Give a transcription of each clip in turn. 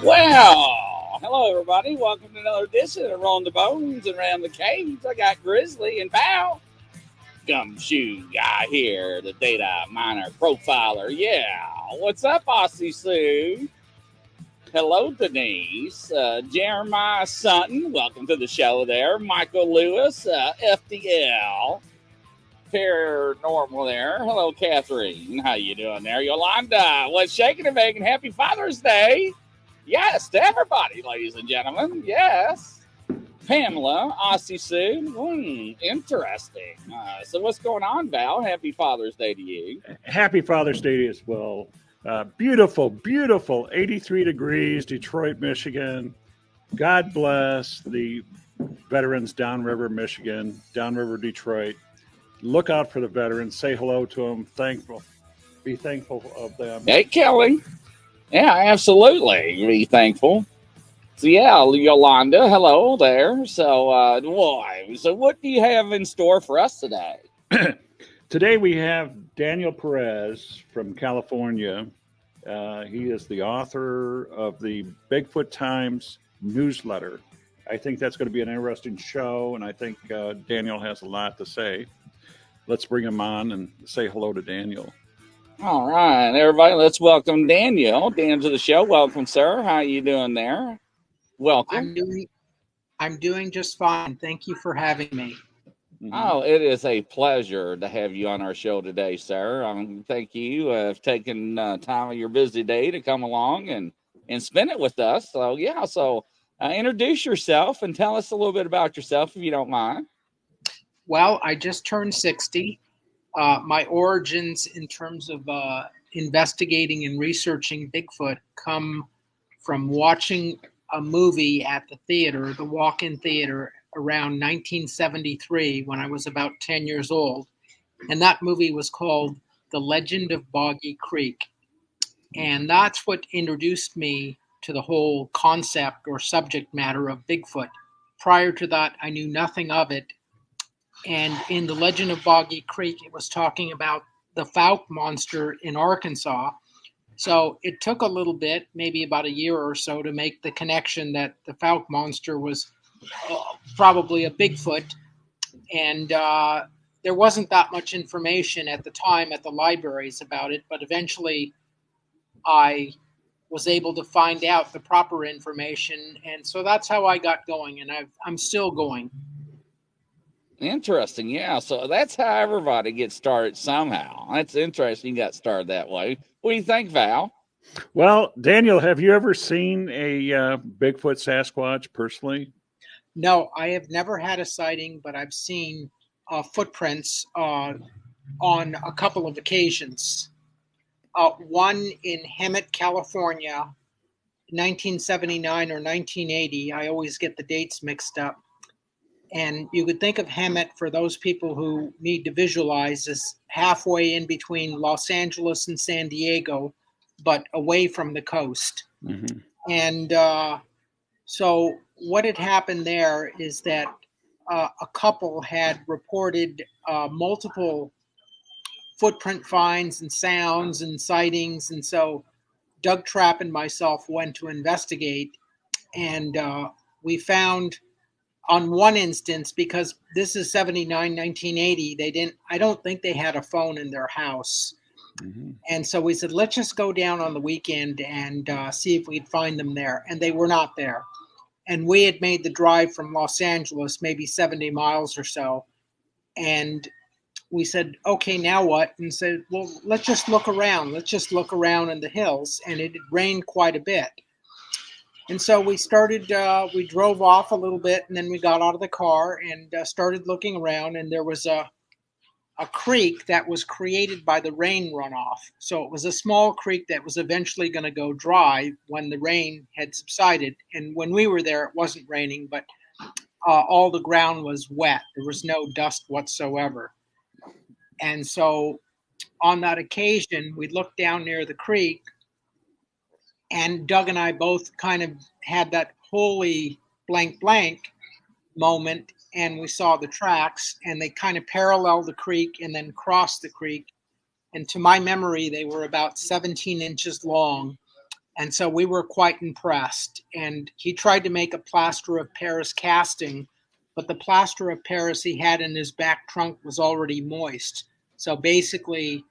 Well, hello everybody. Welcome to another edition of Rolling the Bones and Around the Cage. I got Grizzly and Pal. Gumshoe guy here, the data miner profiler. Yeah. What's up, Aussie Sue? Hello, Denise. Jeremiah Sutton. Welcome to the show there. Michael Lewis, FDL. Paranormal there. Hello, Catherine. How you doing there? Yolanda, what's shaking and baking? Happy Father's Day. Yes, to everybody, ladies and gentlemen. Yes. Pamela, Aussie Sue. Interesting. So what's going on, Val? Happy Father's Day to you. Happy Father's Day as well. Beautiful, beautiful. 83 degrees, Detroit, Michigan. God bless the veterans downriver, Michigan, downriver, Detroit. Look out for the veterans. Say hello to them. Be thankful of them. Hey, Kelly. Yeah, absolutely. Be thankful. So, yeah, Yolanda, hello there. So, so what do you have in store for us today? Today we have Daniel Perez from California. He is the author of the Bigfoot Times newsletter. I think that's going to be an interesting show, and I think Daniel has a lot to say. Let's bring him on and say hello to Daniel. All right, everybody, let's welcome Daniel. Dan to the show. Welcome, sir. How you doing there? Welcome. I'm doing just fine. Thank you for having me. Oh, it is a pleasure to have you on our show today, sir. Thank you for taking time of your busy day to come along and spend it with us. So, yeah, introduce yourself and tell us a little bit about yourself, if you don't mind. Well, I just turned 60. My origins in terms of investigating and researching Bigfoot come from watching a movie at the theater, the Walk-In Theater, around 1973 when I was about 10 years old. And that movie was called The Legend of Boggy Creek. And that's what introduced me to the whole concept or subject matter of Bigfoot. Prior to that, I knew nothing of it. And in The Legend of Boggy Creek, it was talking about the Fouke monster in Arkansas. So it took a little bit, maybe about a year or so, to make the connection that the Fouke monster was probably a Bigfoot. And there wasn't that much information at the time at the libraries about it, but eventually I was able to find out the proper information. And so that's how I got going, and I'm still going. Interesting. Yeah. So that's how everybody gets started somehow. That's interesting. You got started that way. What do you think, Val? Well, Daniel, have you ever seen a Bigfoot Sasquatch personally? No, I have never had a sighting, but I've seen footprints on a couple of occasions. One in Hemet, California, 1979 or 1980. I always get the dates mixed up. And you could think of Hemet, for those people who need to visualize, as halfway in between Los Angeles and San Diego, but away from the coast. Mm-hmm. And so what had happened there is that a couple had reported multiple footprint finds and sounds and sightings. And so Doug Trapp and myself went to investigate, and we found on one instance, because this is 79, 1980, I don't think they had a phone in their house. Mm-hmm. And so we said, let's just go down on the weekend and see if we'd find them there. And they were not there. And we had made the drive from Los Angeles, maybe 70 miles or so. And we said, okay, now what? And said, well, let's just look around. Let's just look around in the hills. And it had rained quite a bit. And so we started, we drove off a little bit, and then we got out of the car and started looking around. And there was a creek that was created by the rain runoff. So it was a small creek that was eventually going to go dry when the rain had subsided. And when we were there, it wasn't raining, but all the ground was wet. There was no dust whatsoever. And so on that occasion, we looked down near the creek, and Doug and I both kind of had that holy blank moment, and we saw the tracks, and they kind of paralleled the creek and then crossed the creek. And to my memory, they were about 17 inches long. And so we were quite impressed. And he tried to make a plaster of Paris casting, but the plaster of Paris he had in his back trunk was already moist. So basically,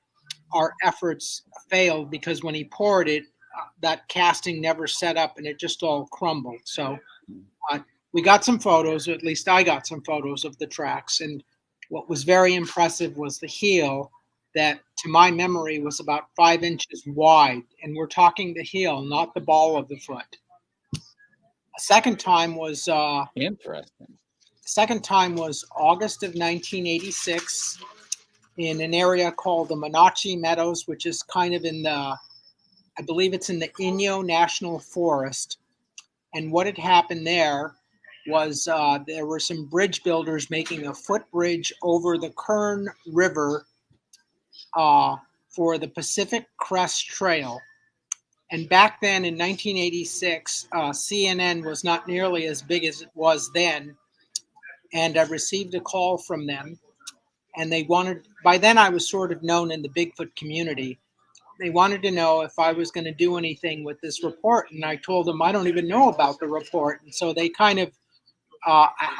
our efforts failed because when he poured it, that casting never set up and it just all crumbled. So we got some photos, or at least I got some photos of the tracks. And what was very impressive was the heel that, to my memory, was about 5 inches wide. And we're talking the heel, not the ball of the foot. A second time was Interesting. August of 1986 in an area called the Monachi Meadows, which is kind of I believe it's in the Inyo National Forest. And what had happened there was there were some bridge builders making a footbridge over the Kern River for the Pacific Crest Trail. And back then in 1986, CNN was not nearly as big as it was then. And I received a call from them. And by then I was sort of known in the Bigfoot community. They wanted to know if I was going to do anything with this report. And I told them I don't even know about the report. And so they kind of,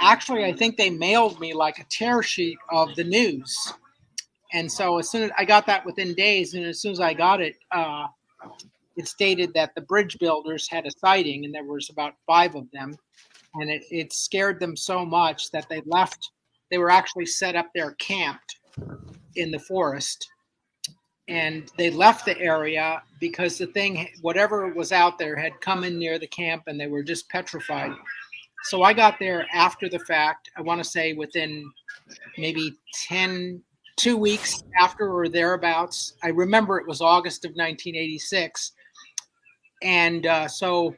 actually, I think they mailed me like a tear sheet of the news. And so as soon as I got that within days, and as soon as I got it, it stated that the bridge builders had a sighting, and there was about 5 of them. And it scared them so much that they left. They were actually set up there camped in the forest. And they left the area because the thing, whatever was out there, had come in near the camp and they were just petrified. So I got there after the fact. I want to say within maybe 2 weeks after or thereabouts. I remember it was August of 1986. And so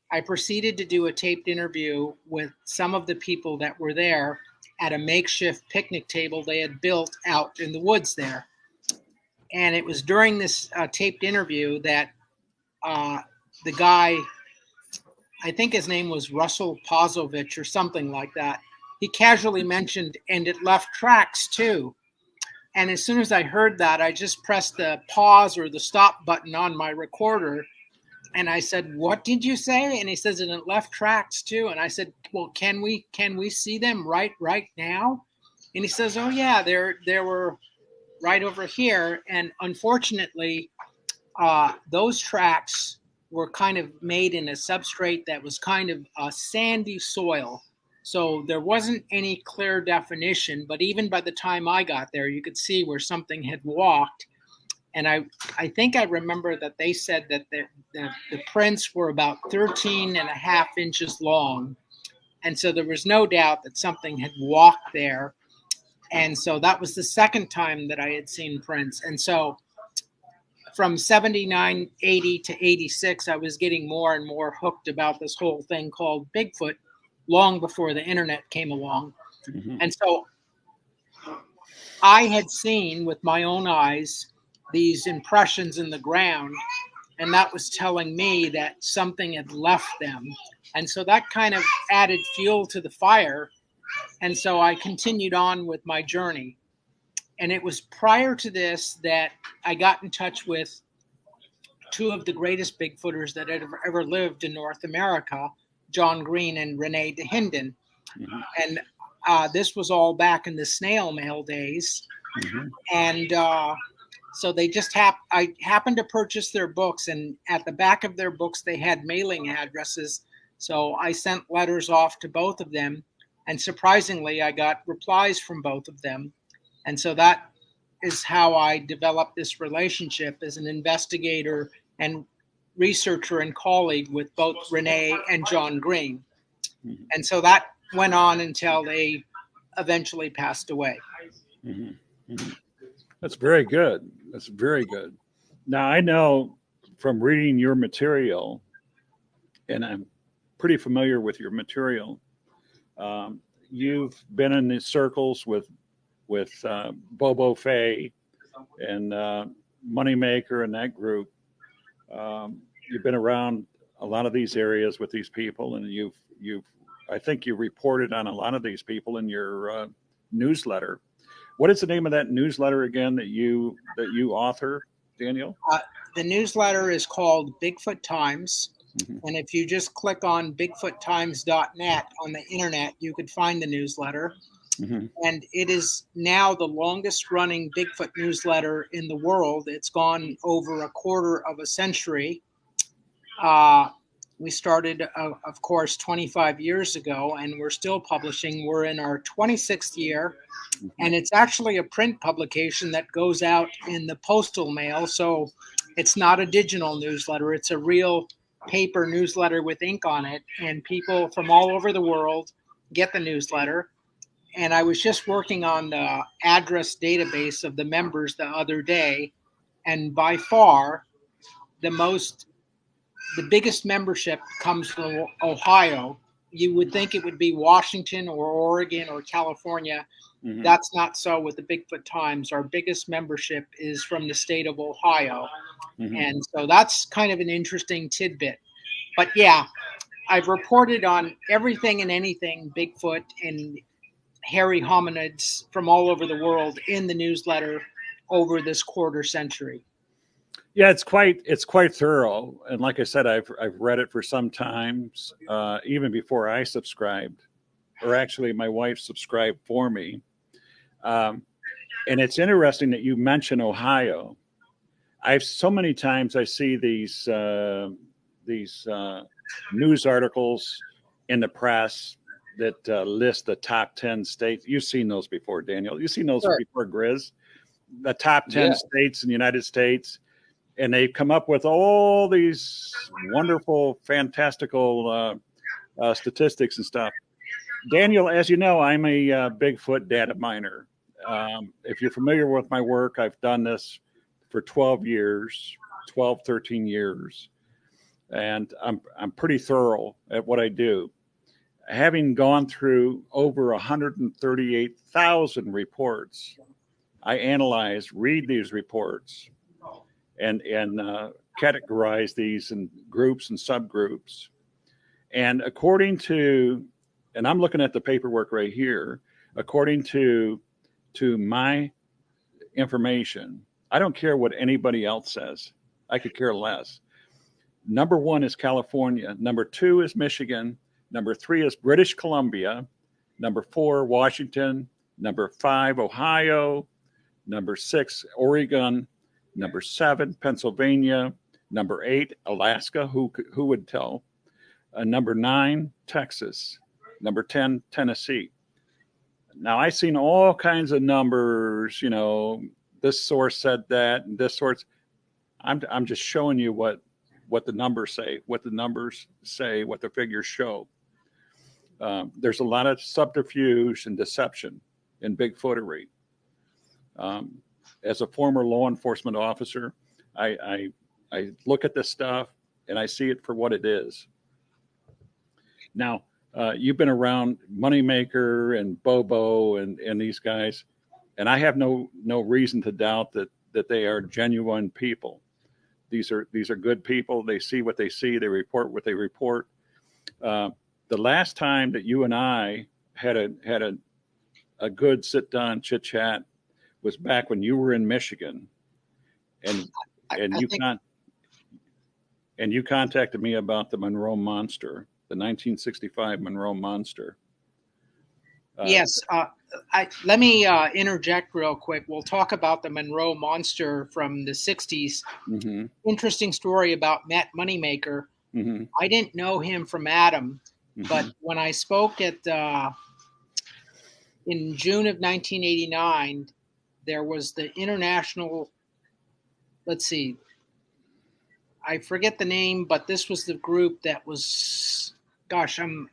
I proceeded to do a taped interview with some of the people that were there at a makeshift picnic table they had built out in the woods there. And it was during this taped interview that the guy, I think his name was Russell Pozovich or something like that, he casually mentioned, and it left tracks too. And as soon as I heard that, I just pressed the pause or the stop button on my recorder. And I said, "What did you say?" And he says, "And it left tracks too." And I said, "Well, can we see them right now?" And he says, "Oh yeah, there were right over here." And unfortunately, those tracks were kind of made in a substrate that was kind of a sandy soil. So there wasn't any clear definition, but even by the time I got there, you could see where something had walked. And I think I remember that they said that the prints were about 13 and a half inches long. And so there was no doubt that something had walked there. And so that was the second time that I had seen prints. And so from 79, 80 to 86, I was getting more and more hooked about this whole thing called Bigfoot long before the internet came along. Mm-hmm. And so I had seen with my own eyes these impressions in the ground, and that was telling me that something had left them. And so that kind of added fuel to the fire. And so I continued on with my journey. And it was prior to this that I got in touch with 2 of the greatest Bigfooters that had ever lived in North America, John Green and Renee DeHinden. Mm-hmm. And this was all back in the snail mail days. Mm-hmm. And so they just I happened to purchase their books, and at the back of their books, they had mailing addresses. So I sent letters off to both of them. And surprisingly, I got replies from both of them. And so that is how I developed this relationship as an investigator and researcher and colleague with both Renee and John Green. Mm-hmm. And so that went on until they eventually passed away. Mm-hmm. Mm-hmm. That's very good. That's very good. Now, I know from reading your material, and I'm pretty familiar with your material, you've been in these circles with Bobo Fay and Moneymaker and that group. You've been around a lot of these areas with these people, and I think you reported on a lot of these people in your newsletter. What is the name of that newsletter again that you author? Daniel? The newsletter is called Bigfoot Times. Mhm. And if you just click on bigfoottimes.net on the internet, you could find the newsletter. Mhm. And it is now the longest running Bigfoot newsletter in the world. It's gone over a quarter of a century. We started, of course, 25 years ago, and we're still publishing. We're in our 26th year, and it's actually a print publication that goes out in the postal mail. So it's not a digital newsletter. It's a real paper newsletter with ink on it, and people from all over the world get the newsletter. And I was just working on the address database of the members the other day, and by far the biggest membership comes from Ohio. You would think it would be Washington or Oregon or California. Mhm. That's not so with the Bigfoot Times. Our biggest membership is from the state of Ohio. Mhm. And so that's kind of an interesting tidbit. But yeah, I've reported on everything and anything Bigfoot and hairy hominids from all over the world in the newsletter over this quarter century. Yeah, it's quite thorough, and like I said, I've read it for some times, even before I subscribed, or actually, my wife subscribed for me. Um, and it's interesting that you mention Ohio. I've so many times I see these news articles in the press that list the top 10 states. You've seen those before, Daniel. You've seen those Sure. before, Grizz. The top 10 Yeah. states in the United States. And they come up with all these wonderful, fantastical statistics and stuff. Daniel, as you know, I'm a Bigfoot data miner. If you're familiar with my work, I've done this for 12 years, 12, 13 years. And I'm pretty thorough at what I do. Having gone through over 138,000 reports, I analyze, read these reports, and categorize these in groups and subgroups. And according to, and I'm looking at the paperwork right here, according to my information, I don't care what anybody else says. I could care less. Number one is California. Number two is Michigan. Number three is British Columbia. Number four, Washington. Number five, Ohio. Number six, Oregon. Number seven, Pennsylvania. Number eight, Alaska. Who would tell? Number nine, Texas. Number 10, Tennessee. Now, I've seen all kinds of numbers. You know, this source said that, and this source. I'm just showing you what the numbers say, what the figures show. There's a lot of subterfuge and deception in Bigfootery. As a former law enforcement officer, I look at this stuff and I see it for what it is. Now, you've been around Moneymaker and Bobo and these guys, and I have no reason to doubt that they are genuine people. These are good people. They see what they see. They report what they report. The last time that you and I had a good sit down chit chat was back when you were in Michigan, and you contacted me about the Monroe Monster, the 1965 Monroe Monster. Yes. Let me interject real quick. We'll talk about the Monroe Monster from the 60s. Mm-hmm. Interesting story about Matt Moneymaker. Mm-hmm. I didn't know him from Adam, Mm-hmm. but when I spoke in June of 1989, there was the international, let's see, I forget the name, but this was the group that was, gosh, I'm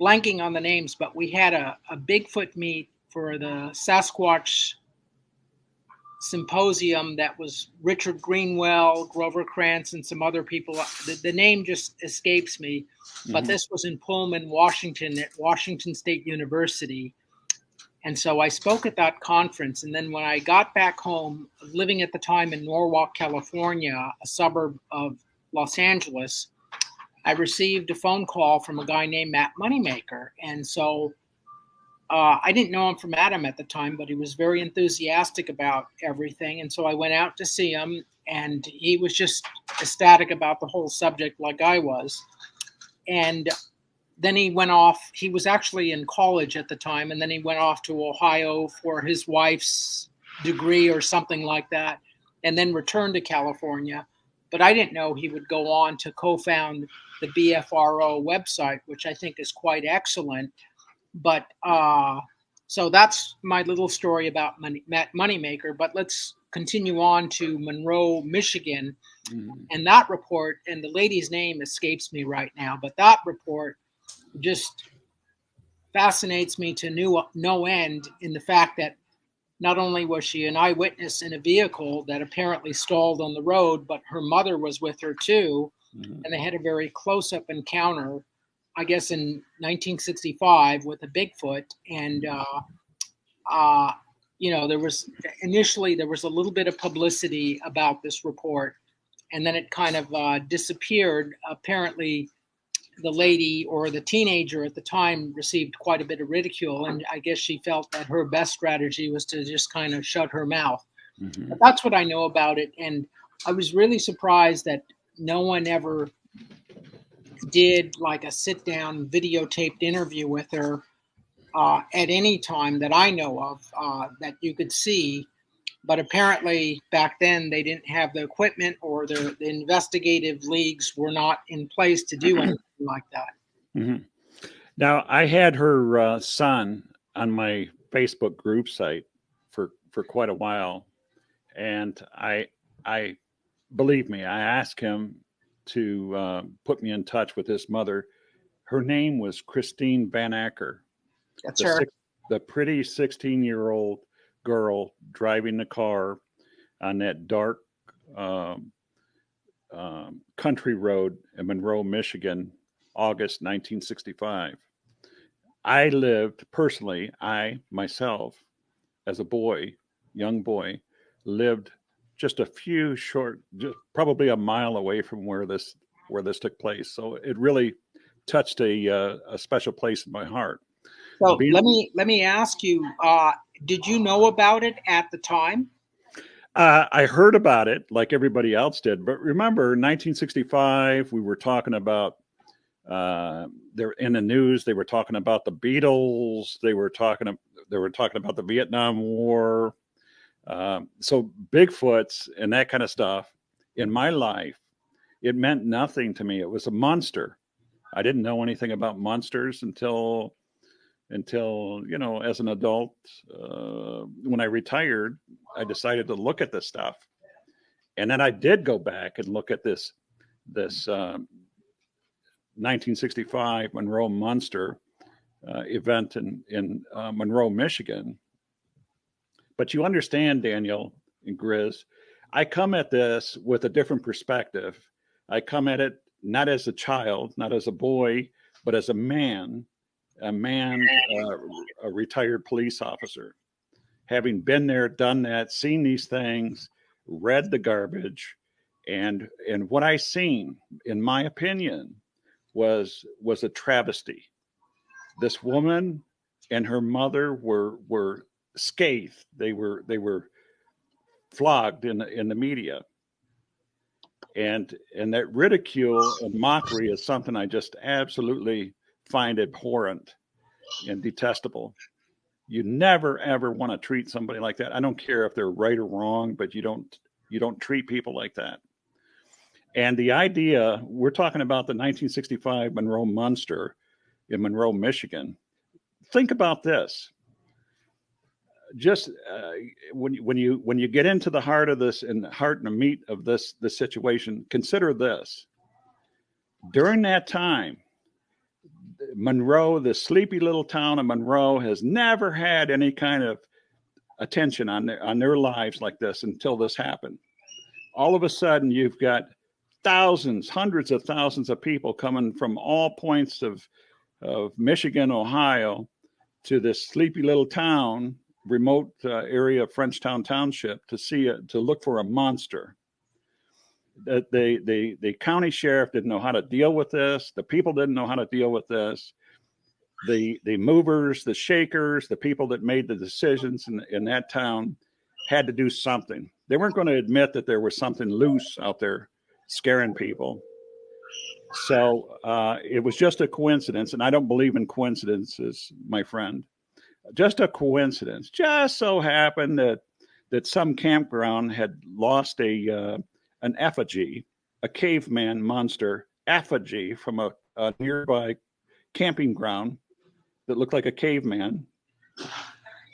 blanking on the names, but we had a Bigfoot meet for the Sasquatch symposium that was Richard Greenwell, Grover Krantz, and some other people. The name just escapes me, but Mhm. this was in Pullman, Washington, at Washington State University. And so I spoke at that conference. And then when I got back home, living at the time in Norwalk, California, a suburb of Los Angeles, I received a phone call from a guy named Matt Moneymaker. And so I didn't know him from Adam at the time, but he was very enthusiastic about everything. And so I went out to see him, and he was just ecstatic about the whole subject, like I was. And then he went off. He was actually in college at the time, and then he went off to Ohio for his wife's degree or something like that, and then returned to California. But I didn't know he would go on to co-found the BFRO website, which I think is quite excellent. But so that's my little story about Moneymaker. But let's continue on to Monroe, Michigan, and that report. And the lady's name escapes me right now, but that report just fascinates me to no end in the fact that not only was she an eyewitness in a vehicle that apparently stalled on the road, but her mother was with her too, and they had a very close-up encounter, I guess in 1965 with a Bigfoot. And there was a little bit of publicity about this report, and then it kind of disappeared. Apparently, the lady or the teenager at the time received quite a bit of ridicule, and I guess she felt that her best strategy was to just kind of shut her mouth. But that's what I know about it, and I was really surprised that no one ever did like a sit-down videotaped interview with her at any time that I know of that you could see. But apparently back then they didn't have the equipment, or the investigative leagues were not in place to do anything like that. Now, I had her son on my Facebook group site for quite a while, and I believe me, I asked him to put me in touch with his mother. Her name was Christine Van Acker. That's her. The pretty 16-year-old girl driving the car on that dark country road in Monroe, Michigan, August 1965. I myself, as a young boy, lived just a few probably a mile away from where this took place. So it really touched a special place in my heart. So let me ask you, did you know about it at the time? I heard about it like everybody else did, but remember 1965, we were talking about they're in the news. They were talking about the Beatles. They were talking about the Vietnam War. So Bigfoots and that kind of stuff in my life, it meant nothing to me. It was a monster. I didn't know anything about monsters until as an adult. When I retired, I decided to look at this stuff, and then I did go back and look at this 1965 Monroe Monster event in Monroe, Michigan. But you understand, Daniel and Grizz, I come at this with a different perspective. I come at it not as a child, not as a boy, but as a retired police officer, having been there, done that, seen these things, read the garbage, and what I seen, in my opinion, was a travesty. This woman and her mother were scathed. They were flogged in the media, and that ridicule and mockery is something I just absolutely find abhorrent and detestable. You never ever want to treat somebody like that. I don't care if they're right or wrong, but you don't treat people like that. And the idea, we're talking about the 1965 Monroe Monster in Monroe, Michigan. Think about this. Just when you get into the heart of this and the meat of this situation, consider this. During that time, Monroe, the sleepy little town of Monroe, has never had any kind of attention on their lives like this until this happened. All of a sudden, you've got thousands, hundreds of thousands of people coming from all points of Michigan, Ohio, to this sleepy little town, remote area of Frenchtown Township, to look for a monster. The county sheriff didn't know how to deal with this. The people didn't know how to deal with this. the movers, the shakers, the people that made the decisions in that town had to do something. They weren't going to admit that there was something loose out there scaring people. So it was just a coincidence, and I don't believe in coincidences, my friend. Just a coincidence. Just so happened that some campground had lost an effigy, a caveman monster effigy from a nearby camping ground that looked like a caveman,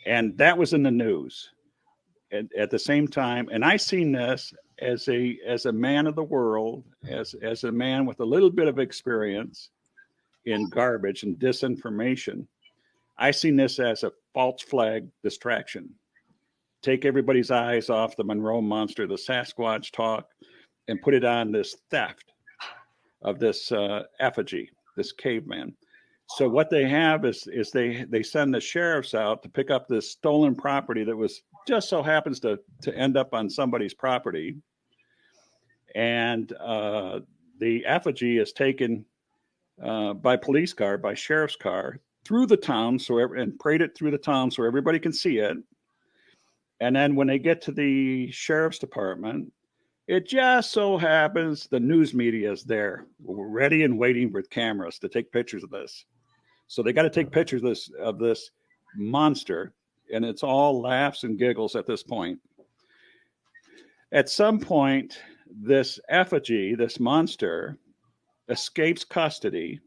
and that was in the news at the same time. And I seen this as a man of the world, as a man with a little bit of experience in garbage and disinformation. I seen this as a false flag distraction. Take everybody's eyes off the Monroe monster, the Sasquatch talk, and put it on this theft of this effigy, this caveman. So what they have is they send the sheriffs out to pick up this stolen property that was just so happens to end up on somebody's property, and the effigy is taken by police car, by sheriff's car, through the town, and paraded through the town so everybody can see it. And then when they get to the sheriff's department, it just so happens the news media is there, ready and waiting with cameras to take pictures of this. So they got to take pictures of this monster, and it's all laughs and giggles at this point. At some point, this effigy, this monster, escapes custody.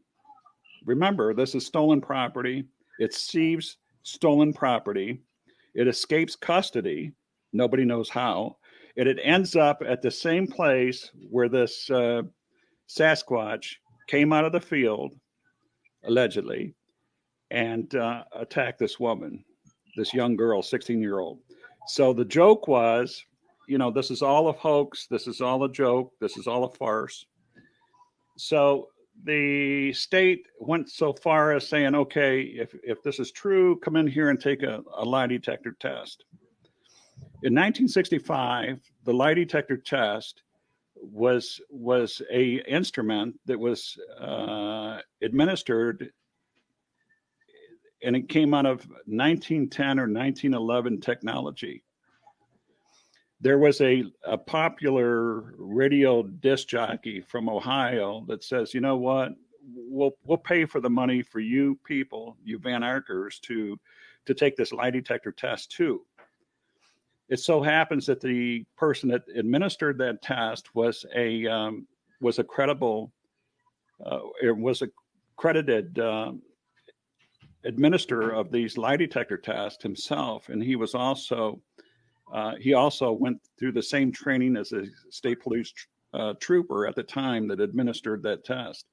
Remember, this is stolen property. It's Steve's stolen property. It escapes custody. Nobody knows how. And it ends up at the same place where this Sasquatch came out of the field, allegedly, and attacked this woman, this young girl, 16-year-old. So the joke was, this is all a hoax. This is all a joke. This is all a farce. So the state went so far as saying, okay, if this is true, come in here and take a lie detector test. In 1965, the lie detector test was a instrument that was administered, and it came out of 1910 or 1911 technology. There was a popular radio disc jockey from Ohio that says, you know what, we'll pay for the money for you people, you Van Arkers, to take this lie detector test too. It so happens that the person that administered that test was a credible, it was a credited administrator of these lie detector tests himself, and he was also he also went through the same training as a state police trooper at the time that administered that test.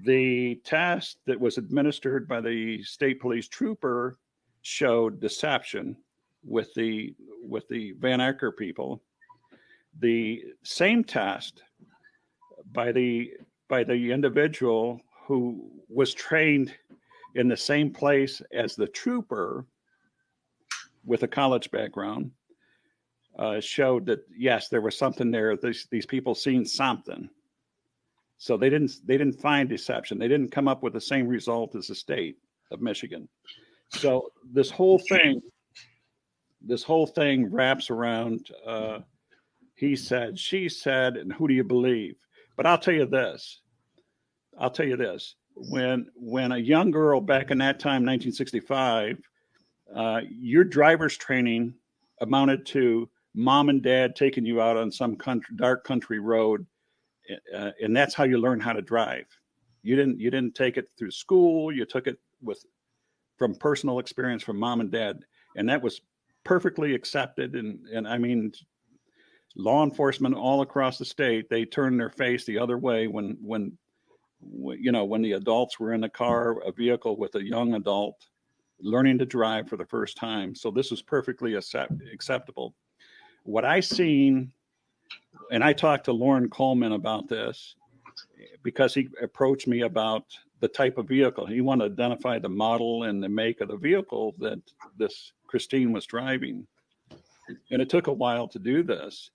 The test that was administered by the state police trooper showed deception with the Van Acker people. The same test by the individual who was trained in the same place as the trooper with a college background showed that yes, there was something there. These people seen something. So they didn't find deception. They didn't come up with the same result as the state of Michigan. So this whole thing wraps around he said, she said, and who do you believe? But I'll tell you this. When a young girl back in that time, 1965, your driver's training amounted to mom and dad taking you out on some dark country road, and that's how you learn how to drive. You didn't take it through school. You took it from personal experience from mom and dad, and that was perfectly accepted. And I mean, law enforcement all across the state, they turned their face the other way when the adults were in a car, a vehicle with a young adult learning to drive for the first time. So this was perfectly acceptable. What I seen, and I talked to Lauren Coleman about this because he approached me about the type of vehicle. He wanted to identify the model and the make of the vehicle that this Christine was driving. And it took a while to do this.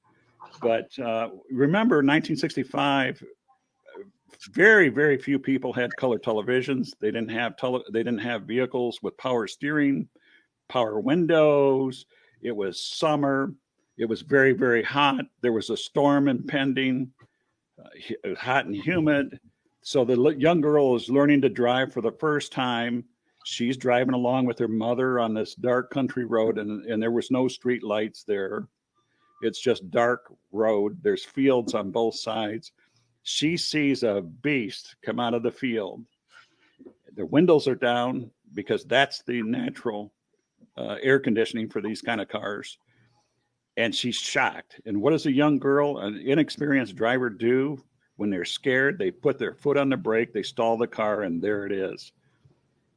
But remember, 1965, Very, very few people had color televisions. They didn't have they didn't have vehicles with power steering, power windows. It was summer. It was very, very hot. There was a storm impending. It was hot and humid. So the young girl is learning to drive for the first time. She's driving along with her mother on this dark country road, and there was no street lights there. It's just dark road. There's fields on both sides. She sees a beast come out of the field. The windows are down because that's the natural air conditioning for these kind of cars. And she's shocked. And what does a young girl, an inexperienced driver, do when they're scared? They put their foot on the brake, they stall the car, and there it is.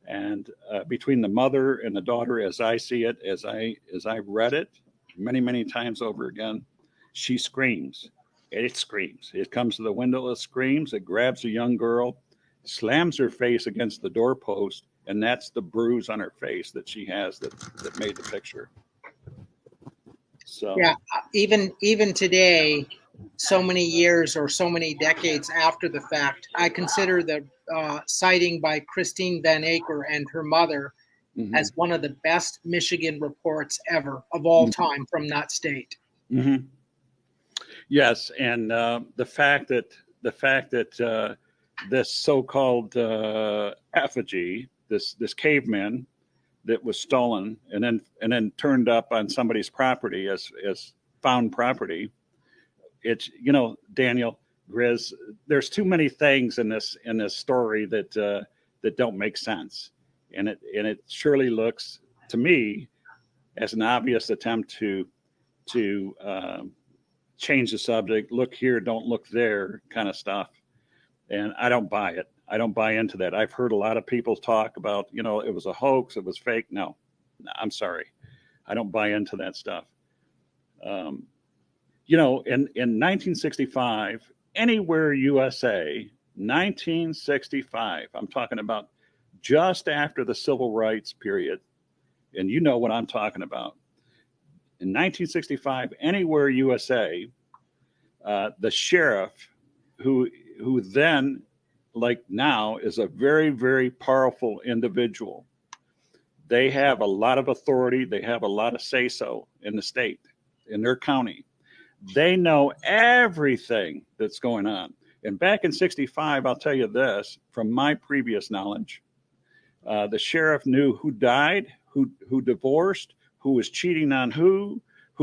And between the mother and the daughter, as I see it, as I've read it many, many times over again, she screams. It screams. It comes to the window, it screams. It grabs a young girl, slams her face against the doorpost, and that's the bruise on her face that she has that made the picture. So yeah, even today, so many years or so many decades after the fact, I consider the sighting by Christine Van Aker and her mother as one of the best Michigan reports ever of all time from that state. Mm-hmm. Yes, and the fact that this so-called effigy, this caveman that was stolen and then turned up on somebody's property as found property, it's, Daniel, Grizz, there's too many things in this story that don't make sense, and it surely looks to me as an obvious attempt to change the subject, look here, don't look there kind of stuff. And I don't buy it. I don't buy into that. I've heard a lot of people talk about, it was a hoax, it was fake. No, I'm sorry. I don't buy into that stuff. In 1965, anywhere USA, 1965, I'm talking about just after the civil rights period, and you know what I'm talking about. In 1965, anywhere USA, the sheriff, who then, like now, is a very, very powerful individual. They have a lot of authority. They have a lot of say-so in the state, in their county. They know everything that's going on. And back in 65, I'll tell you this, from my previous knowledge, the sheriff knew who died, who divorced, who was cheating on who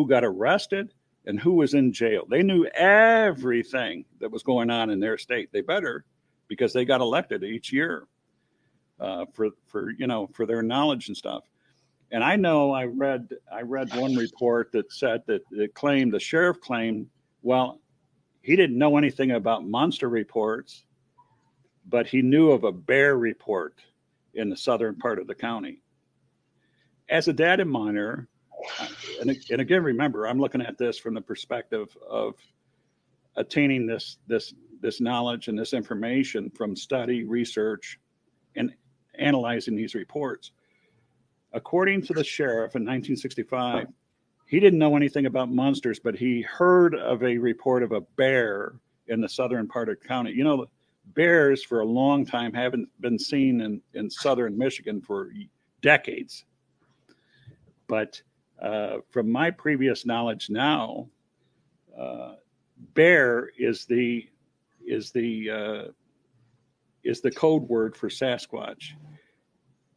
got arrested, and who was in jail. They knew everything that was going on in their state. They better, because they got elected each year for their knowledge and stuff. And I know I read one report that said that the sheriff claimed, well, he didn't know anything about monster reports, but he knew of a bear report in the southern part of the county. As a data miner, and again, remember, I'm looking at this from the perspective of attaining this knowledge and this information from study, research, and analyzing these reports. According to the sheriff in 1965, he didn't know anything about monsters, but he heard of a report of a bear in the southern part of the county. Bears for a long time haven't been seen in southern Michigan for decades. But from my previous knowledge now, bear is the code word for Sasquatch.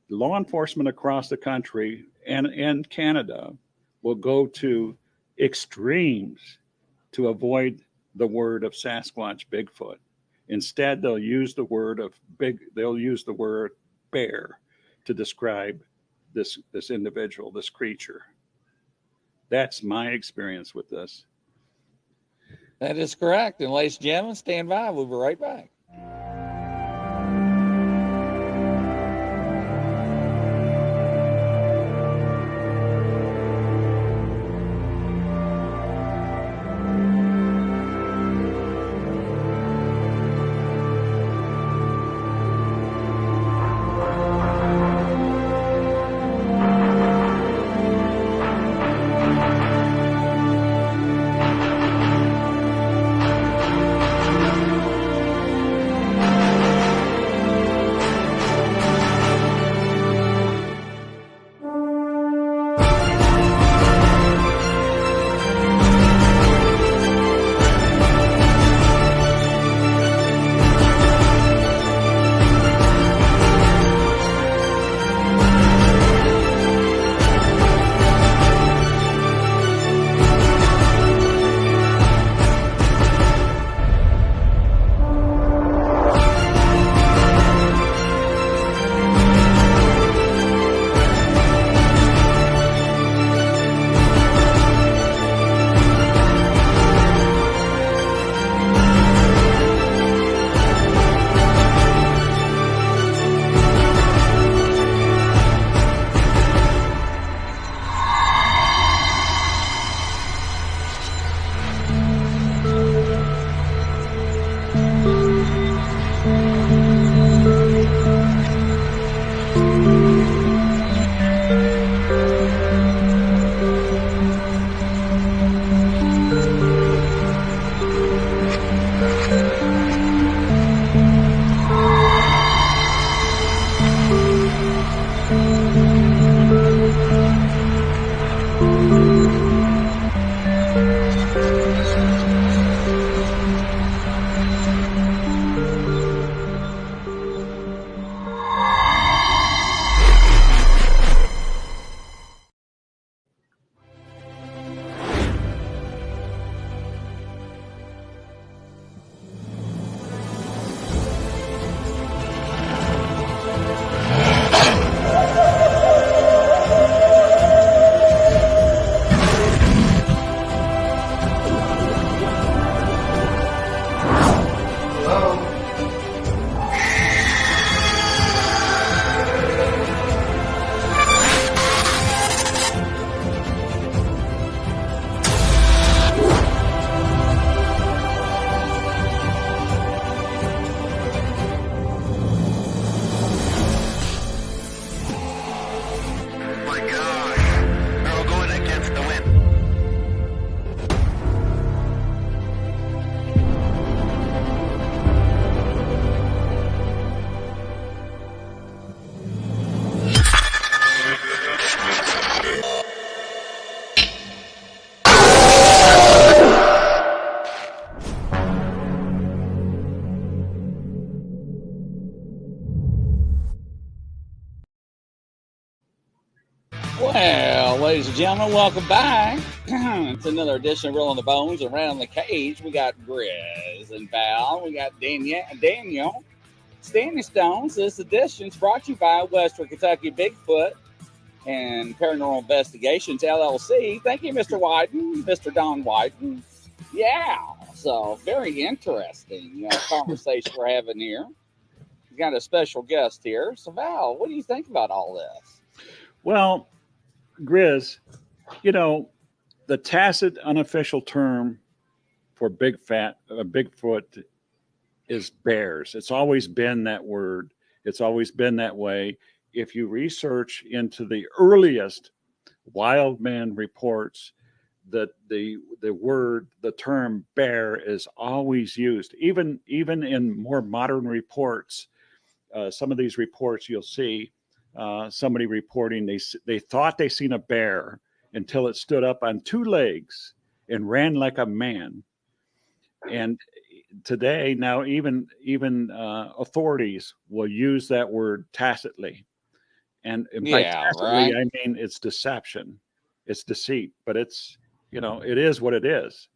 Law enforcement across the country and Canada will go to extremes to avoid the word of Sasquatch, Bigfoot. Instead, they'll use the word bear to describe this individual, this creature. That's my experience with this. That is correct. And ladies and gentlemen, stand by. We'll be right back. ladies and gentlemen, welcome back. It's another edition of Rolling the Bones Around the Cage. We got Grizz and Val. We got Daniel. Standing Stones. This edition is brought to you by Western Kentucky Bigfoot and Paranormal Investigations, LLC. Thank you, Mr. Wyden, Mr. Don Wyden. Yeah, so very interesting conversation we're having here. We've got a special guest here. So, Val, what do you think about all this? Well, Grizz, the tacit unofficial term for Bigfoot is bears. It's always been that word. It's always been that way. If you research into the earliest wild man reports, that the term bear is always used. Even in more modern reports, some of these reports you'll see somebody reporting they thought they seen a bear until it stood up on two legs and ran like a man. And today, now even authorities will use that word tacitly, and by tacitly, right. I mean it's deception, it's deceit, but it's it is what it is.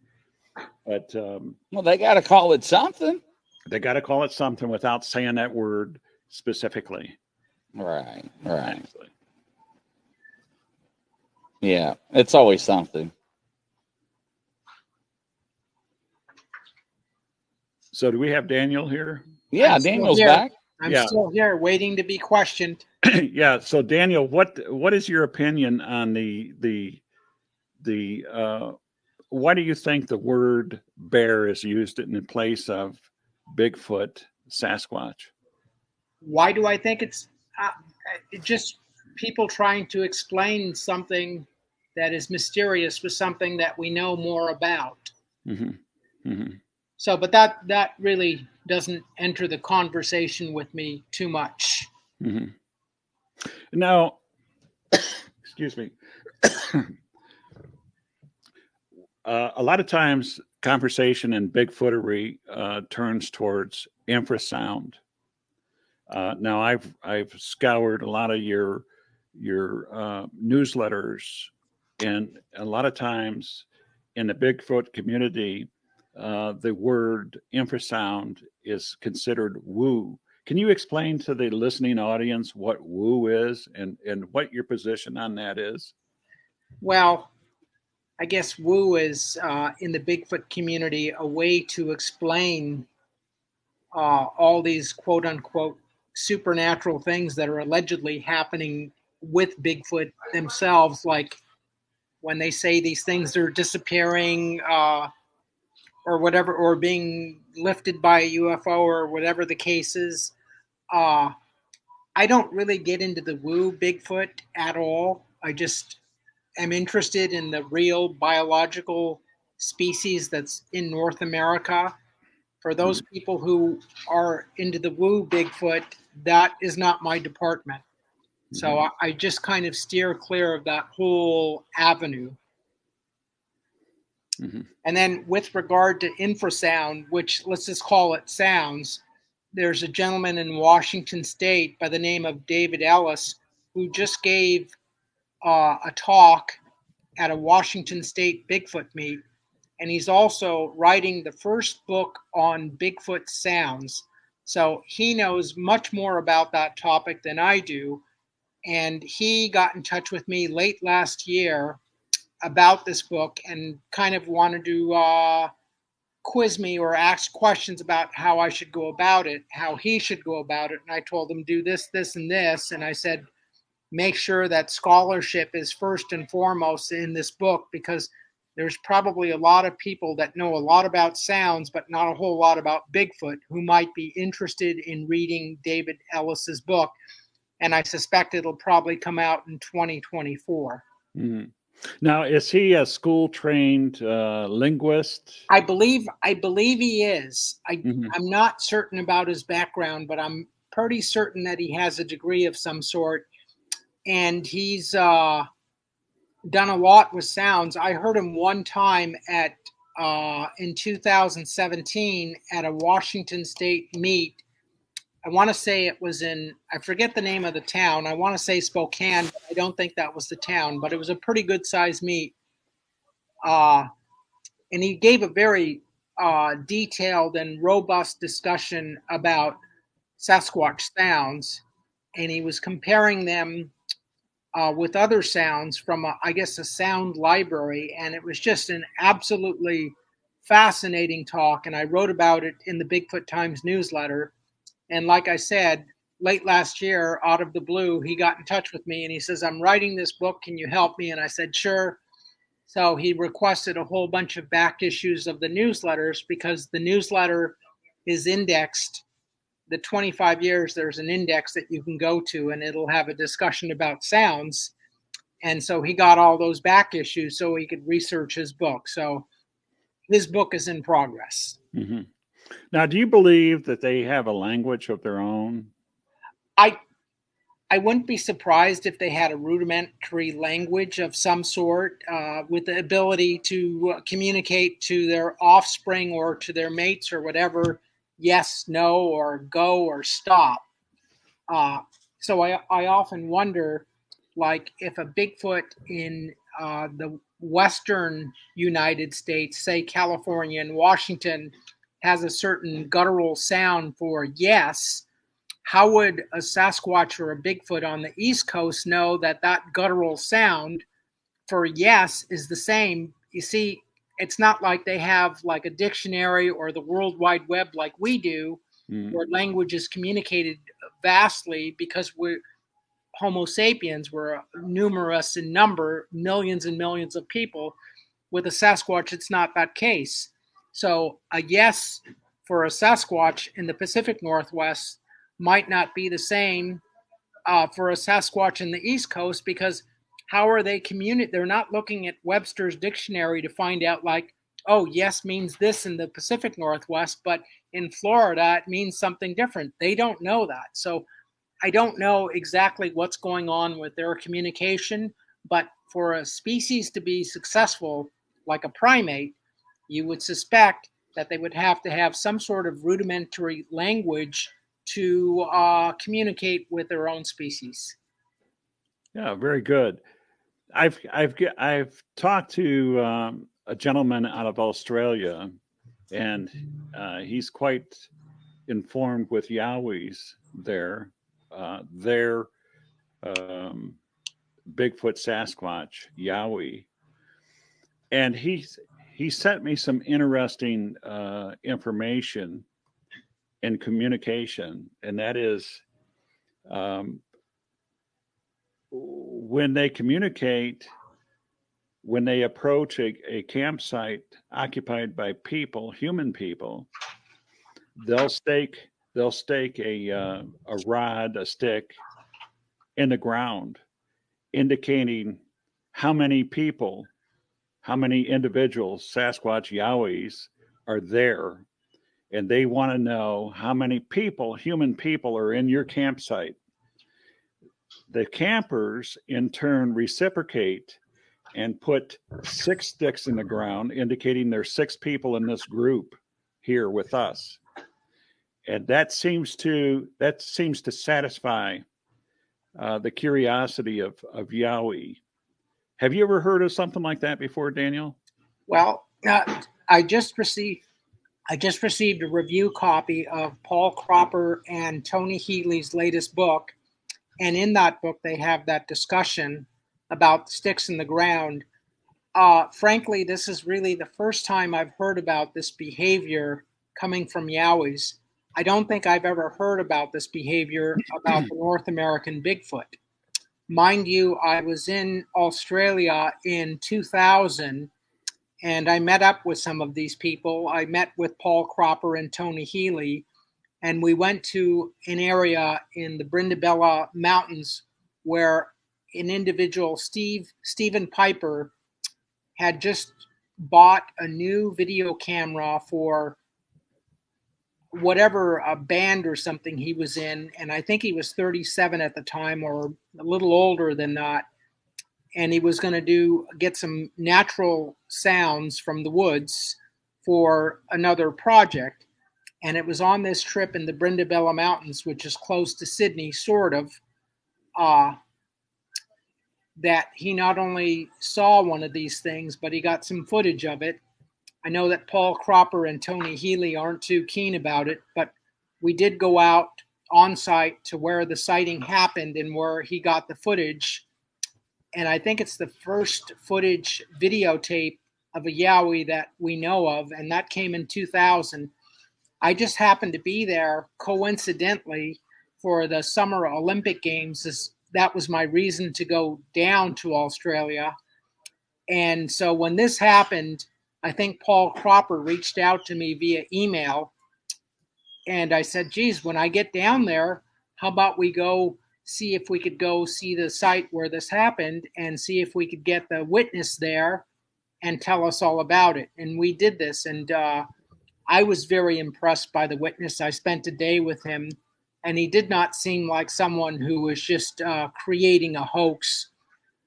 But well, they got to call it something. They got to call it something without saying that word specifically. Right. Yeah, it's always something. So do we have Daniel here? Yeah, Daniel's back. I'm still here waiting to be questioned. Yeah. So Daniel, what is your opinion on the why do you think the word bear is used in place of Bigfoot, Sasquatch? Why do I think it's just people trying to explain something that is mysterious with something that we know more about? Mm-hmm. Mm-hmm. So, but that really doesn't enter the conversation with me too much. Mm-hmm. Now, excuse me. A lot of times, conversation in Bigfootery turns towards infrasound. Now, I've scoured a lot of your newsletters, and a lot of times in the Bigfoot community, the word infrasound is considered woo. Can you explain to the listening audience what woo is and what your position on that is? Well, I guess woo is in the Bigfoot community a way to explain all these quote unquote supernatural things that are allegedly happening with Bigfoot themselves, like when they say these things are disappearing or whatever, or being lifted by a UFO or whatever the case is. I don't really get into the woo Bigfoot at all. I just am interested in the real biological species that's in North America. For those people who are into the woo Bigfoot, that is not my department. So I just kind of steer clear of that whole avenue. Mm-hmm. And then with regard to infrasound, which let's just call it sounds, there's a gentleman in Washington State by the name of David Ellis who just gave a talk at a Washington State Bigfoot meet. And he's also writing the first book on Bigfoot sounds. So he knows much more about that topic than I do. And he got in touch with me late last year about this book and kind of wanted to quiz me or ask questions about how I should go about it, how he should go about it. And I told him, do this, this, and this. And I said, make sure that scholarship is first and foremost in this book, because there's probably a lot of people that know a lot about sounds, but not a whole lot about Bigfoot, who might be interested in reading David Ellis's book. And I suspect it'll probably come out in 2024. Mm-hmm. Now, is he a school-trained linguist? I believe he is. I'm not certain about his background, but I'm pretty certain that he has a degree of some sort. And he's done a lot with sounds. I heard him one time at in 2017 at a Washington State meet, I want to say it was in, I forget the name of the town. I want to say Spokane, but I don't think that was the town, but it was a pretty good sized meet. Uh, and he gave a very detailed and robust discussion about Sasquatch sounds. And he was comparing them with other sounds from, I guess, a sound library. And it was just an absolutely fascinating talk. And I wrote about it in the Bigfoot Times newsletter. And like I said, late last year, out of the blue, he got in touch with me and he says, I'm writing this book. Can you help me? And I said, sure. So he requested a whole bunch of back issues of the newsletters because the newsletter is indexed. The 25 years, there's an index that you can go to and it'll have a discussion about sounds. And so he got all those back issues so he could research his book. So his book is in progress. Mm-hmm. Now, do you believe that they have a language of their own? I wouldn't be surprised if they had a rudimentary language of some sort with the ability to communicate to their offspring or to their mates or whatever, yes, no, or go or stop. So I often wonder, like, if a Bigfoot in the western United States, say California and Washington, has a certain guttural sound for yes, how would a Sasquatch or a Bigfoot on the East Coast know that that guttural sound for yes is the same? You see, it's not like they have like a dictionary or the World Wide Web like we do, where language is communicated vastly because we're Homo sapiens, we're numerous in number, millions and millions of people. With a Sasquatch, it's not that case. So a yes for a Sasquatch in the Pacific Northwest might not be the same for a Sasquatch in the East Coast, because how are they communicate? They're not looking at Webster's dictionary to find out, like, oh, yes means this in the Pacific Northwest, but in Florida it means something different. They don't know that. So I don't know exactly what's going on with their communication, but for a species to be successful, like a primate, you would suspect that they would have to have some sort of rudimentary language to communicate with their own species. Yeah, very good. I've talked to a gentleman out of Australia, and he's quite informed with Yowies there. Their Bigfoot, Sasquatch, Yowie, and he sent me some interesting information in communication, and that is when they communicate, when they approach a campsite occupied by people, human people, they'll stake a rod, a stick in the ground, indicating how many people, how many individuals, Sasquatch Yowies, are there. And they want to know how many people, human people, are in your campsite. The campers, in turn, reciprocate and put 6 sticks in the ground, indicating there's 6 people in this group here with us. And that seems to satisfy the curiosity of Yowie. Have you ever heard of something like that before, Daniel? Well, I just received a review copy of Paul Cropper and Tony Healy's latest book, and in that book they have that discussion about sticks in the ground. Frankly, this is really the first time I've heard about this behavior coming from Yowies. I don't think I've ever heard about this behavior about the North American Bigfoot. Mind you, I was in Australia in 2000, and I met up with some of these people. I met with Paul Cropper and Tony Healy, and we went to an area in the Brindabella Mountains where an individual, Stephen Piper, had just bought a new video camera for whatever a band or something he was in, and I think he was 37 at the time or a little older than that, and he was going to get some natural sounds from the woods for another project. And it was on this trip in the Brindabella Mountains, which is close to Sydney, sort of, that he not only saw one of these things, but he got some footage of it. I know that Paul Cropper and Tony Healy aren't too keen about it, but we did go out on site to where the sighting happened and where he got the footage. And I think it's the first footage videotape of a yowie that we know of, and that came in 2000. I just happened to be there coincidentally for the Summer Olympic Games. That was my reason to go down to Australia. And so when this happened, I think Paul Cropper reached out to me via email. And I said, geez, when I get down there, how about we go see if we could go see the site where this happened and see if we could get the witness there and tell us all about it. And we did this. And I was very impressed by the witness. I spent a day with him, and he did not seem like someone who was just creating a hoax.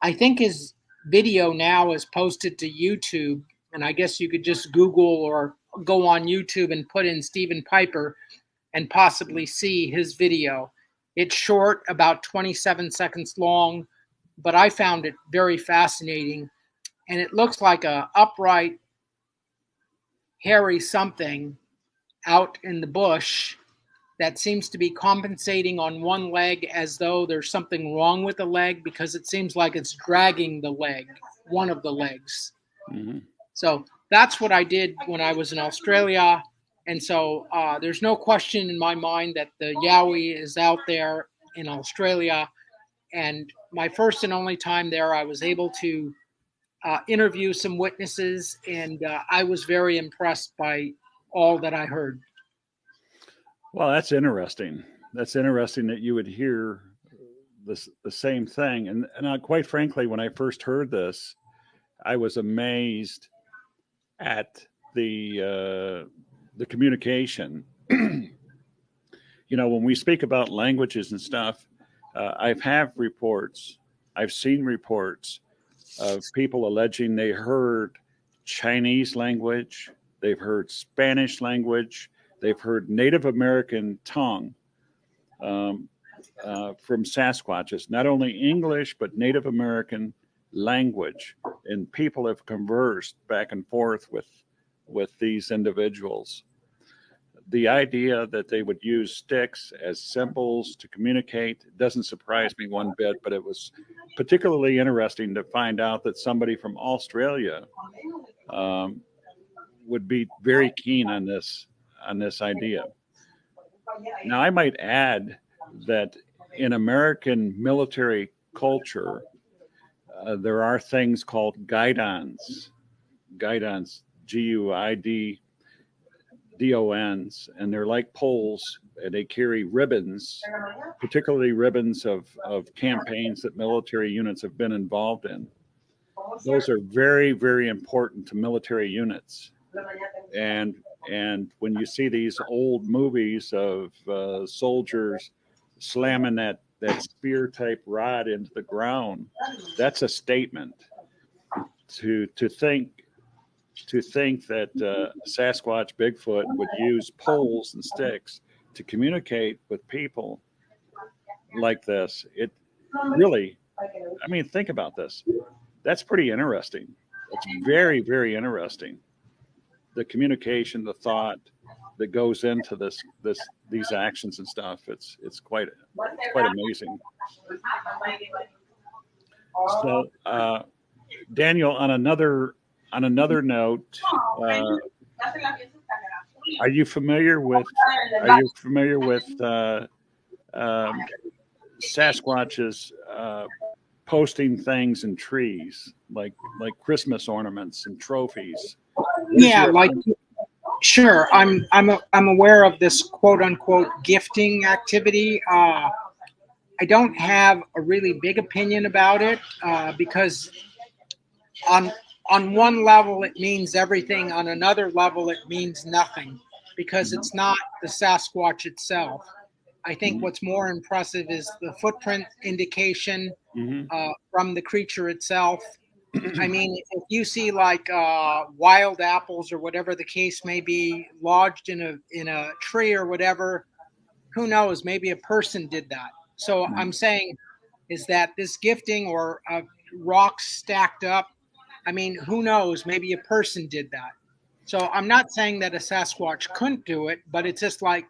I think his video now is posted to YouTube, and I guess you could just Google or go on YouTube and put in Stephen Piper and possibly see his video. It's short, about 27 seconds long, but I found it very fascinating. And it looks like a upright, hairy something out in the bush that seems to be compensating on one leg as though there's something wrong with the leg, because it seems like it's dragging the leg, one of the legs. Mm-hmm. So that's what I did when I was in Australia. And so there's no question in my mind that the yowie is out there in Australia. And my first and only time there, I was able to interview some witnesses, and I was very impressed by all that I heard. Well, that's interesting. That's interesting that you would hear the same thing. And quite frankly, when I first heard this, I was amazed at the communication. You know, when we speak about languages and stuff, I've seen reports of people alleging they heard Chinese language, they've heard Spanish language, they've heard Native American tongue from Sasquatches, not only English, but Native American language. And people have conversed back and forth with these individuals. The idea that they would use sticks as symbols to communicate doesn't surprise me one bit, but it was particularly interesting to find out that somebody from Australia would be very keen on this idea. Now, I might add that in American military culture, there are things called guidons, Guidons, and they're like poles, and they carry ribbons, particularly ribbons of campaigns that military units have been involved in. Those are very, very important to military units. And when you see these old movies of soldiers slamming that spear type rod into the ground, that's a statement. To think that Sasquatch Bigfoot would use poles and sticks to communicate with people like this, it really, I mean, think about this. That's pretty interesting. It's very, very interesting. The communication, the thought that goes into these actions and stuff. It's quite amazing. So, Daniel, on another note, are you familiar with Sasquatches posting things in trees like Christmas ornaments and trophies? Yeah, sure. I'm aware of this quote unquote gifting activity. I don't have a really big opinion about it because on one level it means everything, on another level it means nothing, because it's not the Sasquatch itself. I think what's more impressive is the footprint indication from the creature itself. I mean, if you see like wild apples or whatever the case may be lodged in a tree or whatever, who knows? Maybe a person did that. So I'm saying is that this gifting or rocks stacked up. I mean, who knows? Maybe a person did that. So I'm not saying that a Sasquatch couldn't do it, but it's just like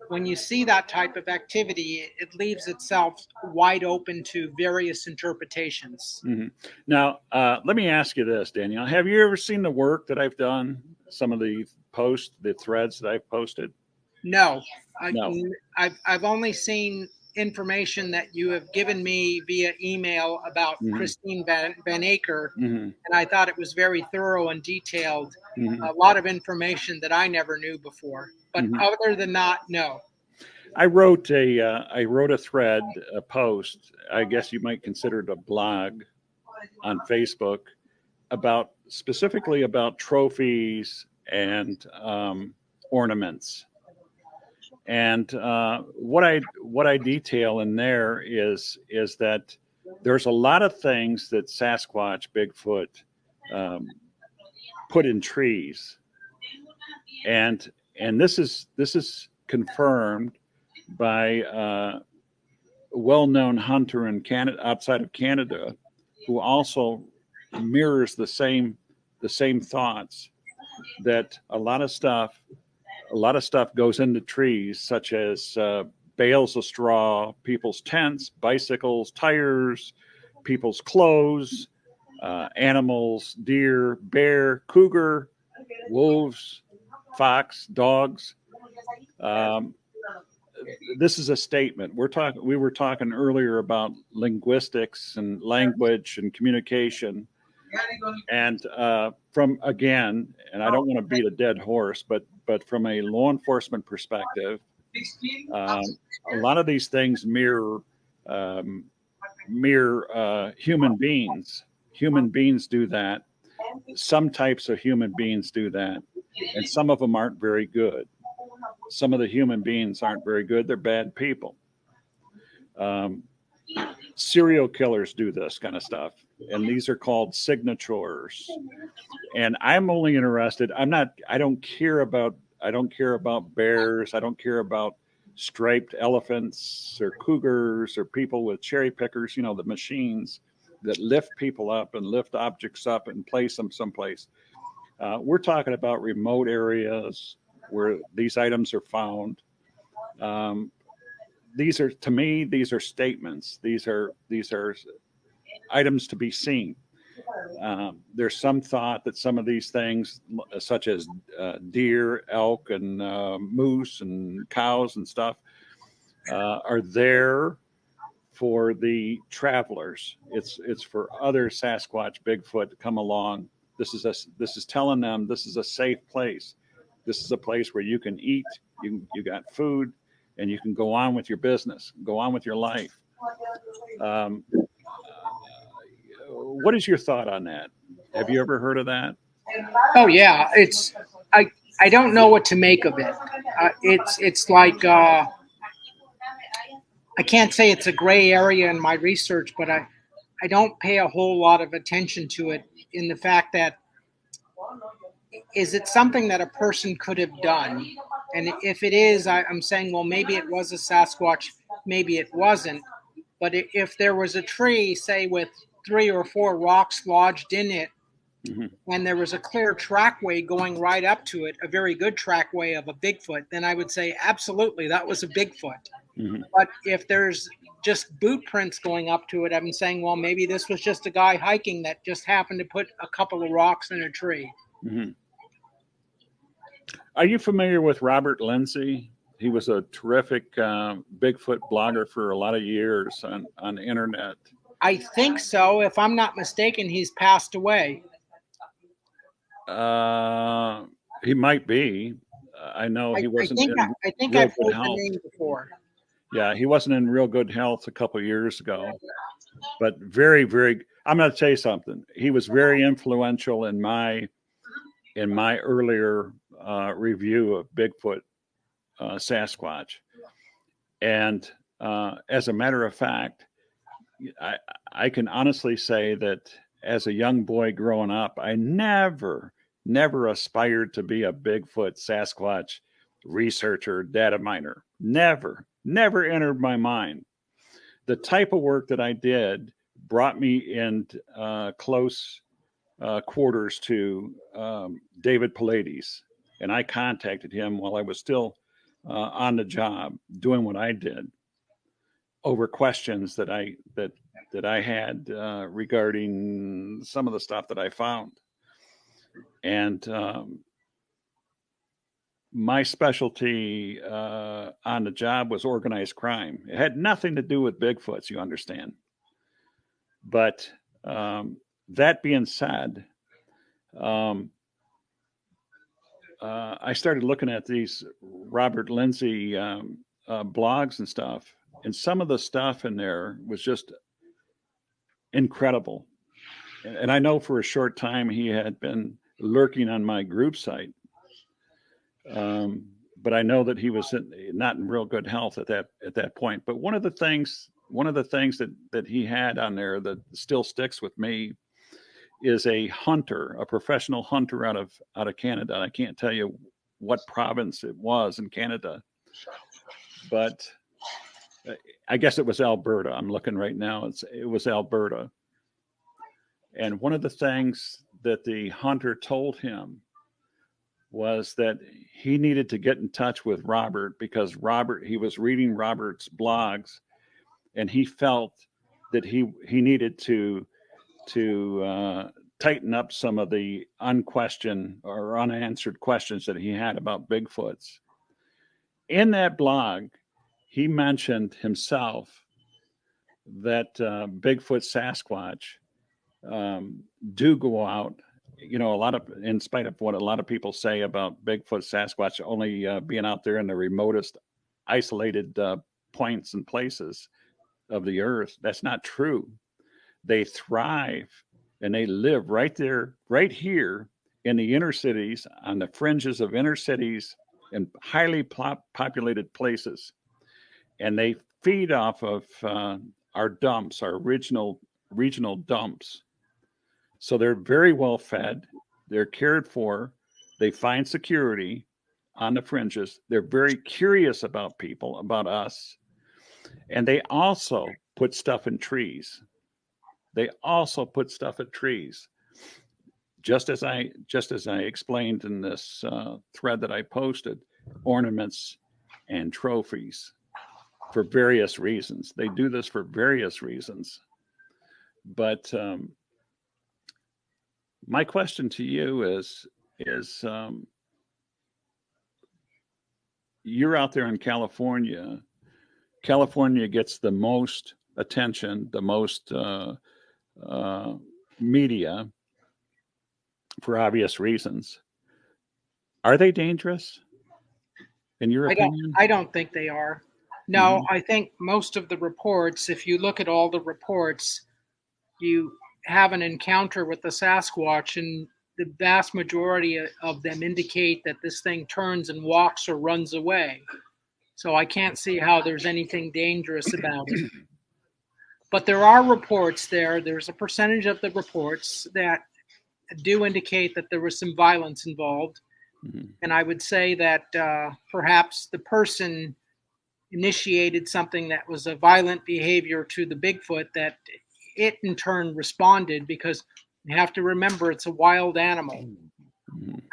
when you see that type of activity, it leaves itself wide open to various interpretations. Mm-hmm. Now, let me ask you this, Danielle. Have you ever seen the work that I've done? Some of the posts, the threads that I've posted? No, No. I've only seen information that you have given me via email about Christine Van Aker, and I thought it was very thorough and detailed. A lot of information that I never knew before. But other than that, no. I wrote a thread, a post. I guess you might consider it a blog on Facebook specifically about trophies and ornaments. And what I detail in there is that there's a lot of things that Sasquatch, Bigfoot, put in trees, and this is confirmed by a well-known hunter in Canada, outside of Canada, who also mirrors the same thoughts, that a lot of stuff goes into trees, such as bales of straw, people's tents, bicycles, tires, people's clothes, animals, deer, bear, cougar, wolves, fox, dogs. This is a statement. We were talking earlier about linguistics and language and communication. And from, again, and I don't want to beat a dead horse, but from a law enforcement perspective, a lot of these things mirror human beings. Human beings do that. Some types of human beings do that, and some of them aren't very good. Some of the human beings aren't very good. They're bad people. Serial killers do this kind of stuff, and these are called signatures. And I'm only interested. I don't care about bears. I don't care about striped elephants or cougars or people with cherry pickers. You know, the machines that lift people up and lift objects up and place them someplace. We're talking about remote areas where these items are found. These are statements. These are items to be seen. There's some thought that some of these things, such as deer, elk, and moose and cows and stuff, are there for the travelers. It's for other Sasquatch, Bigfoot to come along. This is telling them this is a safe place. This is a place where you can eat, you got food, and you can go on with your business, go on with your life. What is your thought on that? Have you ever heard of that? Oh yeah, I don't know what to make of it. It's like I can't say it's a gray area in my research, but I don't pay a whole lot of attention to it, in the fact that, is it something that a person could have done? And if it is, I'm saying, well, maybe it was a Sasquatch, maybe it wasn't. But if there was a tree, say, with 3 or 4 rocks lodged in it, and there was a clear trackway going right up to it, a very good trackway of a Bigfoot, then I would say absolutely that was a Bigfoot. But if there's just boot prints going up to it, I'm saying, well, maybe this was just a guy hiking that just happened to put a couple of rocks in a tree. Are you familiar with Robert Lindsay? He was a terrific Bigfoot blogger for a lot of years on the internet. I think so. If I'm not mistaken, he's passed away. He might be. I know he wasn't in I think real I've good heard health. the name before. Yeah, he wasn't in real good health a couple of years ago, but very, very. I'm going to tell you something. He was very influential in my earlier review of Bigfoot, Sasquatch, and as a matter of fact, I can honestly say that as a young boy growing up, I never aspired to be a Bigfoot, Sasquatch researcher, data miner. Never entered my mind. The type of work that I did brought me in close quarters to David Pallades, and I contacted him while I was still on the job doing what I did over questions that I had regarding some of the stuff that I found. And my specialty on the job was organized crime. It had nothing to do with Bigfoots, you understand. But that being said, I started looking at these Robert Lindsay blogs and stuff, and some of the stuff in there was just incredible. And I know for a short time he had been lurking on my group site, but I know that he was not in real good health at that point. But one of the things that he had on there that still sticks with me is a hunter, a professional hunter out of Canada. I can't tell you what province it was in Canada, but I guess it was Alberta. I'm looking right now. It was Alberta. And one of the things that the hunter told him was that he needed to get in touch with Robert because he was reading Robert's blogs, and he felt that he needed to tighten up some of the unquestioned or unanswered questions that he had about Bigfoots. In that blog, he mentioned himself that Bigfoot, Sasquatch do go out. You know, in spite of what a lot of people say about Bigfoot, Sasquatch only being out there in the remotest isolated points and places of the earth, that's not true. They thrive and they live right there, right here in the inner cities, on the fringes of inner cities and highly populated places. And they feed off of our dumps, our regional dumps. So they're very well fed. They're cared for. They find security on the fringes. They're very curious about people, about us. And they also put stuff in trees. Just as I explained in this thread that I posted, ornaments and trophies for various reasons. They do this for various reasons. But my question to you is you're out there in California. California gets the most attention, the most media for obvious reasons. Are they dangerous, in your opinion? I don't think they are. No, I think most of the reports, if you look at all the reports, you have an encounter with the Sasquatch, and the vast majority of them indicate that this thing turns and walks or runs away. So I can't see how there's anything dangerous about it. But there are reports there's a percentage of the reports that do indicate that there was some violence involved. And I would say that perhaps the person initiated something that was a violent behavior to the Bigfoot, that it in turn responded, because you have to remember it's a wild animal.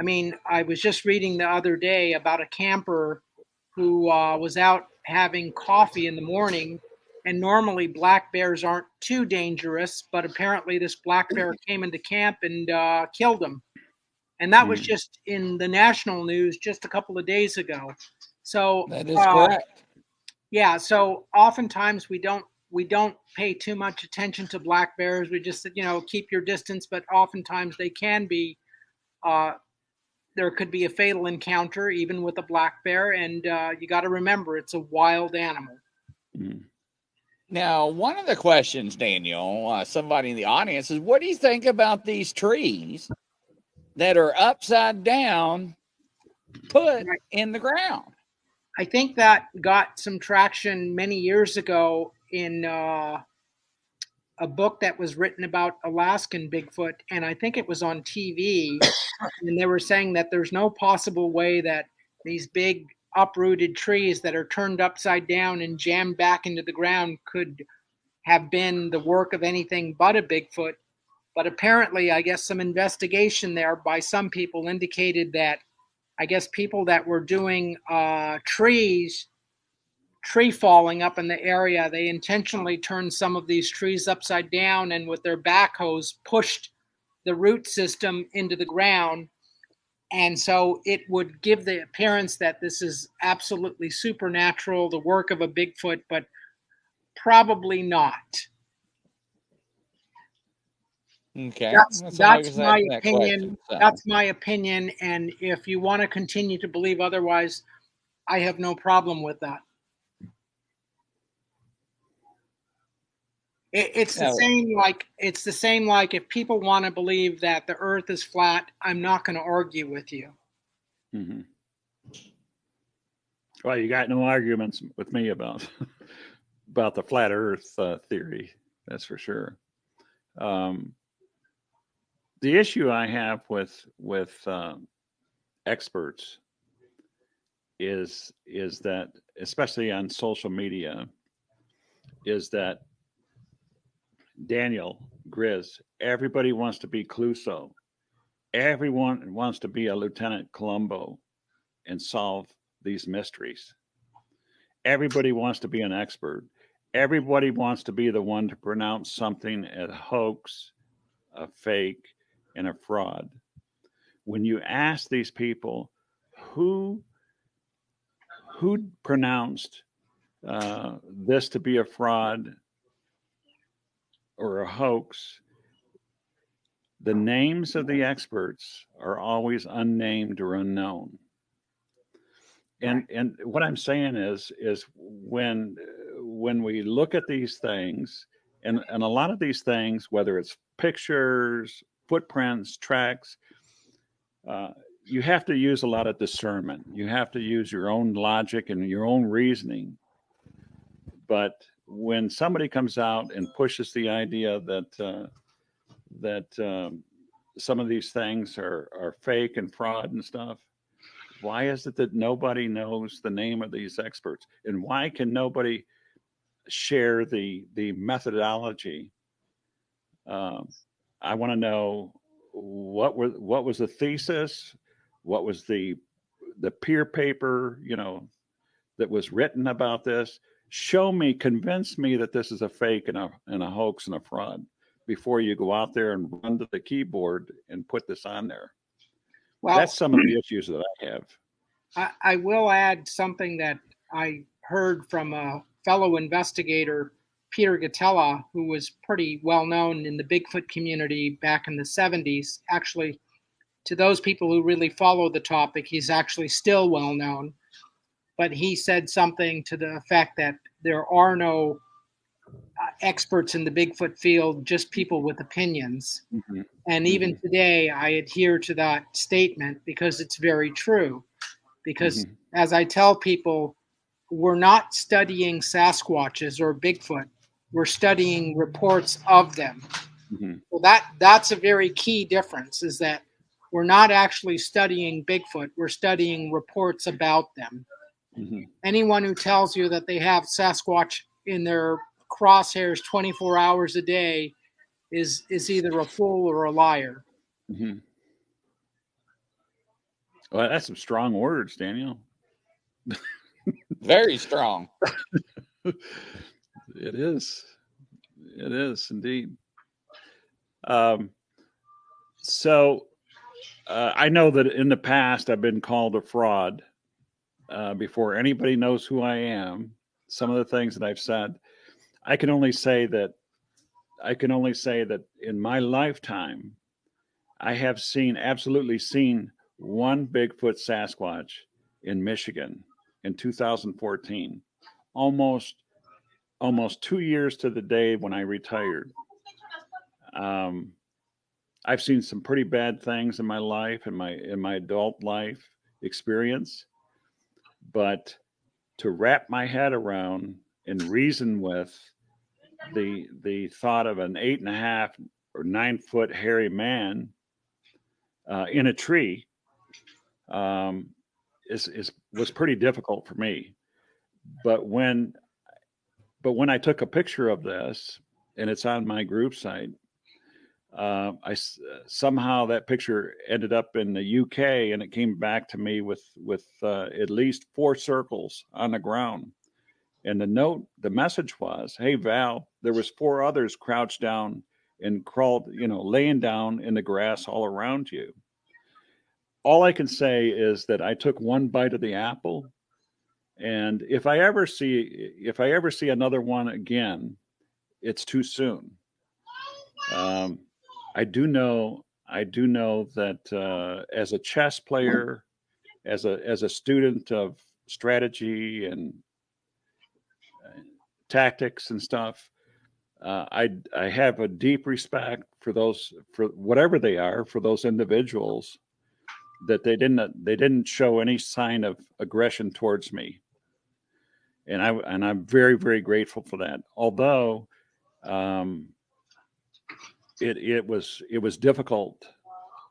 I mean, I was just reading the other day about a camper who was out having coffee in the morning, and normally black bears aren't too dangerous, but apparently this black bear came into camp and killed him. And that was just in the national news just a couple of days ago. So that is correct. Yeah. So oftentimes we don't pay too much attention to black bears. We just, keep your distance, but oftentimes they can be, there could be a fatal encounter even with a black bear. And you got to remember, it's a wild animal. Now, one of the questions, Daniel, somebody in the audience is, what do you think about these trees that are upside down put in the ground? I think that got some traction many years ago in a book that was written about Alaskan Bigfoot, and I think it was on TV, and they were saying that there's no possible way that these big uprooted trees that are turned upside down and jammed back into the ground could have been the work of anything but a Bigfoot. But apparently, I guess some investigation there by some people indicated that I guess people that were doing tree falling up in the area, they intentionally turned some of these trees upside down and with their backhoes pushed the root system into the ground. And so it would give the appearance that this is absolutely supernatural, the work of a Bigfoot, but probably not. Okay. That's my that opinion. question. So. That's my opinion. And if you want to continue to believe otherwise, I have no problem with that. It's the same like if people want to believe that the earth is flat, I'm not going to argue with you. Mm-hmm. Well, you got no arguments with me about the flat earth theory. That's for sure. The issue I have with experts is that, especially on social media, is that Daniel, Grizz, everybody wants to be Clouseau. Everyone wants to be a Lieutenant Columbo and solve these mysteries. Everybody wants to be an expert. Everybody wants to be the one to pronounce something a hoax, a fake, and a fraud. When you ask these people who pronounced this to be a fraud or a hoax, the names of the experts are always unnamed or unknown. And what I'm saying is when we look at these things, and a lot of these things, whether it's pictures, footprints, tracks, you have to use a lot of discernment. You have to use your own logic and your own reasoning. But when somebody comes out and pushes the idea that some of these things are fake and fraud and stuff, why is it that nobody knows the name of these experts? And why can nobody share the methodology? I want to know what was the thesis, what was the peer paper, that was written about this. Show me, convince me that this is a fake and a hoax and a fraud before you go out there and run to the keyboard and put this on there. Well, that's some of the issues that I have. I will add something that I heard from a fellow investigator, Peter Gatella, who was pretty well known in the Bigfoot community back in the 70s. Actually, to those people who really follow the topic, he's actually still well known. But he said something to the effect that there are no experts in the Bigfoot field, just people with opinions. Mm-hmm. And even mm-hmm. today, I adhere to that statement because it's very true. Because mm-hmm. as I tell people, we're not studying Sasquatches or Bigfoot. We're studying reports of them. Mm-hmm. Well, that's a very key difference, is that we're not actually studying Bigfoot. We're studying reports about them. Mm-hmm. Anyone who tells you that they have Sasquatch in their crosshairs 24 hours a day is either a fool or a liar. Mm-hmm. Well, that's some strong words, Daniel. Very strong. It is. It is indeed. So I know that in the past I've been called a fraud. Before anybody knows who I am, some of the things that I've said, I can only say that in my lifetime, I have absolutely seen one Bigfoot Sasquatch in Michigan in 2014, almost 2 years to the day when I retired. I've seen some pretty bad things in my life, in my adult life experience, but to wrap my head around and reason with the thought of an 8.5 or 9 foot hairy man in a tree was pretty difficult for me. But when I took a picture of this and it's on my group site, somehow that picture ended up in the UK and it came back to me with at least 4 circles on the ground. And the message was, "Hey Val, there was 4 others crouched down and crawled, laying down in the grass all around you." All I can say is that I took one bite of the apple, and if I ever see another one again, it's too soon. I do know that as a chess player, as a student of strategy and tactics and stuff, I have a deep respect for whatever they are, for those individuals, that they didn't show any sign of aggression towards me, and I'm very, very grateful for that. Although it was difficult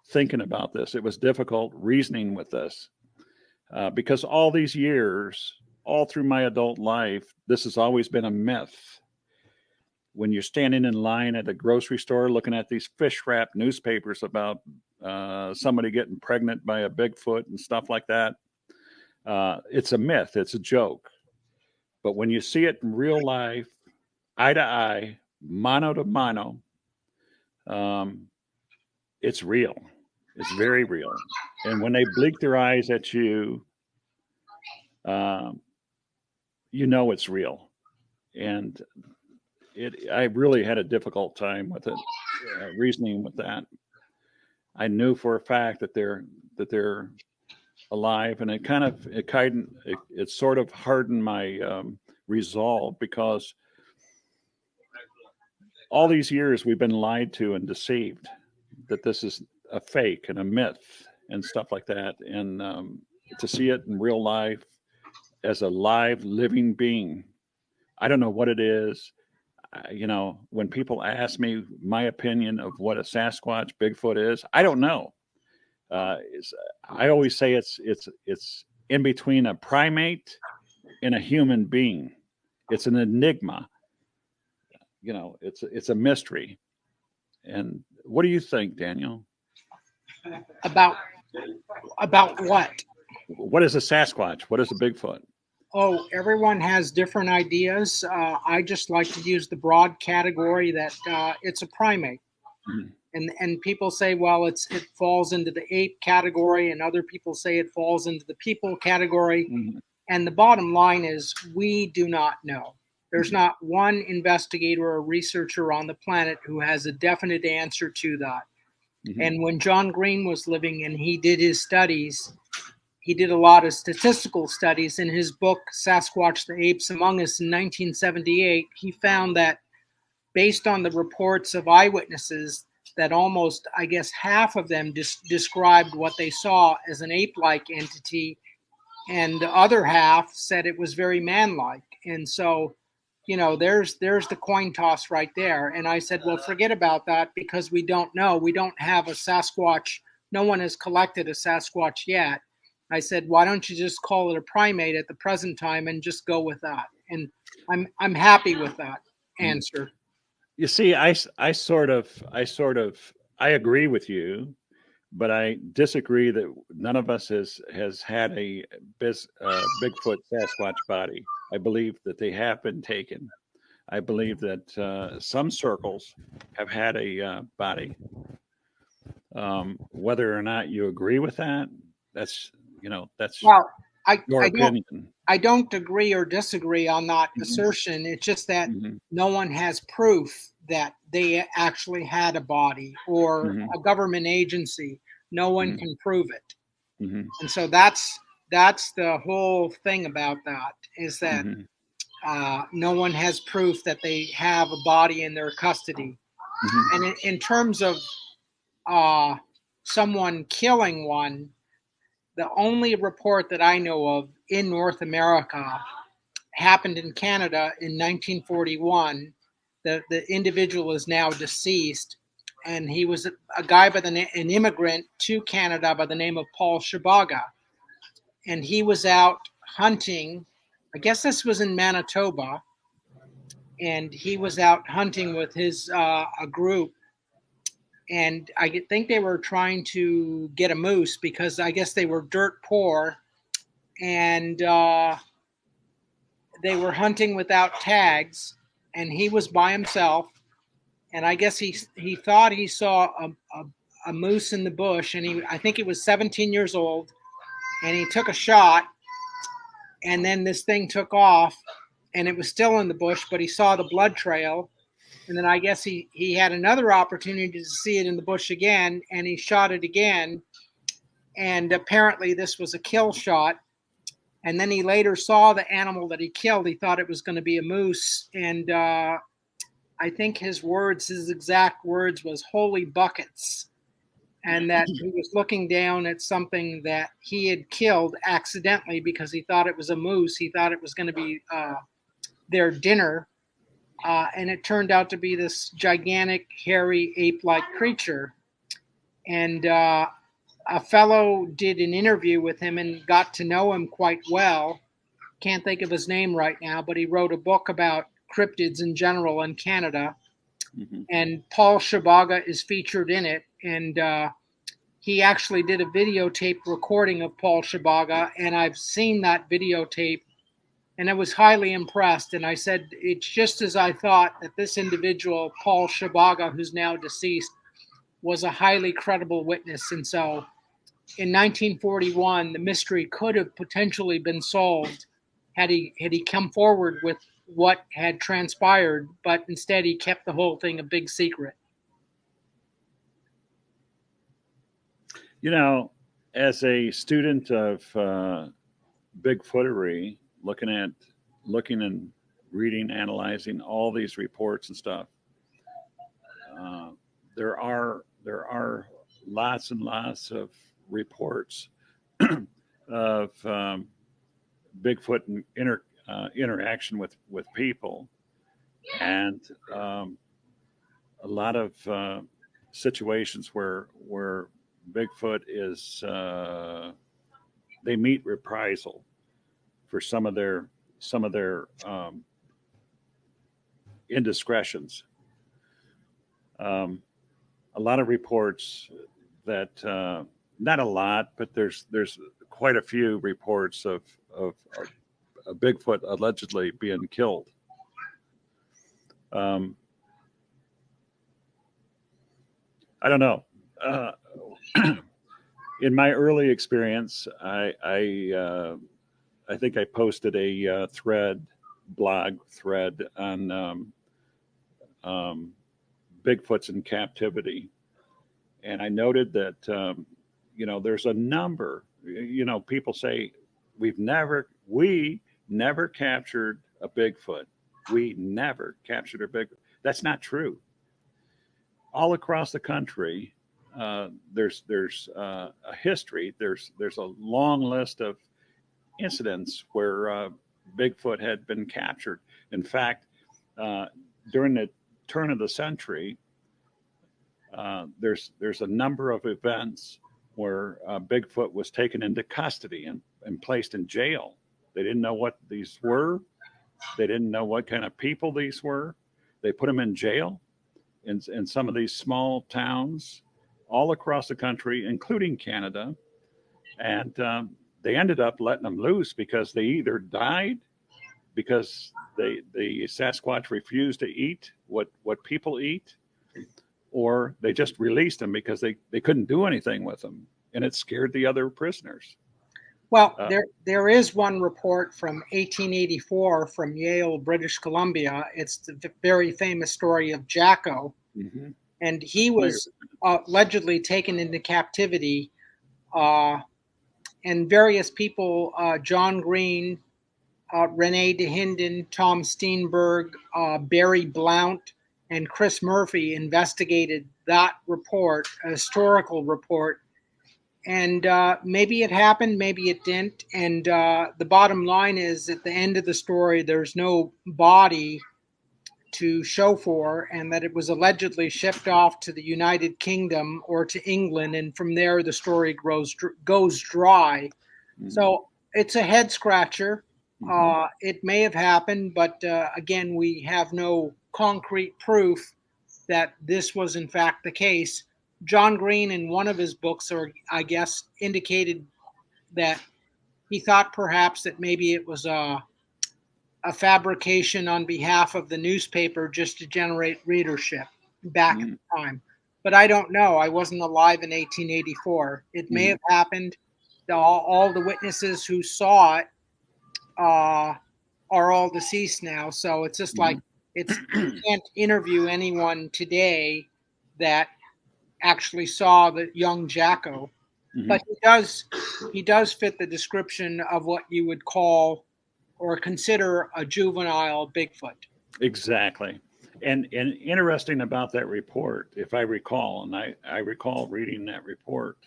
thinking about this. It was difficult reasoning with this because all these years, all through my adult life, this has always been a myth. When you're standing in line at a grocery store looking at these fish wrap newspapers about somebody getting pregnant by a Bigfoot and stuff like that, it's a myth. It's a joke. But when you see it in real life, eye to eye, mano to mano, it's real. It's very real. And when they blink their eyes at you, it's real. And I really had a difficult time with it, reasoning with that. I knew for a fact that they're alive, and it sort of hardened my resolve, because all these years we've been lied to and deceived that this is a fake and a myth and stuff like that. And to see it in real life as a live living being, I don't know what it is. When people ask me my opinion of what a Sasquatch, Bigfoot is, I don't know. I always say it's in between a primate and a human being. It's an enigma. It's a mystery. And what do you think, Daniel? About what? What is a Sasquatch? What is a Bigfoot? Oh, everyone has different ideas. I just like to use the broad category that it's a primate. Mm-hmm. And people say, well, it falls into the ape category, and other people say it falls into the people category. Mm-hmm. And the bottom line is, we do not know. There's not one investigator or researcher on the planet who has a definite answer to that. Mm-hmm. And when John Green was living and he did his studies, he did a lot of statistical studies. In his book, Sasquatch, the Apes Among Us, in 1978, he found that based on the reports of eyewitnesses, that almost, I guess, half of them described what they saw as an ape-like entity, and the other half said it was very man-like. And so, there's the coin toss right there. And I said, well, forget about that, because we don't know. We don't have a Sasquatch. No one has collected a Sasquatch yet. I said, why don't you just call it a primate at the present time and just go with that? And I'm happy with that answer. You see, I agree with you, but I disagree that none of us has had a Bigfoot Sasquatch body. I believe that they have been taken. I believe that some circles have had a body. Whether or not you agree with that, that's well, your opinion. I don't agree or disagree on that assertion. It's just that no one has proof that they actually had a body, or a government agency. No one can prove it. And so that's the whole thing about that, is that no one has proof that they have a body in their custody. And in terms of someone killing one, the only report that I know of in North America happened in Canada in 1941. The individual is now deceased, and he was a guy by the name, an immigrant to Canada by the name of Paul Shabaga, and he was out hunting. I guess this was in Manitoba, and he was out hunting with his a group, and I think they were trying to get a moose because I guess they were dirt poor, and they were hunting without tags, and he was by himself, and I guess he thought he saw a moose in the bush, and I think he was 17 years old, and he took a shot, and then this thing took off, and it was still in the bush, but he saw the blood trail. And then I guess he had another opportunity to see it in the bush again, and he shot it again. And apparently this was a kill shot. And then he later saw the animal that he killed. He thought it was going to be a moose. And I think his exact words was "holy buckets." And that he was looking down at something that he had killed accidentally because he thought it was a moose. He thought it was going to be their dinner. And it turned out to be this gigantic, hairy, ape-like creature. And a fellow did an interview with him and got to know him quite well. Can't think of his name right now, but he wrote a book about cryptids in general in Canada. Mm-hmm. And Paul Shabaga is featured in it. And he actually did a videotape recording of Paul Shabaga, and I've seen that videotape. And I was highly impressed. And I said, it's just as I thought, that this individual, Paul Shabaga, who's now deceased, was a highly credible witness. And so in 1941, the mystery could have potentially been solved had he come forward with what had transpired. But instead, he kept the whole thing a big secret. You know, as a student of Bigfootery, looking and reading, analyzing all these reports and stuff, there are lots and lots of reports of Bigfoot and interaction with people, and a lot of situations where Bigfoot is they meet reprisal for some of their indiscretions. A lot of reports that not a lot, but there's quite a few reports of a Bigfoot allegedly being killed. I don't know. In my early experience, I think I posted a blog thread on Bigfoots in captivity, and I noted that there's a number. People say we never captured a Bigfoot. We never captured a Bigfoot. That's not true. All across the country, there's a history. There's a long list of incidents where Bigfoot had been captured. In fact, during the turn of the century, there's a number of events where Bigfoot was taken into custody and placed in jail. They didn't know what these were. They didn't know what kind of people these were. They put them in jail in some of these small towns all across the country, including Canada. And they ended up letting them loose because they either died because the Sasquatch refused to eat what people eat, or they just released them because they couldn't do anything with them, and it scared the other prisoners. Well, there is one report from 1884 from Yale, British Columbia. It's the very famous story of Jacko, mm-hmm. And he was allegedly taken into captivity, and various people, John Green, Rene DeHinden, Tom Steenberg, Barry Blount, and Chris Murphy investigated that report, a historical report. And maybe it happened, maybe it didn't. And the bottom line is, at the end of the story, there's no body to show for, and that it was allegedly shipped off to the United Kingdom or to England, and from there the story goes dry. Mhm. So it's a head scratcher. Mhm. It may have happened, but again, we have no concrete proof that this was in fact the case. John Green, in one of his books, or I guess, indicated that he thought perhaps that maybe it was a fabrication on behalf of the newspaper just to generate readership back at Mhm. the time. But I don't know. I wasn't alive in 1884. It may Mhm. have happened. All the witnesses who saw it uh, are all deceased now. So it's just like you can't interview anyone today that actually saw the young Jacko. Mhm. But he does fit the description of what you would call or consider a juvenile Bigfoot. Exactly. And interesting about that report, if I recall, and I recall reading that report,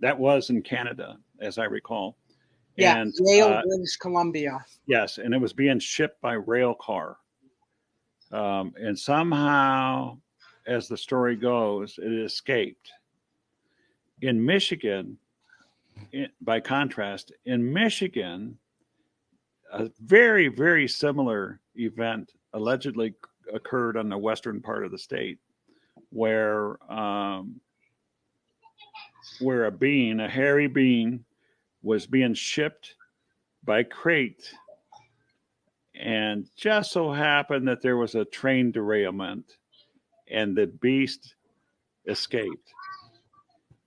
that was in Canada, as I recall. Yeah, And Yale, British Columbia. yes, and it was being shipped by rail car. And somehow, as the story goes, it escaped. In Michigan, by contrast, in Michigan, a very, very similar event allegedly occurred on the western part of the state where where a hairy bean, was being shipped by crate, and just so happened that there was a train derailment, and the beast escaped.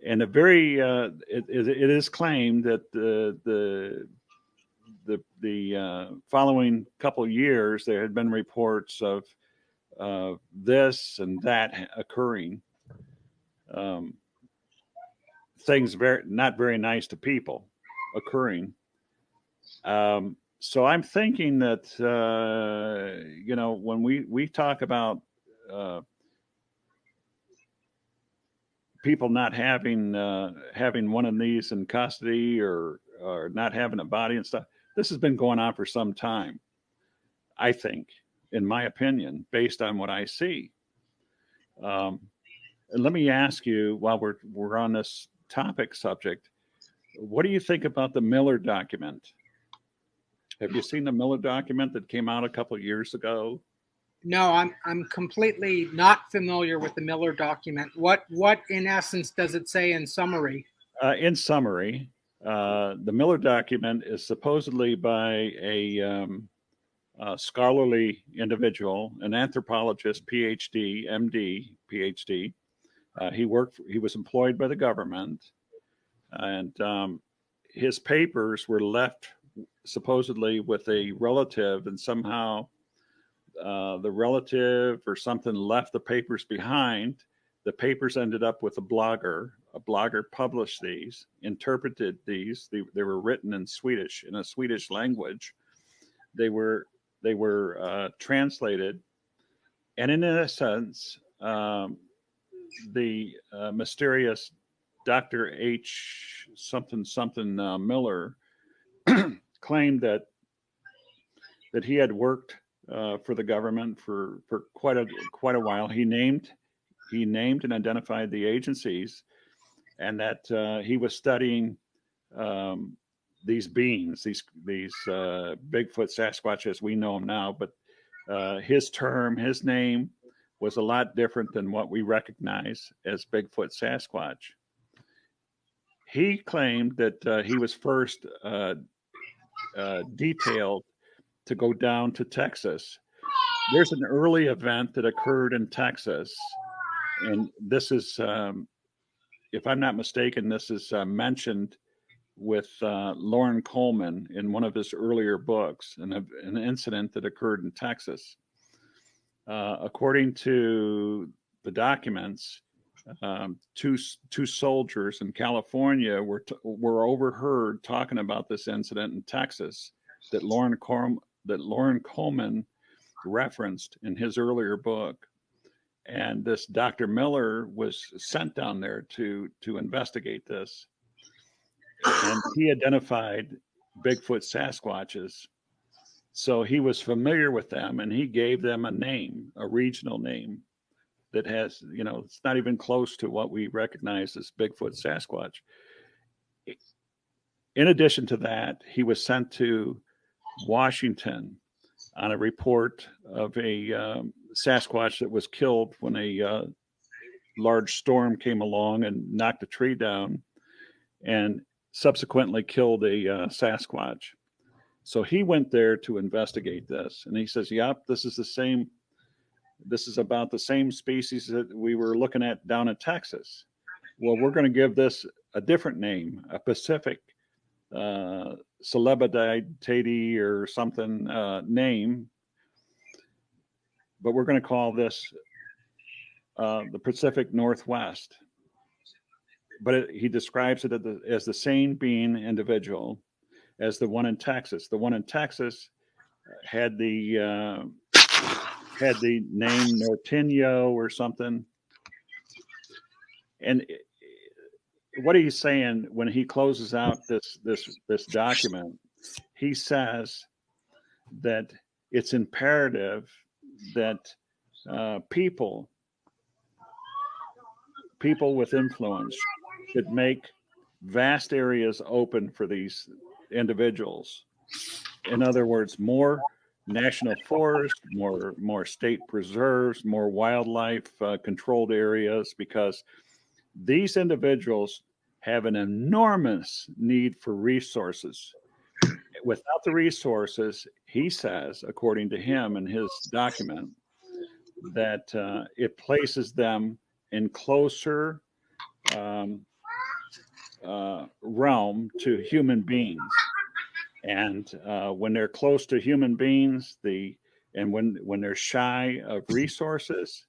And it is claimed that the following couple of years there had been reports of this and that occurring. Um, Things very not very nice to people occurring. So I'm thinking that when we talk about uh, people not having one of these in custody, or not having a body and stuff, this has been going on for some time. I think, in my opinion, based on what I see. Um, and let me ask you, while we're on this topic subject, what do you think about the Miller document? Have you seen the Miller document that came out a couple of years ago? No, I'm completely not familiar with the Miller document. What in essence does it say in summary? In summary, the Miller document is supposedly by a scholarly individual, an anthropologist, PhD, MD, PhD. He was employed by the government, and his papers were left supposedly with a relative, and somehow the relative or something left the papers behind. The papers ended up with a blogger. A blogger published these, interpreted these. They were written in Swedish, in a Swedish language. They were translated, and in a sense, the mysterious Dr. H. something something Miller claimed that he had worked for the government for quite a while. He named and identified the agencies, and that he was studying um, these beings, these Bigfoot, Sasquatch as we know them now. But his name was a lot different than what we recognize as Bigfoot, Sasquatch. He claimed that he was first detailed to go down to Texas. There's an early event that occurred in Texas, and this is, if I'm not mistaken, this is mentioned with Lauren Coleman in one of his earlier books, an incident that occurred in Texas. According to the documents, two soldiers in California were overheard talking about this incident in Texas that Lauren Coleman referenced in his earlier book. And this Dr. Miller was sent down there to investigate this, and he identified Bigfoot Sasquatches. So he was familiar with them, and he gave them a name, a regional name that has, it's not even close to what we recognize as Bigfoot Sasquatch. In addition to that, he was sent to Washington on a report of a Sasquatch that was killed when a large storm came along and knocked a tree down and subsequently killed a Sasquatch. So he went there to investigate this, and he says, "Yep, this is the same. This is about the same species that we were looking at down in Texas. Well, we're going to give this a different name, a Pacific Celebiditae or something name, but we're going to call this the Pacific Northwest." But he describes it as the same being individual as the one in Texas. The one in Texas had the name Nortenio or something. And what he's saying when he closes out this document, he says that it's imperative that people with influence should make vast areas open for these individuals. In other words, more national forests, more state preserves, more wildlife controlled areas, because these individuals have an enormous need for resources. Without the resources, he says, according to him in his document, that it places them in closer realm to human beings. And when they're close to human beings, when they're shy of resources,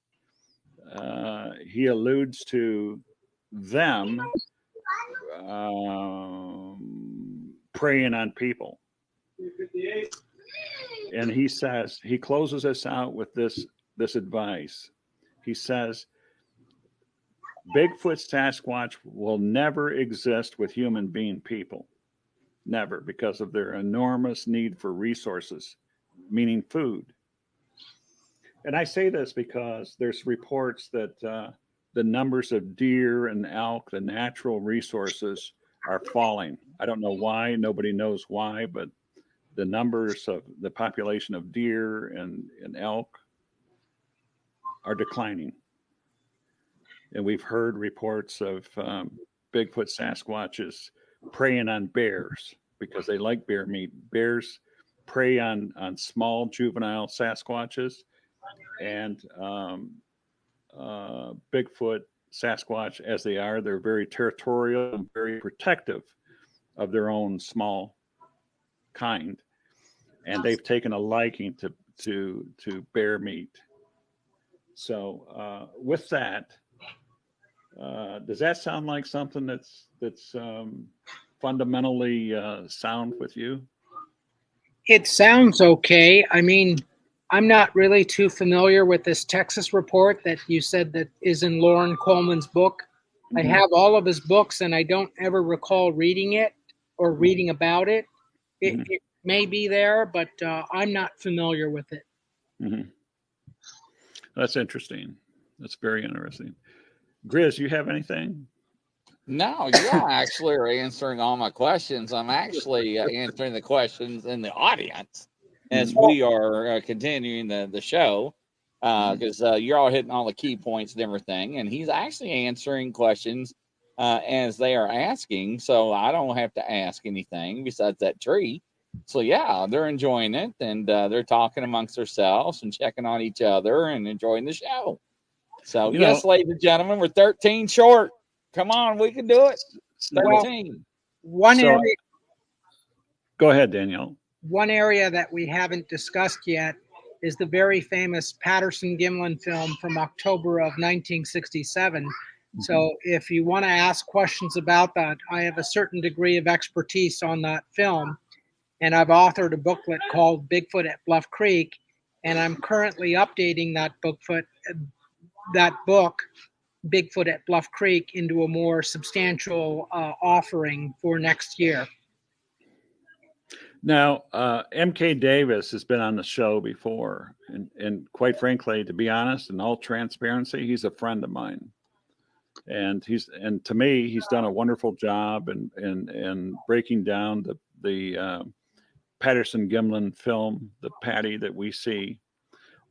he alludes to them preying on people. And he says, he closes us out with this advice. He says, Bigfoot Sasquatch will never exist with human being people. Never, because of their enormous need for resources, meaning food. And I say this because there's reports that the numbers of deer and elk, the natural resources, are falling. I don't know why. Nobody knows why, but the numbers of the population of deer and elk are declining. And we've heard reports of Bigfoot Sasquatches preying on bears because they like bear meat. Bears prey on small juvenile Sasquatches, and Bigfoot Sasquatch, as they are, they're very territorial and very protective of their own small kind, and they've taken a liking to bear meat. So with that, does that sound like something that's fundamentally sound with you? It sounds okay. I mean, I'm not really too familiar with this Texas report that you said that is in Lauren Coleman's book. Mm-hmm. I have all of his books, and I don't ever recall reading it or reading about it. It may be there, but I'm not familiar with it. Mm-hmm. That's interesting. That's very interesting. Grizz, you have anything? No, you actually are answering all my questions. I'm actually answering the questions in the audience as we are continuing the show, because you're all hitting all the key points and everything, and he's actually answering questions as they are asking, so I don't have to ask anything besides that tree. So yeah, they're enjoying it, and they're talking amongst themselves and checking on each other and enjoying the show. So yes, ladies and gentlemen, we're 13 short. Come on, we can do it. 13. Area. Go ahead, Danielle. One area that we haven't discussed yet is the very famous Patterson-Gimlin film from October of 1967. Mm-hmm. So if you want to ask questions about that, I have a certain degree of expertise on that film, and I've authored a booklet called Bigfoot at Bluff Creek, and I'm currently updating that book, Bigfoot at Bluff Creek, into a more substantial offering for next year. Now, MK Davis has been on the show before, and quite frankly, to be honest, in all transparency, he's a friend of mine, and to me, he's done a wonderful job in breaking down the Patterson Gimlin film, the Patty that we see.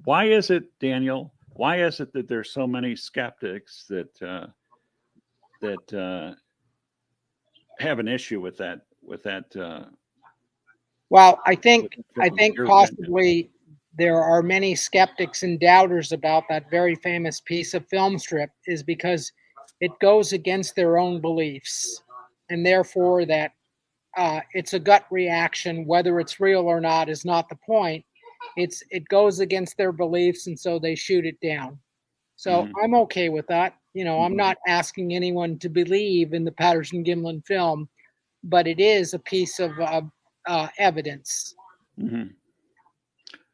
Why is it, Daniel? Why is it that there's so many skeptics that have an issue with that? Well, With that I film, think your opinion? possibly there are many skeptics and doubters about that very famous piece of film strip is because it goes against their own beliefs, and therefore that it's a gut reaction. Whether it's real or not is not the point. It goes against their beliefs, and so they shoot it down. So Hmm. I'm okay with that. You know, I'm Hmm. not asking anyone to believe in the Patterson Gimlin film, but it is a piece of evidence. Hmm.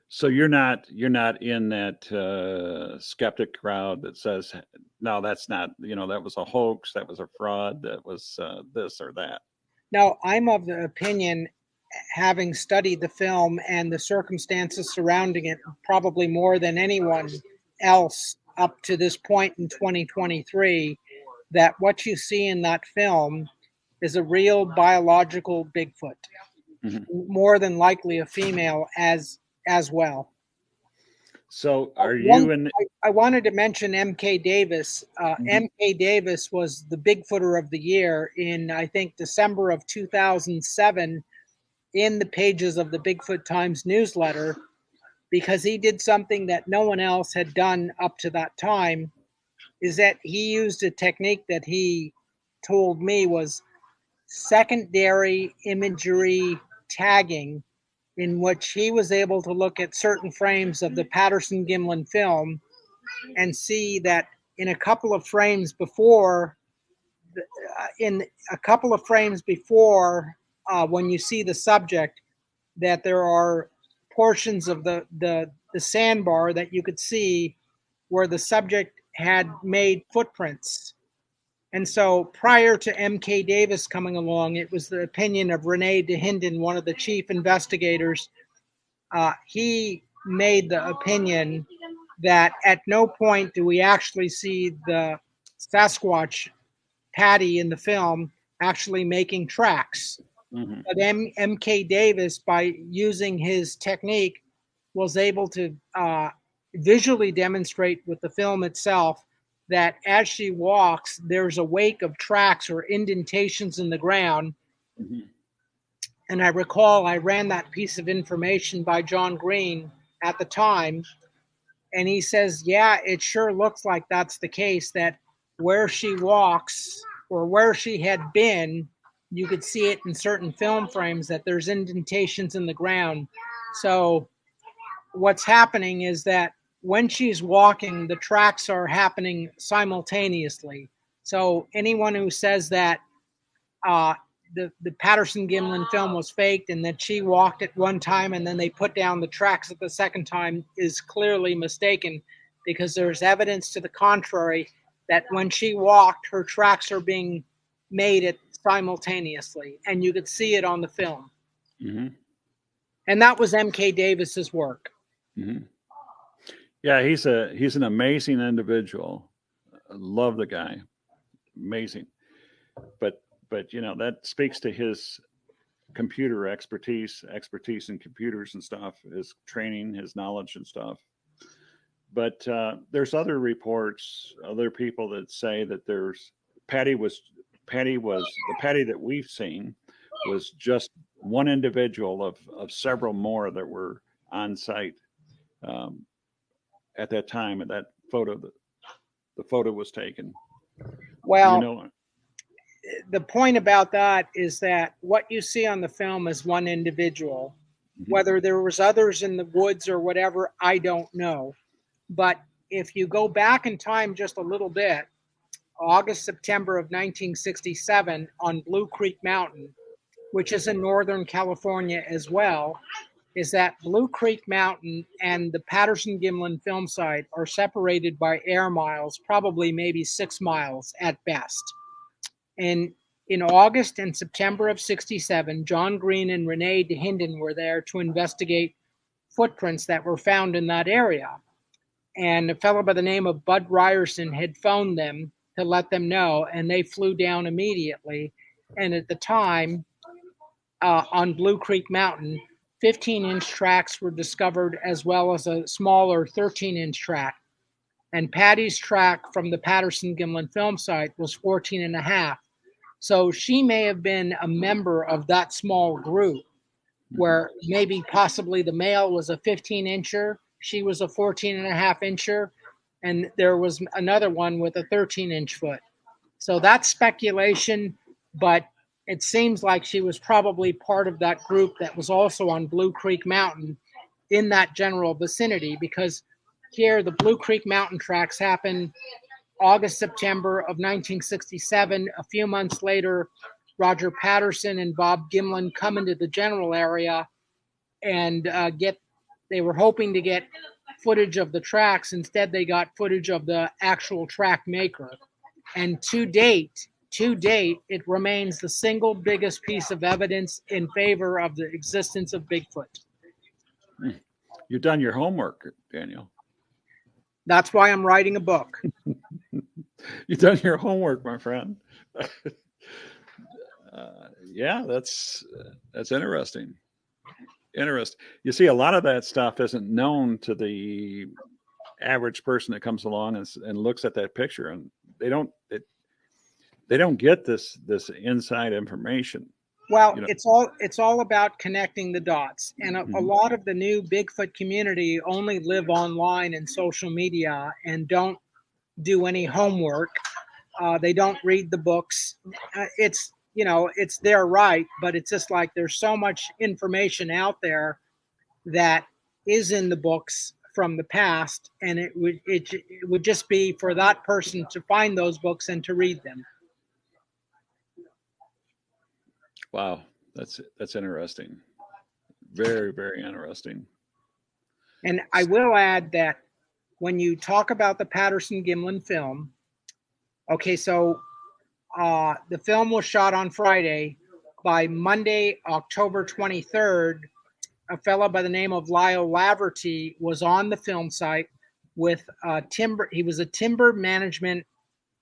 So you're not in that skeptic crowd that says, no, that's not, that was a hoax, that was a fraud, that was this or that. Now, I'm of the opinion, having studied the film and the circumstances surrounding it, probably more than anyone else up to this point in 2023, that what you see in that film is a real biological Bigfoot, Hmm. more than likely a female as well. So are One, you in? I wanted to mention M.K. Davis. Mhm. M.K. Davis was the Bigfooter of the year in, I think, December of 2007 in the pages of the Bigfoot Times newsletter, because he did something that no one else had done up to that time, is that he used a technique that he told me was secondary imagery tagging, in which he was able to look at certain frames of the Patterson Gimlin film and see that in a couple of frames before, in a couple of frames before, when you see the subject, that there are portions of the sandbar that you could see where the subject had made footprints. And so prior to M.K. Davis coming along, it was the opinion of Rene DeHinden, one of the chief investigators. He made the opinion that at no point do we actually see the Sasquatch Patty in the film actually making tracks. Mhm. But M.K. Davis, by using his technique, was able to visually demonstrate with the film itself that as she walks, there's a wake of tracks or indentations in the ground. Mhm. And I recall I ran that piece of information by John Green at the time, and he says, yeah, it sure looks like that's the case, that where she walks or where she had been, you could see it in certain film frames that there's indentations in the ground. So what's happening is that when she's walking, the tracks are happening simultaneously. So anyone who says that uh, the Patterson Gimlin film was faked and that she walked at one time and then they put down the tracks at the second time is clearly mistaken, because there's evidence to the contrary that when she walked, her tracks are being made it simultaneously, and you could see it on the film. Mhm. And that was M.K. Davis's work. Mhm. Yeah, he's an amazing individual. I love the guy, amazing. But that speaks to his computer expertise in computers and stuff, his training, his knowledge and stuff. But there's other reports, other people that say that Patty was the Patty that we've seen was just one individual of several more that were on site um, at that time, and that the photo was taken. Do you Well, know? the point about that is that what you see on the film is one individual. Mhm. Whether there was others in the woods or whatever, I don't know. But if you go back in time just a little bit, August, September of 1967 on Blue Creek Mountain, which is in Northern California as well, is that Blue Creek Mountain and the Patterson Gimlin film site are separated by air miles, probably maybe 6 miles at best. And In August and September of 67, John Green and Renee DeHinden were there to investigate footprints that were found in that area. And a fellow by the name of Bud Ryerson had phoned them to let them know, and they flew down immediately. And at the time, on Blue Creek Mountain, 15-inch tracks were discovered, as well as a smaller 13-inch track. And Patty's track from the Patterson-Gimlin film site was 14 and a half. So she may have been a member of that small group where maybe possibly the male was a 15-incher, she was a 14 and a half incher, and there was another one with a 13-inch foot. So that's speculation, but it seems like she was probably part of that group that was also on Blue Creek Mountain in that general vicinity, because here the Blue Creek Mountain tracks happened August, September of 1967. A few months later, Roger Patterson and Bob Gimlin come into the general area and they were hoping to get footage of the tracks. Instead, they got footage of the actual track maker. And to date, it remains the single biggest piece of evidence in favor of the existence of Bigfoot. You've done your homework, Daniel. That's why I'm writing a book. You've done your homework, my friend. Yeah, that's interesting. Interesting. You see, a lot of that stuff isn't known to the average person that comes along and looks at that picture, and they don't get this inside information. Well, it's all about connecting the dots, and a lot of the new Bigfoot community only live online and social media and don't do any homework. They don't read the books. It's their right, but it's just like there's so much information out there that is in the books from the past, and it would just be for that person to find those books and to read them. Wow, that's interesting. Very, very interesting. And I will add that when you talk about the Patterson-Gimlin film, okay, so the film was shot on Friday. By Monday, October 23rd, a fellow by the name of Lyle Laverty was on the film site with timber. He was a timber management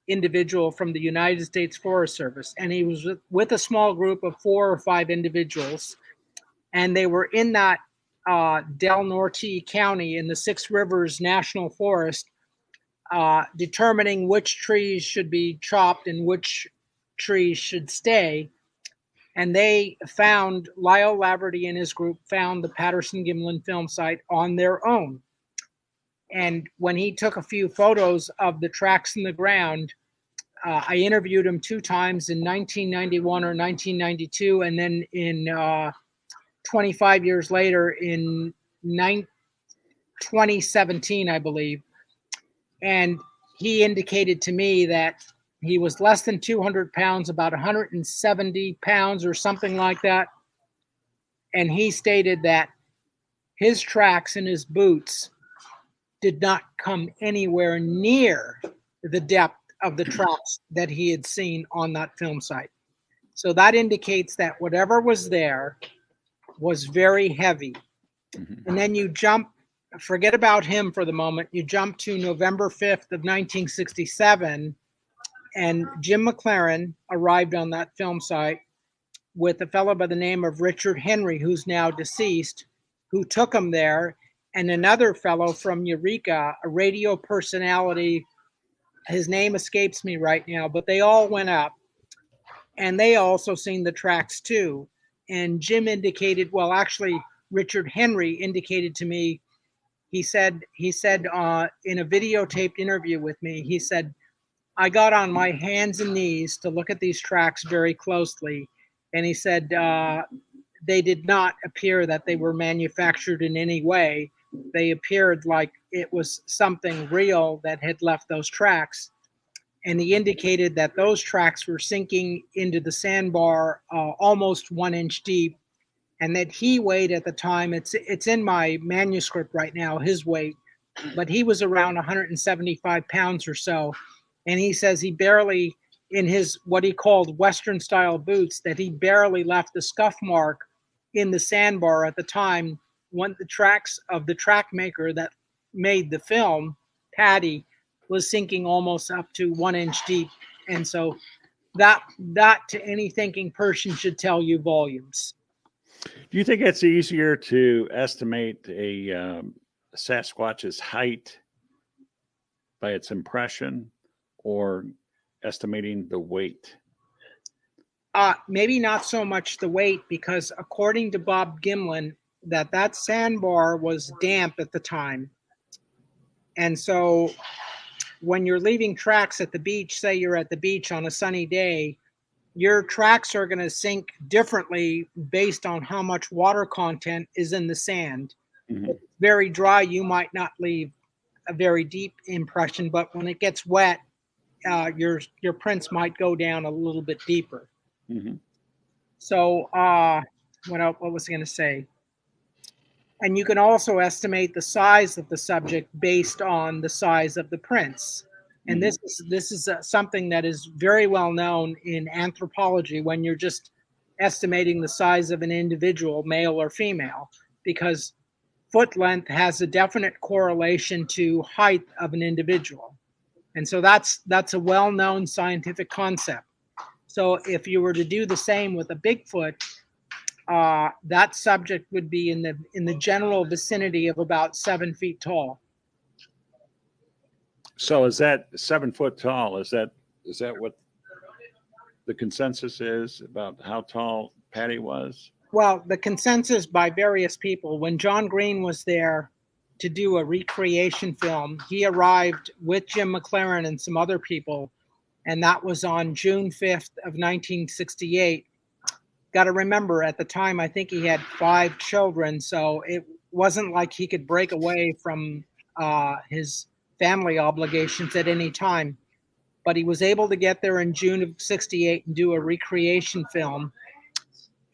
individual from the United States Forest Service, and he was with a small group of 4 or 5 individuals, and they were in that Del Norte County in the Six Rivers National Forest, determining which trees should be chopped and which trees should stay. And they found, Lyle Laverty and his group found the Patterson-Gimlin film site on their own. And when he took a few photos of the tracks in the ground, I interviewed him 2 times in 1991 or 1992, and then in 25 years later in 2017, I believe. And he indicated to me that he was less than 200 pounds, about 170 pounds or something like that. And he stated that his tracks and his boots did not come anywhere near the depth of the tracks that he had seen on that film site. So that indicates that whatever was there was very heavy. Mm-hmm. And then forget about him for the moment. You jump to November 5th of 1967, and Jim McLaren arrived on that film site with a fellow by the name of Richard Henry, who's now deceased, who took him there, and another fellow from Eureka, a radio personality. His name escapes me right now, but they all went up, and they also seen the tracks too. And Jim indicated, well, actually, Richard Henry indicated to me, he said in a videotaped interview with me, he said, I got on my hands and knees to look at these tracks very closely. And he said, they did not appear that they were manufactured in any way. They appeared like it was something real that had left those tracks. And he indicated that those tracks were sinking into the sandbar almost 1 inch deep, and that he weighed at the time, it's in my manuscript right now, his weight, but he was around 175 pounds or so. And he says he barely in his what he called Western style boots that he barely left the scuff mark in the sandbar at the time when the tracks of the track maker that made the film, Patty, was sinking almost up to 1 inch deep. And so that to any thinking person should tell you volumes. Do you think it's easier to estimate a Sasquatch's height by its impression or estimating the weight? Maybe not so much the weight, because according to Bob Gimlin, that sandbar was damp at the time. And so when you're leaving tracks at the beach, say you're at the beach on a sunny day, your tracks are going to sink differently based on how much water content is in the sand. Mm-hmm. If it's very dry, you might not leave a very deep impression, but when it gets wet, your prints might go down a little bit deeper. Mm-hmm. So what was I going to say? And you can also estimate the size of the subject based on the size of the prints. And this is something that is very well known in anthropology when you're just estimating the size of an individual, male or female, because foot length has a definite correlation to height of an individual. And so that's a well-known scientific concept. So if you were to do the same with a Bigfoot, that subject would be in the general vicinity of about 7 feet tall. So is that 7 foot tall? Is that what the consensus is about how tall Patty was? Well, the consensus by various people, when John Green was there to do a recreation film, he arrived with Jim McLaren and some other people, and that was on June 5th of 1968. Got to remember, at the time, I think he had 5 children, so it wasn't like he could break away from his family obligations at any time. But he was able to get there in June of 68 and do a recreation film.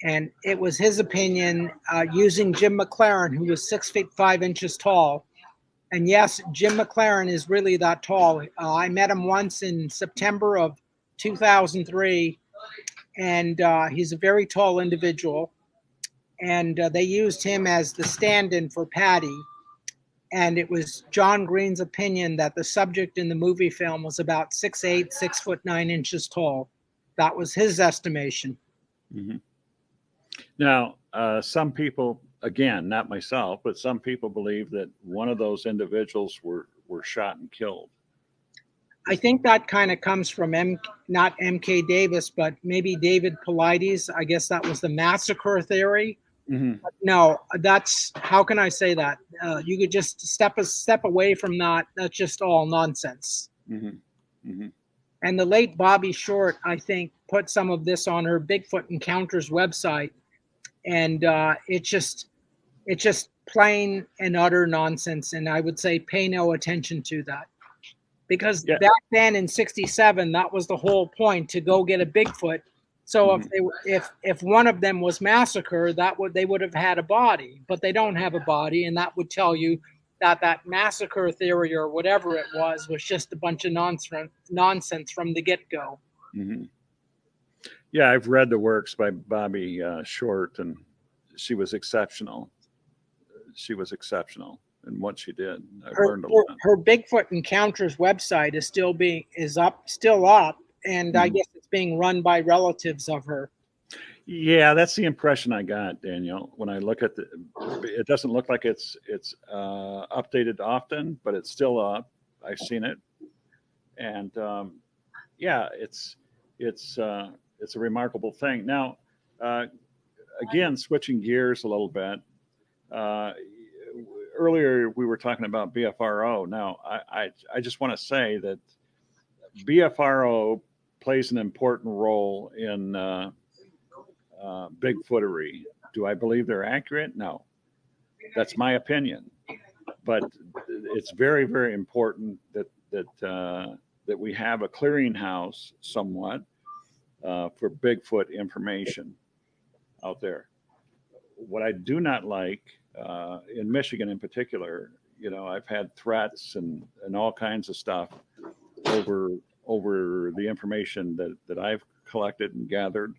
And it was his opinion, using Jim McLaren, who was 6 feet 5 inches tall. And yes, Jim McLaren is really that tall. I met him once in September of 2003. And he's a very tall individual. And they used him as the stand-in for Patty. And it was John Green's opinion that the subject in the movie film was about 6'8", 6 foot 9 inches tall. That was his estimation. Mm-hmm. Now, some people, again, not myself, but some people believe that one of those individuals were shot and killed. I think that kind of comes from not M.K. Davis, but maybe David Paulides. I guess that was the massacre theory. Mm-hmm. No, that's, how can I say that? You could just step away from that. That's just all nonsense. Mm-hmm. Mm-hmm. And the late Bobby Short, I think, put some of this on her Bigfoot Encounters website, and it's just plain and utter nonsense. And I would say pay no attention to that, because back then in '67, that was the whole point, to go get a Bigfoot. So if one of them was massacred, they would have had a body, but they don't have a body, and that would tell you that massacre theory or whatever it was just a bunch of nonsense from the get-go. Mm-hmm. Yeah, I've read the works by Bobby Short, and she was exceptional. She was exceptional in what she did. I've learned a lot. Her Bigfoot Encounters website is still up, and I guess it's being run by relatives of her. Yeah, that's the impression I got, Daniel. When I look at it doesn't look like it's updated often, but it's still up. I've seen it, and yeah, it's a remarkable thing. Now, again, switching gears a little bit. Earlier we were talking about BFRO. Now, I just want to say that BFRO plays an important role in Bigfootery. Do I believe they're accurate? No. That's my opinion. But it's very, very important that we have a clearinghouse somewhat for Bigfoot information out there. What I do not like, in Michigan in particular, I've had threats and all kinds of stuff over over the information that I've collected and gathered.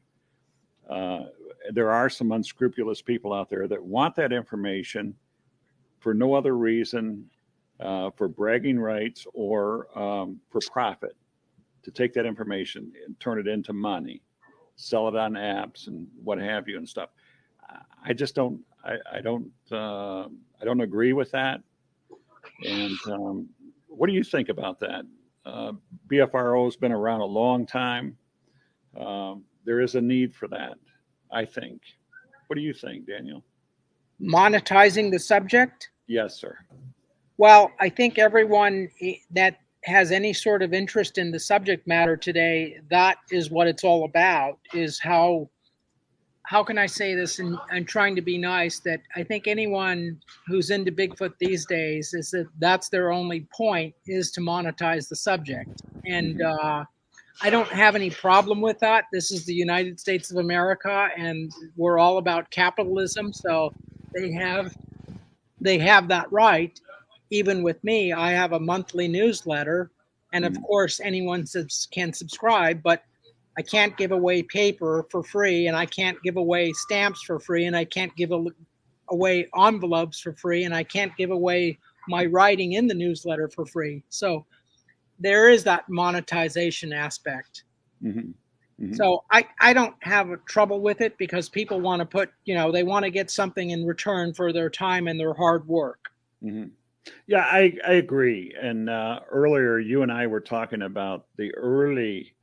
There are some unscrupulous people out there that want that information for no other reason, for bragging rights or for profit, to take that information and turn it into money, sell it on apps and what have you and stuff. I just don't. I don't agree with that. And what do you think about that? BFRO has been around a long time. There is a need for that, I think. What do you think, Daniel? Monetizing the subject? Yes, sir. Well, I think everyone that has any sort of interest in the subject matter today, that is what it's all about, is how can I say this, and I'm trying to be nice, that I think anyone who's into Bigfoot these days is that's their only point, is to monetize the subject. And I don't have any problem with that. This is the United States of America, and we're all about capitalism. So they have that right. Even with me, I have a monthly newsletter, and of course anyone can subscribe, but I can't give away paper for free, and I can't give away stamps for free, and I can't give away envelopes for free, and I can't give away my writing in the newsletter for free. So there is that monetization aspect. Mm-hmm. Mm-hmm. So I don't have trouble with it, because people want to put, they want to get something in return for their time and their hard work. Mm-hmm. Yeah, I agree. And earlier, you and I were talking about the early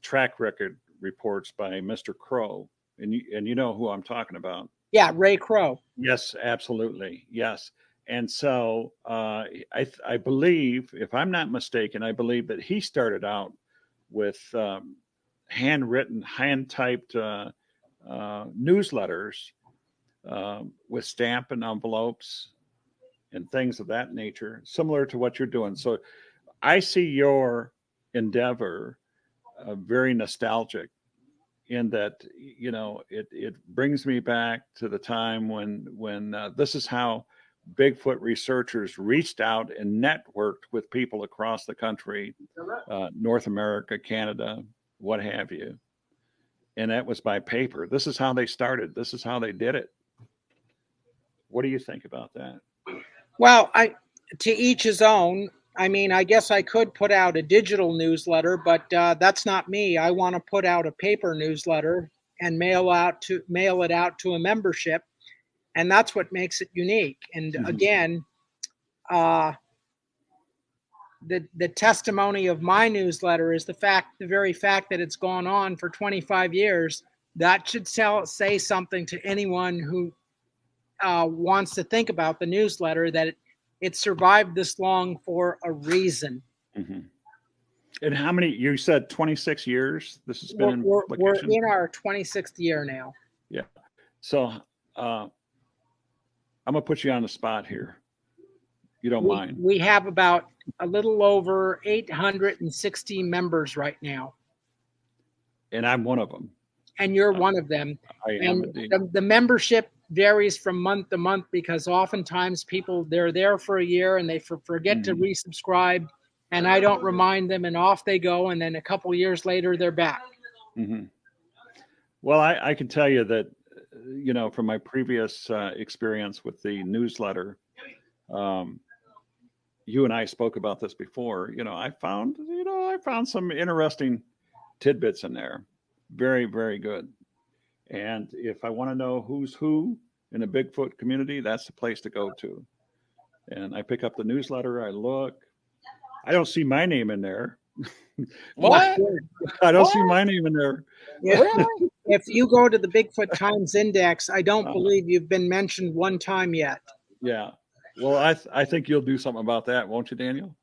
track record reports by Mr. Crow, and you know who I'm talking about. Yeah, Ray Crow. Yes, absolutely. Yes. And so I believe, if I'm not mistaken, I believe that he started out with handwritten, hand-typed newsletters with stamp and envelopes and things of that nature, similar to what you're doing. So I see your endeavor very nostalgic, in that, it brings me back to the time when this is how Bigfoot researchers reached out and networked with people across the country, North America, Canada, what have you. And that was by paper. This is how they started. This is how they did it. What do you think about that? Well, to each his own. I mean, I guess I could put out a digital newsletter, but that's not me. I want to put out a paper newsletter and mail it out to a membership, and that's what makes it unique. And again, the testimony of my newsletter is the very fact that it's gone on for 25 years. That should say something to anyone who wants to think about the newsletter, that it survived this long for a reason. Mm-hmm. And how many? You said 26 years. This has been we're in our 26th year now. Yeah. So I'm gonna put you on the spot here. You don't mind? We have about a little over 860 members right now, and I'm one of them. And you're one of them. I am indeed. The membership varies from month to month, because oftentimes they're there for a year and they forget to resubscribe, and I don't remind them, and off they go, and then a couple years later they're back. Mm-hmm. Well, I can tell you that, from my previous experience with the newsletter, you and I spoke about this before. I found some interesting tidbits in there. Very, very good. And if I want to know who's who in the Bigfoot community, that's the place to go to. And I pick up the newsletter, I look. I don't see my name in there. What? I don't see my name in there. Yeah. If you go to the Bigfoot Times Index, I don't believe you've been mentioned one time yet. Yeah. Well, I think you'll do something about that, won't you, Daniel?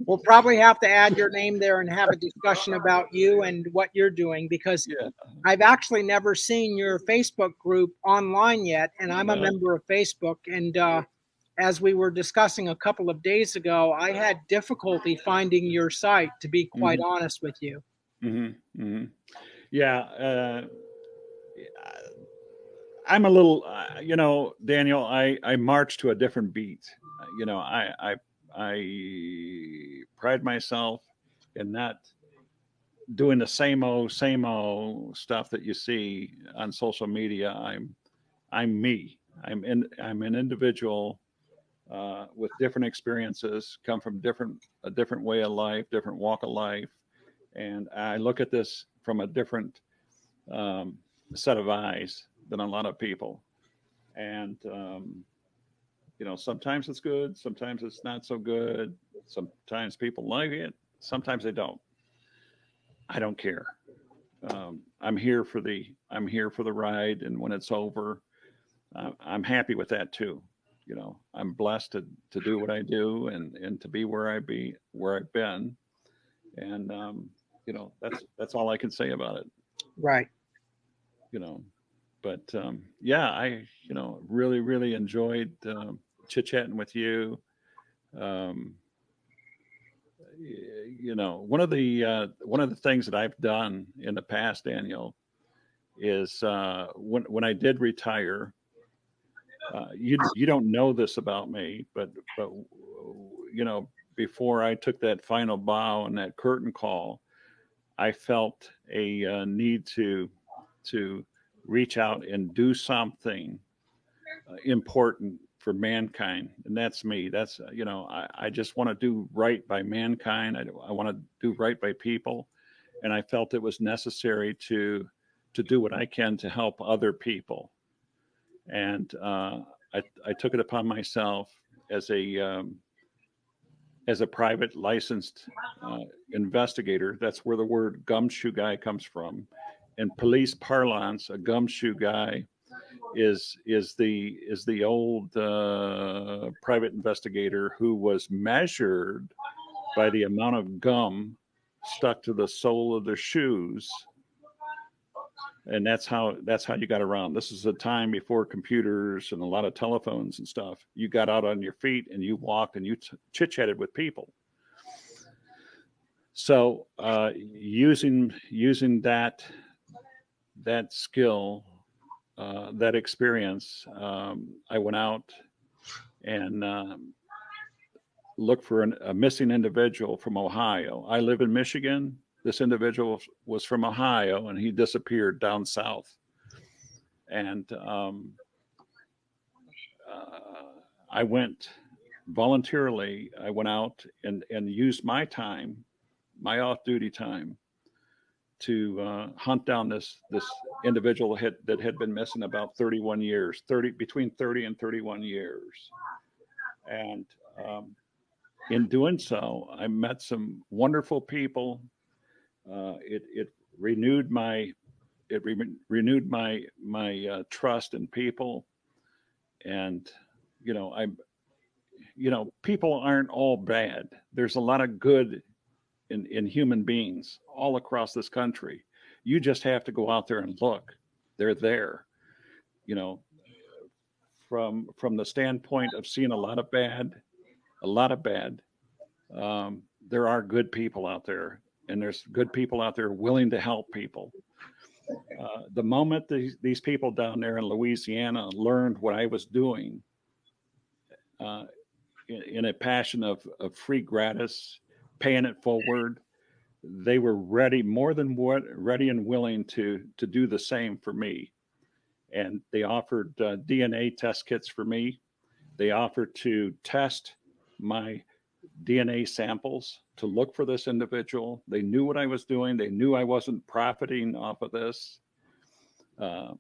We'll probably have to add your name there and have a discussion about you and what you're doing, because I've actually never seen your Facebook group online yet, and I'm a member of Facebook. And as we were discussing a couple of days ago, I had difficulty finding your site, to be quite honest with you. Mm-hmm. Mm-hmm. Yeah. I'm a little, Daniel, I march to a different beat. I pride myself and not doing the same old stuff that you see on social media. I'm me. I'm an individual with different experiences, come from a different way of life, different walk of life, and I look at this from a different set of eyes than a lot of people. And sometimes it's good, sometimes it's not so good. Sometimes people like it, sometimes they don't. I don't care. I'm here for the ride, and when it's over, I'm happy with that too. I'm blessed to do what I do, and to be where I've been, and that's all I can say about it. Right. You know, but yeah, I really really enjoyed chit chatting with you. Um, one of the things that I've done in the past, Daniel, is when I did retire. You don't know this about me, but before I took that final bow and that curtain call, I felt a need to reach out and do something important for mankind, and that's me. That's I just want to do right by mankind. I want to do right by people, and I felt it was necessary to do what I can to help other people. And I took it upon myself as a private licensed investigator. That's where the word gumshoe guy comes from. In police parlance, a gumshoe guy is the old private investigator who was measured by the amount of gum stuck to the sole of their shoes, and that's how you got around. This is a time before computers and a lot of telephones and stuff. You got out on your feet and you walked and you chit chatted with people. So using that skill, that experience, I went out and looked for a missing individual from Ohio. I live in Michigan. This individual was from Ohio, and he disappeared down south. And I went voluntarily. I went out and used my time, my off-duty time, to hunt down this individual that had been missing about 31 years, between 30 and 31 years. And in doing so, I met some wonderful people. It renewed my trust in people, and people aren't all bad. There's a lot of good in human beings all across this country. You just have to go out there and look. They're there. From the standpoint of seeing a lot of bad, there are good people out there, and there's good people out there willing to help people. The moment these people down there in Louisiana learned what I was doing, in a passion of free gratis, paying it forward, they were ready, more than ready and willing to do the same for me. And they offered DNA test kits for me. They offered to test my DNA samples to look for this individual. They knew what I was doing. They knew I wasn't profiting off of this. And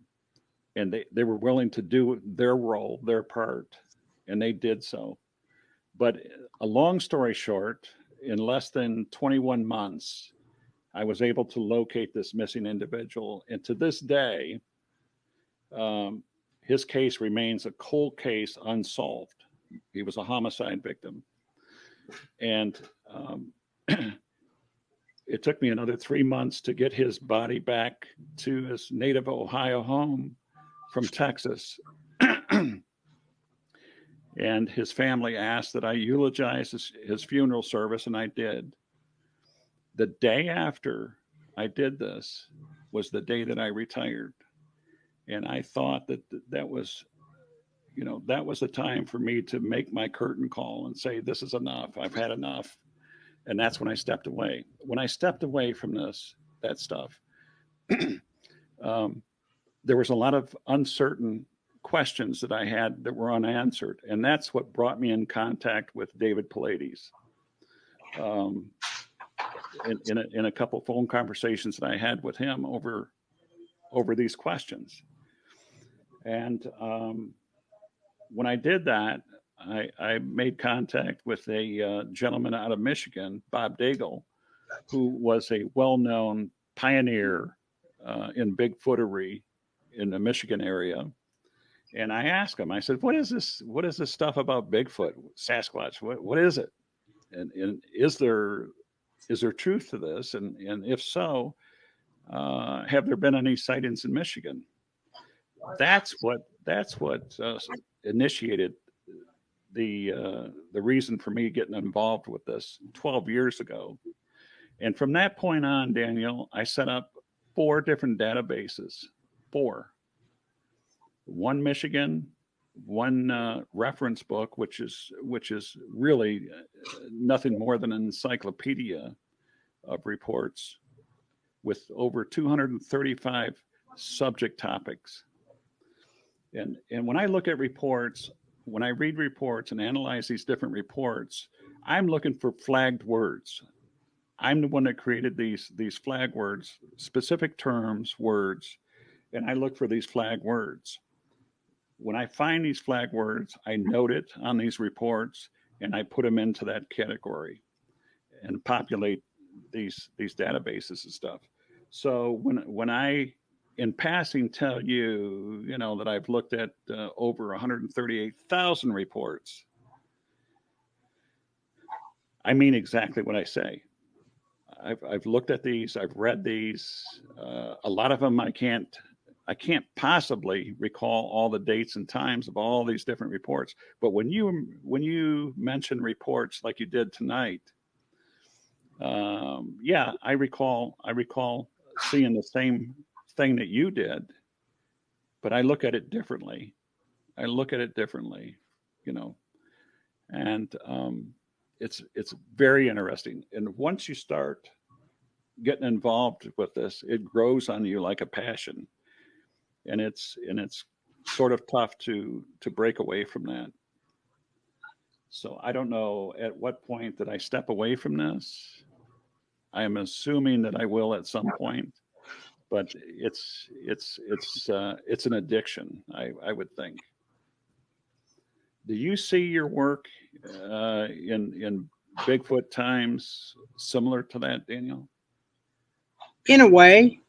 they were willing to do their role, their part, and they did so. But a long story short, in less than 21 months, I was able to locate this missing individual. And to this day, his case remains a cold case, unsolved. He was a homicide victim. And it took me another 3 months to get his body back to his native Ohio home from Texas. And his family asked that I eulogize his funeral service, and I did. The day after I did this was the day that I retired. And I thought that was the time for me to make my curtain call and say, this is enough. I've had enough. And that's when I stepped away. When I stepped away from that stuff, there was a lot of uncertain questions that I had that were unanswered. And that's what brought me in contact with David Pallades. In a couple phone conversations that I had with him over these questions. And when I did that, I made contact with a gentleman out of Michigan, Bob Daigle, who was a well-known pioneer in Bigfootery in the Michigan area. And I asked him, I said, what is this stuff about Bigfoot, Sasquatch? What is it? And is there truth to this? And if so, have there been any sightings in Michigan? That's what initiated the reason for me getting involved with this 12 years ago. And from that point on, Daniel, I set up 4 different databases. 4. One Michigan, one reference book, which is really nothing more than an encyclopedia of reports with over 235 subject topics. And when I look at reports, when I read reports and analyze these different reports, I'm looking for flagged words. I'm the one that created these flag words, specific terms, words, and I look for these flag words. When I find these flag words, I note it on these reports and I put them into that category and populate these databases and stuff. So when I, in passing, tell you, that I've looked at over 138,000 reports, I mean exactly what I say. I've looked at these, I've read these. A lot of them I can't possibly recall all the dates and times of all these different reports. But when you mention reports like you did tonight, I recall seeing the same thing that you did, but I look at it differently. And it's very interesting. And once you start getting involved with this, it grows on you like a passion. And it's sort of tough to break away from that. So I don't know at what point did I step away from this. I am assuming that I will at some point, but it's an addiction, I would think. Do you see your work in Bigfoot Times similar to that, Daniel? In a way,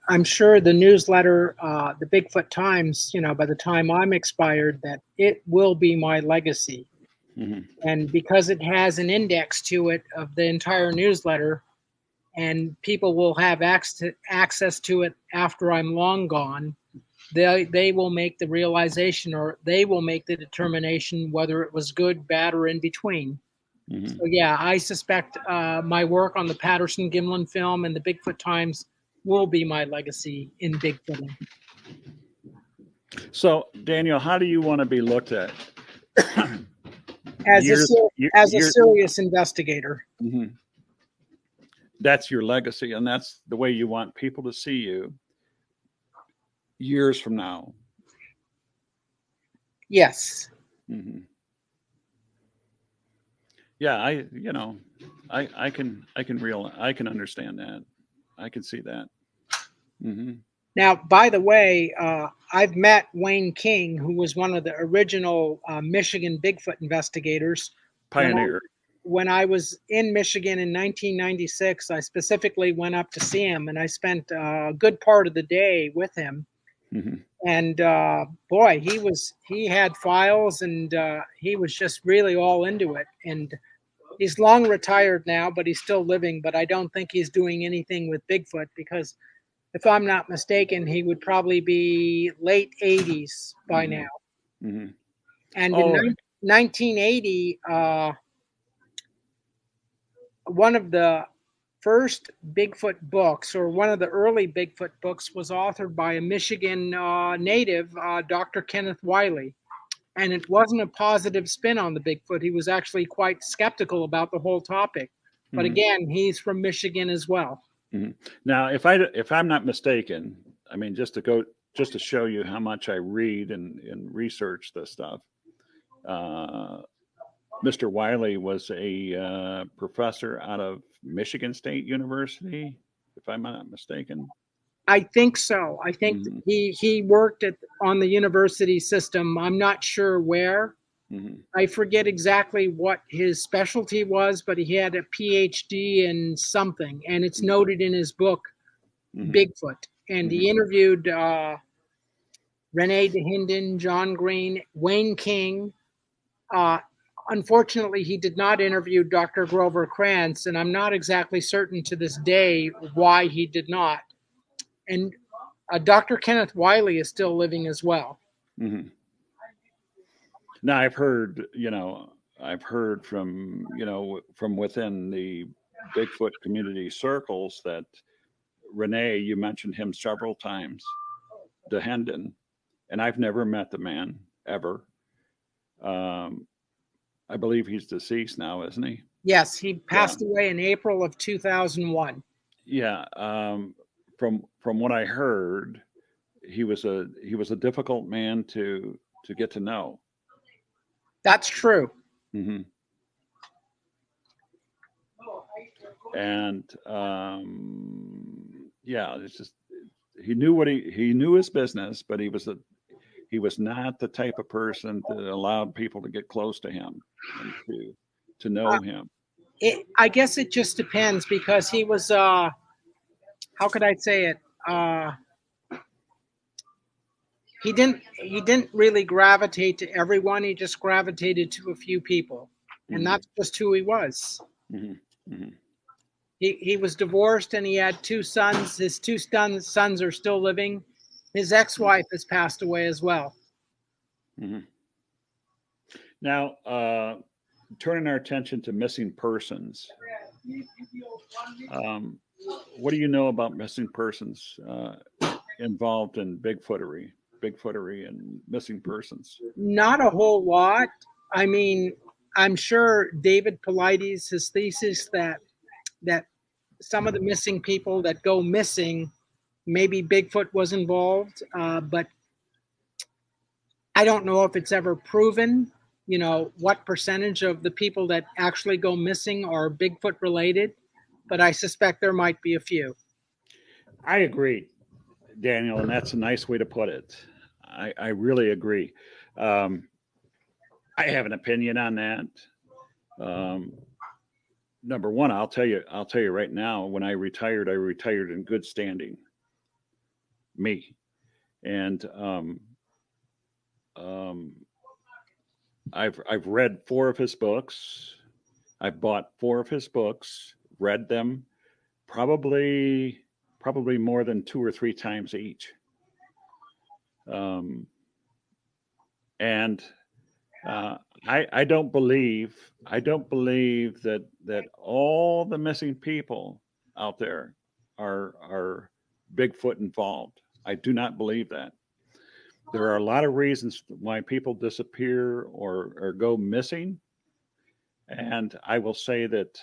I'm sure the newsletter, the Bigfoot Times, by the time I'm expired, that it will be my legacy. Mm-hmm. And because it has an index to it of the entire newsletter, and people will have access to it after I'm long gone, they will make the realization, or they will make the determination whether it was good, bad, or in between. Mm-hmm. So yeah, I suspect my work on the Patterson-Gimlin film and the Bigfoot Times will be my legacy in Bigfooting. So, Daniel, how do you want to be looked at? As a serious investigator. Mm-hmm. That's your legacy, and that's the way you want people to see you years from now. Yes. Mm-hmm. Yeah, I can understand that. I can see that. Mm-hmm. Now, by the way, I've met Wayne King, who was one of the original Michigan Bigfoot investigators. Pioneer. When I was in Michigan in 1996, I specifically went up to see him, and I spent a good part of the day with him. Mm-hmm. And boy, he had files, and he was just really all into it. And he's long retired now, but he's still living. But I don't think he's doing anything with Bigfoot, because if I'm not mistaken, he would probably be late 80s by now. Mm-hmm. And in 1980, one of the first Bigfoot books, or one of the early Bigfoot books, was authored by a Michigan native, Dr. Kenneth Wiley. and it wasn't a positive spin on the Bigfoot. He was actually quite skeptical about the whole topic. But again, he's from Michigan as well. Now, if I'm not mistaken, I mean, just to show you how much I read and research this stuff. Mr. Wiley was a professor out of Michigan State University, if I'm not mistaken. I think so. I think he worked on the university system. I'm not sure where. I forget exactly what his specialty was, but he had a PhD in something, and it's noted in his book, Bigfoot. And he interviewed Rene DeHinden, John Green, Wayne King. Unfortunately, he did not interview Dr. Grover Krantz, and I'm not exactly certain to this day why he did not. And Dr. Kenneth Wiley is still living as well. Now, I've heard from, from within the Bigfoot community circles that Rene, you mentioned him several times, DeHinden, and I've never met the man ever. I believe he's deceased now, isn't he? Yes, he passed away in April of 2001. Yeah. From what I heard, he was a difficult man to get to know. That's true. And it's just he knew his business, but he was not the type of person that allowed people to get close to him and to know him. I guess it just depends, because he was how could I say it? He didn't really gravitate to everyone. He just gravitated to a few people, and that's just who he was. He was divorced, and he had two sons. His two sons are still living. His ex-wife has passed away as well. Now, turning our attention to missing persons. What do you know about missing persons involved in Bigfootery and missing persons? Not a whole lot. I mean, I'm sure David Paulides, his thesis that some of the missing people that go missing, maybe Bigfoot was involved, but I don't know if it's ever proven, what percentage of the people that actually go missing are Bigfoot related, but I suspect there might be a few. I agree, Daniel, and that's a nice way to put it. I really agree. I have an opinion on that. Number one, I'll tell you right now, when I retired in good standing. Me. And I've read 4 of his books. I've bought 4 of his books, read them, probably more than 2 or 3 times each. I don't believe that all the missing people out there are Bigfoot involved. I do not believe that. There are a lot of reasons why people disappear or go missing, and I will say that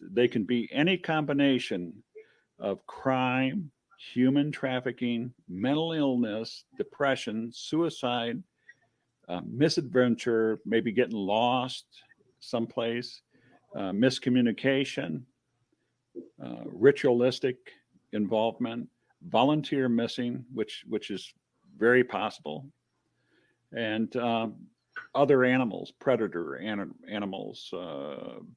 they can be any combination of crime, human trafficking, mental illness, depression, suicide, misadventure, maybe getting lost someplace, miscommunication, ritualistic involvement, volunteer missing, which is very possible, and other animals, predator animals,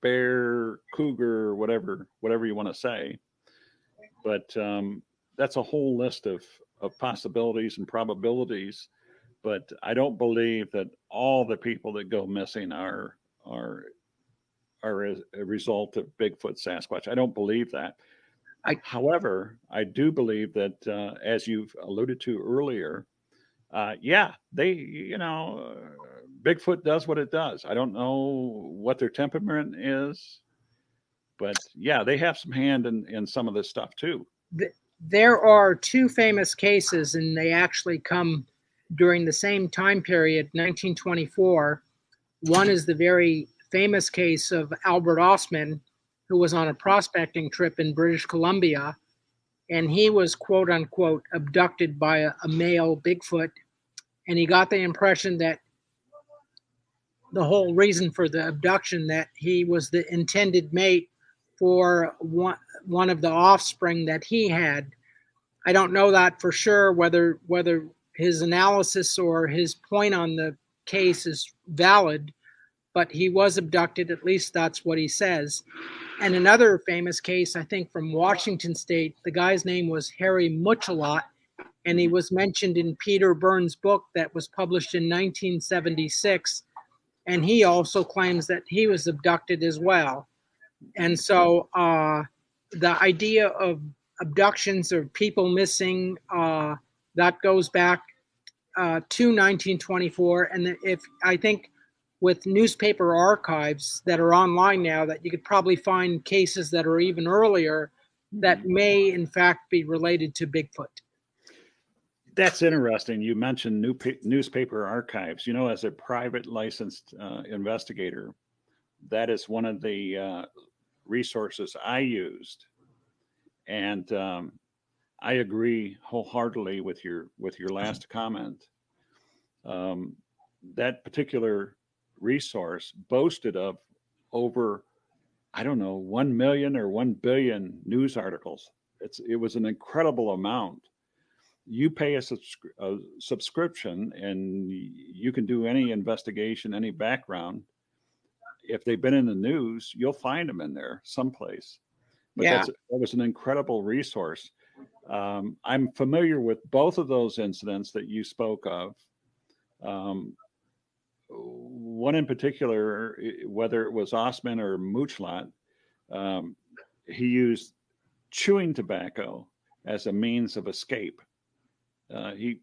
bear, cougar, whatever you want to say. But that's a whole list of possibilities and probabilities. But I don't believe that all the people that go missing are a result of Bigfoot, Sasquatch. I don't believe that. However, I do believe that, as you've alluded to earlier, Bigfoot does what it does. I don't know what their temperament is, but yeah, they have some hand in some of this stuff too. There are 2 famous cases, and they actually come during the same time period, 1924. One is the very famous case of Albert Osman, who was on a prospecting trip in British Columbia, and he was quote unquote abducted by a male Bigfoot. And he got the impression that the whole reason for the abduction, that he was the intended mate for one of the offspring that he had. I don't know that for sure, whether his analysis or his point on the case is valid, but he was abducted. At least that's what he says. And another famous case, I think, from Washington State, the guy's name was Harry Muchalot, and he was mentioned in Peter Burns' book that was published in 1976. And he also claims that he was abducted as well. And so the idea of abductions or people missing, that goes back to 1924. And if I think with newspaper archives that are online now, that you could probably find cases that are even earlier that may in fact be related to Bigfoot. That's interesting. You mentioned newspaper archives. You know, as a private licensed investigator, that is one of the resources I used, and I agree wholeheartedly with your last comment. That particular resource boasted of over, I don't know, 1 million or 1 billion news articles. It was an incredible amount. You pay a subscription and you can do any investigation, any background. If they've been in the news, you'll find them in there someplace. But Yeah. that was an incredible resource. I'm familiar with both of those incidents that you spoke of. One in particular, whether it was Osman or Muchalot, he used chewing tobacco as a means of escape. He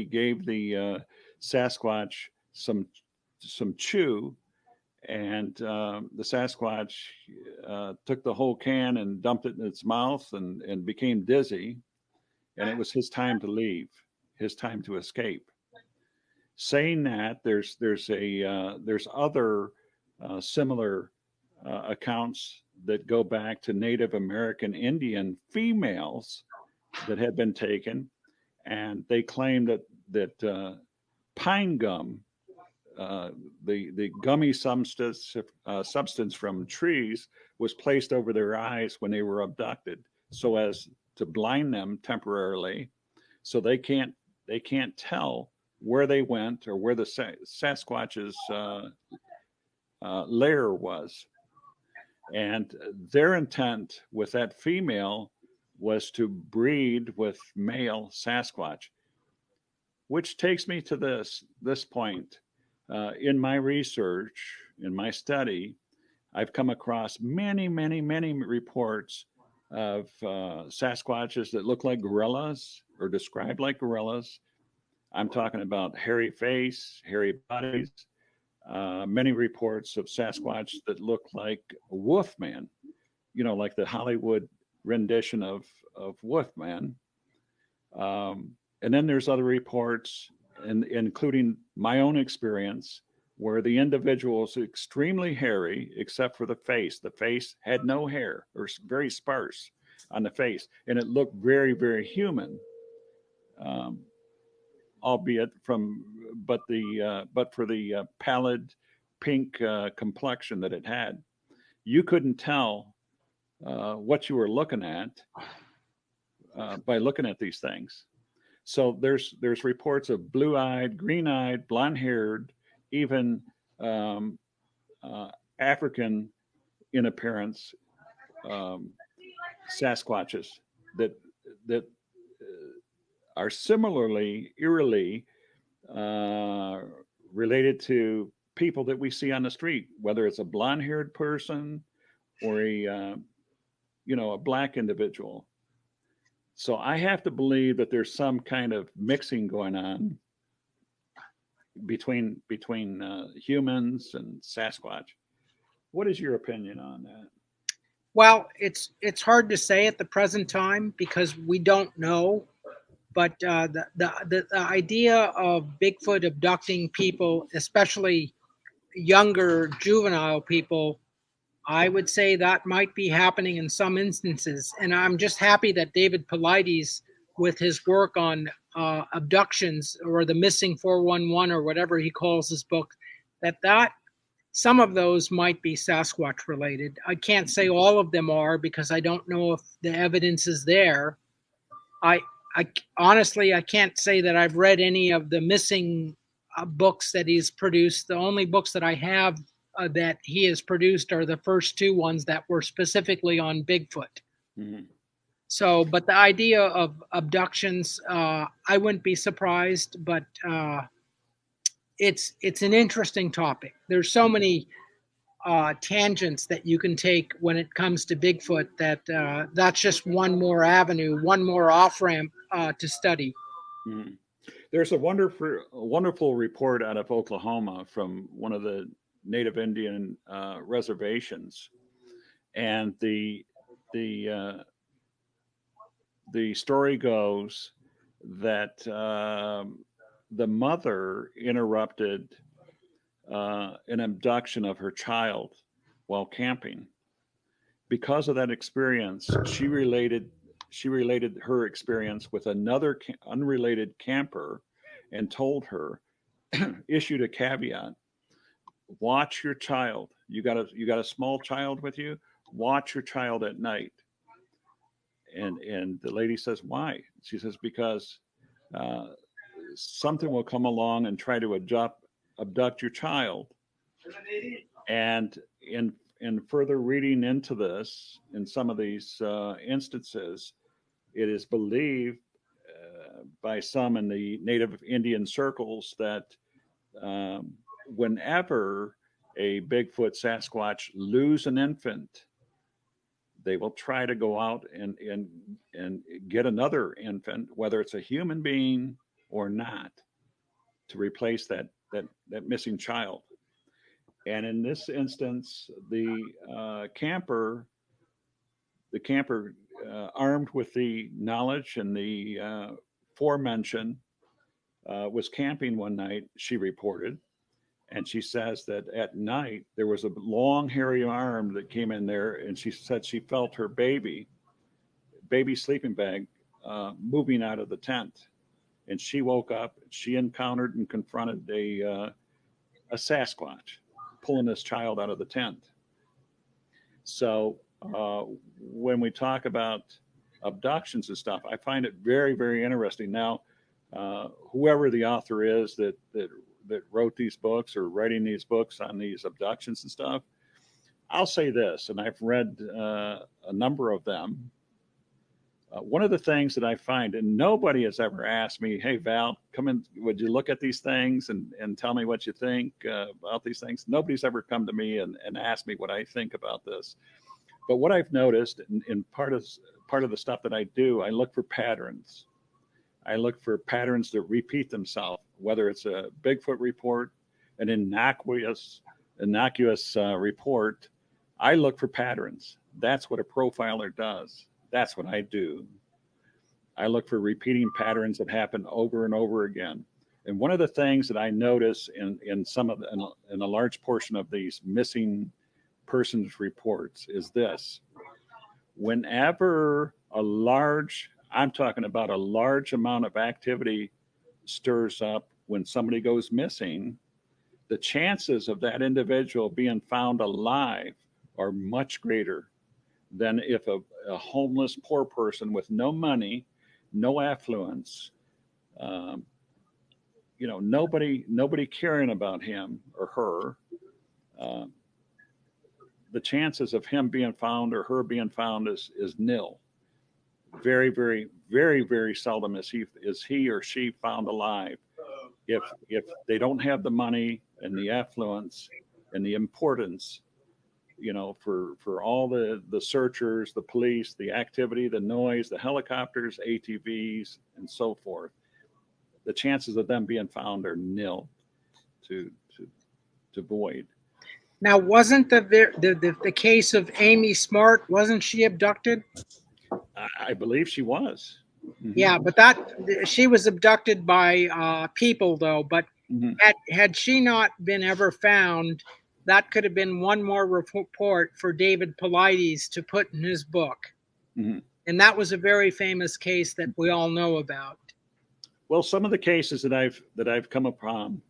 gave the Sasquatch some chew, and the Sasquatch took the whole can and dumped it in its mouth and became dizzy, and it was his time to leave, his time to escape. Saying that, there's other similar accounts that go back to Native American Indian females that had been taken. And they claim that pine gum, the gummy substance from trees, was placed over their eyes when they were abducted, so as to blind them temporarily, so they can't tell where they went or where the Sasquatch's lair was. And their intent with that female was to breed with male Sasquatch, which takes me to this point. In my research, in my study, I've come across many reports of Sasquatches that look like gorillas or described like gorillas. I'm talking about hairy face, hairy bodies. Many reports of Sasquatch that look like Wolfman, you know, like the Hollywood rendition of Wolfman. And then there's other reports, including my own experience, where the individual was extremely hairy except for the face. The face had no hair, or very sparse on the face, and it looked very, very human, albeit but for the pallid pink complexion that it had. You couldn't tell what you were looking at by looking at these things. So there's reports of blue-eyed, green-eyed, blonde-haired, even African in appearance Sasquatches that are similarly eerily related to people that we see on the street, whether it's a blonde-haired person or a black individual. So I have to believe that there's some kind of mixing going on between humans and Sasquatch. What is your opinion on that? Well, it's hard to say at the present time because we don't know But the idea of Bigfoot abducting people, especially younger juvenile people, I would say that might be happening in some instances. And I'm just happy that David Paulides, with his work on abductions or the missing 411 or whatever he calls his book, that some of those might be Sasquatch related. I can't say all of them are because I don't know if the evidence is there. I honestly, I can't say that I've read any of the missing books that he's produced. The only books that I have that he has produced are the first two ones that were specifically on Bigfoot. Mm-hmm. So, but the idea of abductions, I wouldn't be surprised, but it's an interesting topic. There's so many tangents that you can take when it comes to Bigfoot that that's just one more avenue, one more off ramp to study. Mm-hmm. There's a wonderful report out of Oklahoma from one of the Native Indian reservations, and the story goes that the mother interrupted an abduction of her child while camping. Because of that experience, she related her experience with another unrelated camper, and told her, issued a caveat: watch your child. You got a small child with you. Watch your child at night. And the lady says, why? She says, because something will come along and try to abduct your child. And in further reading into this, in some of these instances, it is believed by some in the Native Indian circles that whenever a Bigfoot Sasquatch lose an infant, they will try to go out and get another infant, whether it's a human being or not, to replace that missing child. And in this instance, the camper, armed with the knowledge and the forementioned, was camping one night, she reported. And she says that at night there was a long, hairy arm that came in there, and she said she felt her baby sleeping bag moving out of the tent. And she woke up. She encountered and confronted a Sasquatch pulling this child out of the tent. So when we talk about abductions and stuff, I find it very, very interesting. Now, whoever the author is that wrote these books or writing these books on these abductions and stuff, I'll say this, and I've read a number of them. One of the things that I find, and nobody has ever asked me, hey, Val, come in, would you look at these things and tell me what you think about these things? Nobody's ever come to me and asked me what I think about this. But what I've noticed, in part of the stuff that I do, I look for patterns. I look for patterns that repeat themselves, whether it's a Bigfoot report, an innocuous report. I look for patterns. That's what a profiler does. That's what I do. I look for repeating patterns that happen over and over again. And one of the things that I notice in a large portion of these missing persons reports is this: whenever I'm talking about a large amount of activity stirs up when somebody goes missing, the chances of that individual being found alive are much greater than if a homeless poor person with no money, no affluence, nobody caring about him or her, the chances of him being found or her being found is nil. Very, very, very, very seldom is he or she found alive if they don't have the money and the affluence and the importance, for all the searchers, the police, the activity, the noise, the helicopters, ATVs, and so forth. The chances of them being found are nil to void. Now, wasn't the case of Amy Smart? Wasn't she abducted? I believe she was. Yeah, but she was abducted by people though. But Mhm. had she not been ever found, that could have been one more report for David Paulides to put in his book. Mhm. And that was a very famous case that we all know about. Well, some of the cases that I've come upon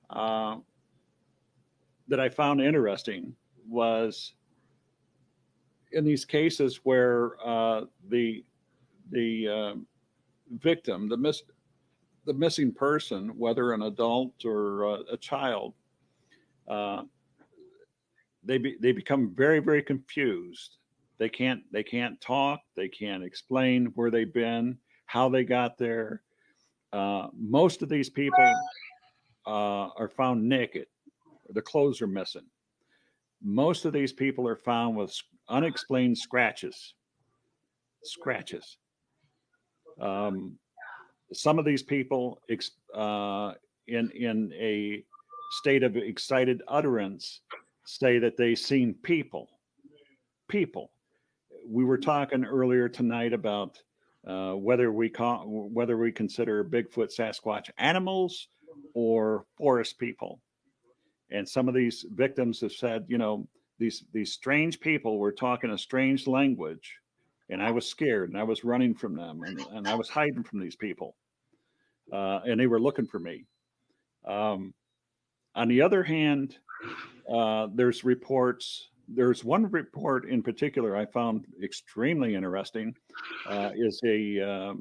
uh, that I found interesting was in these cases where the victim, the missing person, whether an adult or a child, uh, they become very very confused. They can't talk. They can't explain where they've been, how they got there. Most of these people are found naked. The clothes are missing. Most of these people are found with unexplained scratches. Scratches. Um, some of these people, in a state of excited utterance, say that they've seen people. People. We were talking earlier tonight about whether we consider Bigfoot, Sasquatch animals or forest people. And some of these victims have said, these strange people were talking a strange language, and I was scared, and I was running from them, and I was hiding from these people, and they were looking for me. Um, on the other hand, there's reports. There's one report in particular I found extremely interesting. Is a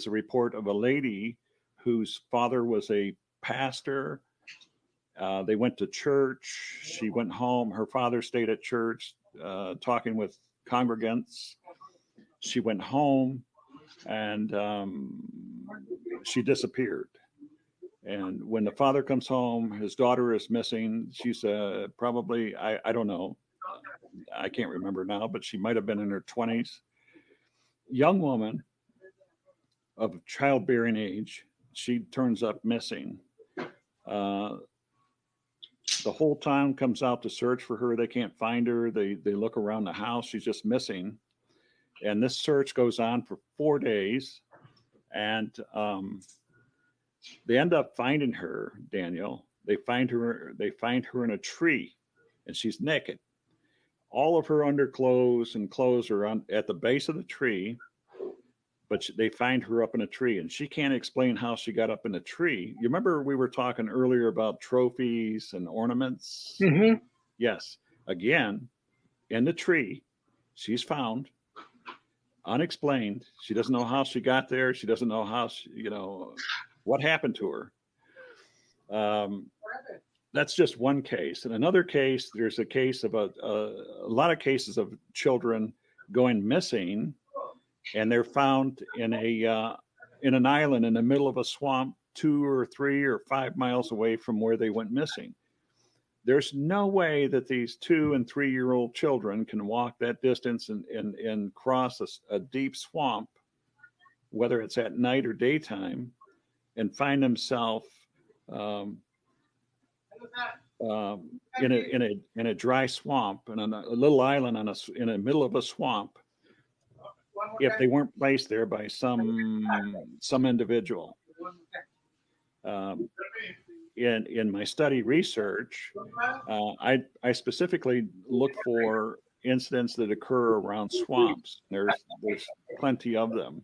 report of a lady whose father was a pastor. They went to church. She went home. Her father stayed at church, talking with congregants. She went home, and she disappeared. And when the father comes home, his daughter is missing. She's probably, I don't know, I can't remember now, but she might have been in her 20s. Young woman of childbearing age. She turns up missing. Uh, the whole town comes out to search for her. They can't find her. They look around the house. She's just missing. And this search goes on for 4 days. And they end up finding her, Daniel. They find her. They find her in a tree, and she's naked. All of her underclothes and clothes are at the base of the tree, but they find her up in a tree, and she can't explain how she got up in a tree. You remember we were talking earlier about trophies and ornaments? Mm-hmm. Yes. Again, in the tree, she's found unexplained. She doesn't know how she got there. She doesn't know what happened to her. Um, that's just one case. In another case, there's a case of a lot of cases of children going missing, and they're found in an island in the middle of a swamp, 2 or 3 or 5 miles away from where they went missing. There's no way that these 2 and 3-year-old children can walk that distance and cross a deep swamp, whether it's at night or daytime, and find themselves um, in a dry swamp and on a little island in the middle of a swamp if they weren't placed there by some individual. Um, in my study research, I specifically look for incidents that occur around swamps. There's plenty of them.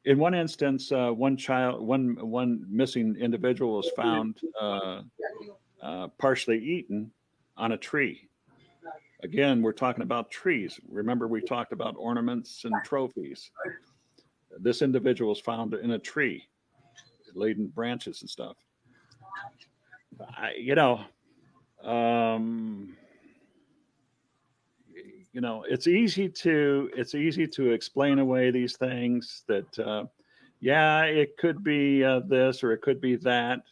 In one instance, one missing individual was found partially eaten on a tree. Again, we're talking about trees. Remember, we talked about ornaments and trophies. This individual was found in a tree, laden branches and stuff. You know, um, it's easy to explain away these things that, yeah, it could be this or it could be that.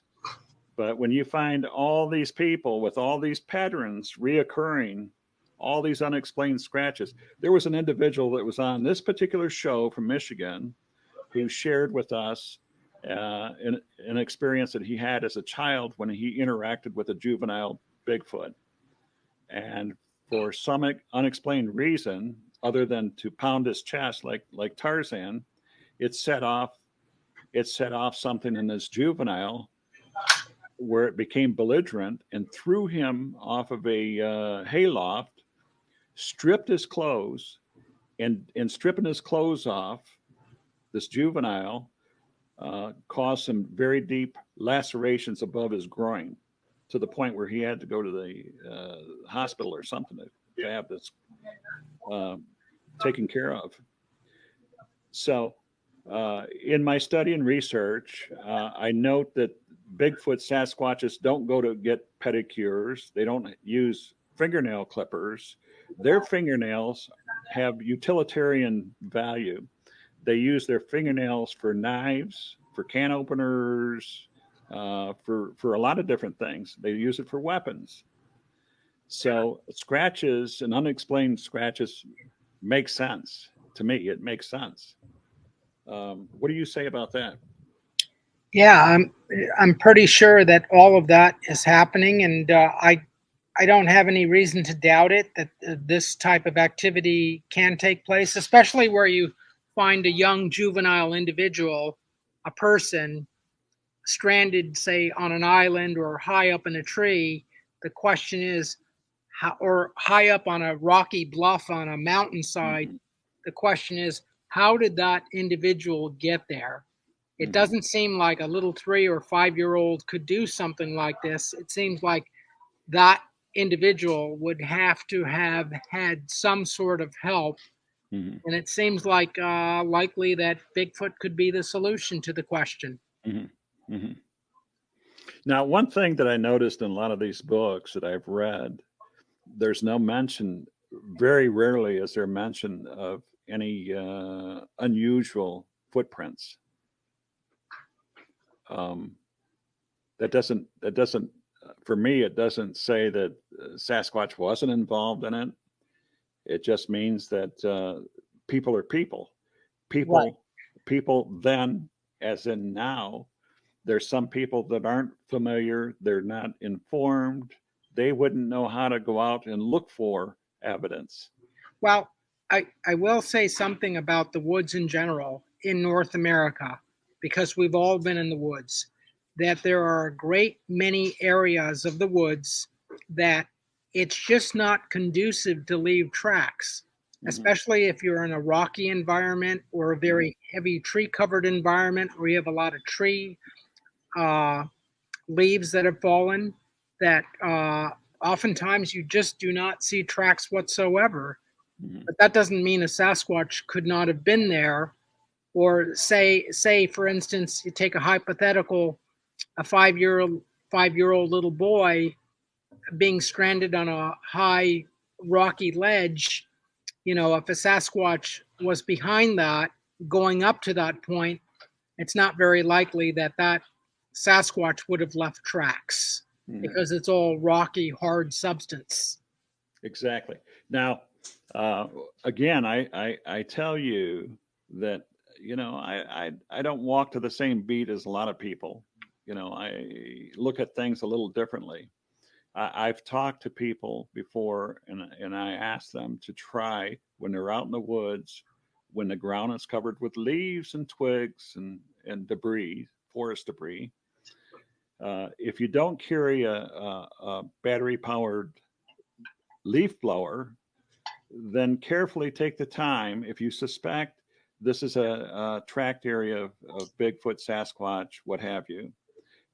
But when you find all these people with all these patterns reoccurring, all these unexplained scratches, there was an individual that was on this particular show from Michigan who shared with us an experience that he had as a child when he interacted with a juvenile Bigfoot. And for some unexplained reason, other than to pound his chest like Tarzan. It set off something in this juvenile where it became belligerent and threw him off of a hayloft, stripped his clothes, and stripping his clothes off, this juvenile caused some very deep lacerations above his groin, to the point where he had to go to the hospital or something to have this taken care of. So, in my study and research, I note that Bigfoot Sasquatches don't go to get pedicures. They don't use fingernail clippers. Their fingernails have utilitarian value. They use their fingernails for knives, for can openers, for a lot of different things. They use it for weapons. So scratches and unexplained scratches make sense to me. It makes sense. What do you say about that? Yeah, I'm pretty sure that all of that is happening, and I don't have any reason to doubt it that this type of activity can take place, especially where you find a young juvenile individual, a person stranded, say, on an island or high up in a tree. The question is, how, or high up on a rocky bluff on a mountainside. Mm-hmm. The question is, how did that individual get there? It Mm-hmm. doesn't seem like a little 3 or 5 year old could do something like this. It seems like that individual would have to have had some sort of help. Mm-hmm. And it seems like likely that Bigfoot could be the solution to the question. Mm-hmm. Mm-hmm. Now, one thing that I noticed in a lot of these books that I've read, there's no mention, very rarely is there mention of any unusual footprints. Um, that doesn't, for me, it doesn't say that Sasquatch wasn't involved in it. It just means that people are people. Right. People then, as in now, there's some people that aren't familiar, they're not informed, they wouldn't know how to go out and look for evidence. Well, I will say something about the woods in general in North America, because we've all been in the woods, that there are a great many areas of the woods that it's just not conducive to leave tracks, Mm-hmm. especially if you're in a rocky environment or a Mm-hmm. very heavy tree covered environment where you have a lot of tree uh, leaves that have fallen, that oftentimes you just do not see tracks whatsoever. Mm-hmm. But that doesn't mean a Sasquatch could not have been there. Or say for instance, you take a hypothetical, a 5-year old little boy being stranded on a high rocky ledge. You know, if a Sasquatch was behind that, going up to that point, it's not very likely that that Sasquatch would have left tracks Mm-hmm. because it's all rocky, hard substance. Exactly. Now, again, I tell you that, I don't walk to the same beat as a lot of people. I look at things a little differently. I've talked to people before, and I ask them to try, when they're out in the woods, when the ground is covered with leaves and twigs and debris, forest debris. If you don't carry a battery powered leaf blower, then carefully take the time. If you suspect this is a tract area of Bigfoot, Sasquatch, what have you,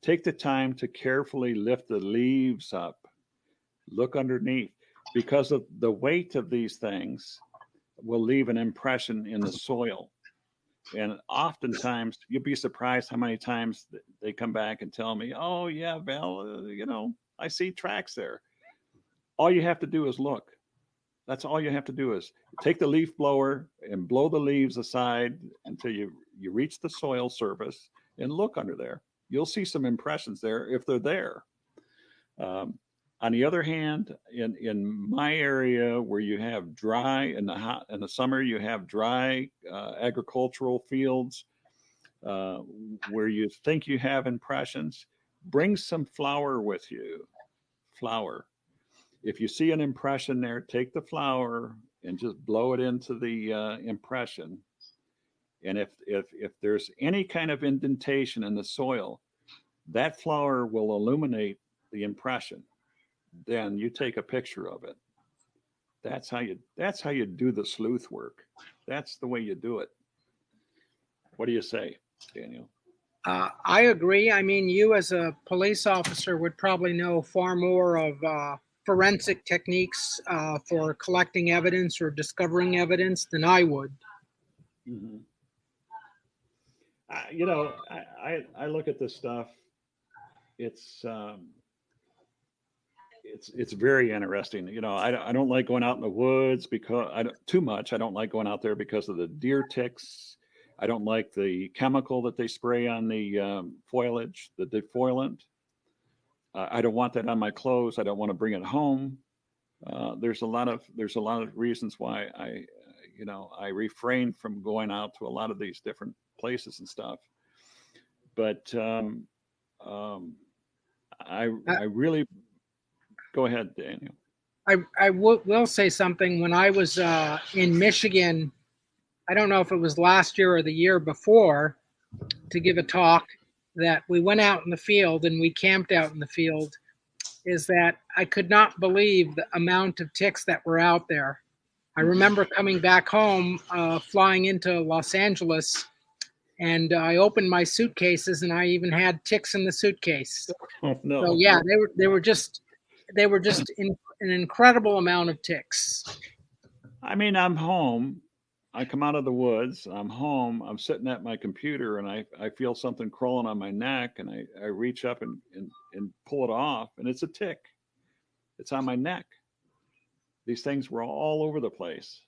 take the time to carefully lift the leaves up, look underneath, because of the weight of these things will leave an impression in the soil. And oftentimes, you'll be surprised how many times they come back and tell me, "Oh yeah, Val, I see tracks there." All you have to do is look. That's all you have to do is take the leaf blower and blow the leaves aside until you reach the soil surface and look under there. You'll see some impressions there if they're there. Um, on the other hand, in my area where you have dry in the summer, you have dry agricultural fields uh, where you think you have impressions. Bring some flour with you. Flour. if you see an impression there, take the flower and just blow it into the impression. And if there's any kind of indentation in the soil, that flower will illuminate the impression. Then you take a picture of it. That's how you do the sleuth work. That's the way you do it. What do you say, Daniel? I agree. I mean, you as a police officer would probably know far more of forensic techniques for collecting evidence or discovering evidence than I would. Mm-hmm. I look at this stuff. It's very interesting. I don't like going out in the woods because too much. I don't like going out there because of the deer ticks. I don't like the chemical that they spray on the foliage, the defoilant. I don't want that on my clothes. I don't want to bring it home. There's a lot of reasons why I refrain from going out to a lot of these different places and stuff. But I really go ahead, Daniel. I will say something. When I was in Michigan, I don't know if it was last year or the year before, to give a talk, that we went out in the field and we camped out in the field, is that I could not believe the amount of ticks that were out there. I remember coming back home, flying into Los Angeles, and I opened my suitcases and I even had ticks in the suitcase. Oh, no. So yeah, they were just in an incredible amount of ticks. I mean, I'm home. I come out of the woods. I'm home. I'm sitting at my computer, and I feel something crawling on my neck, and I reach up and pull it off, and it's a tick. It's on my neck. These things were all over the place,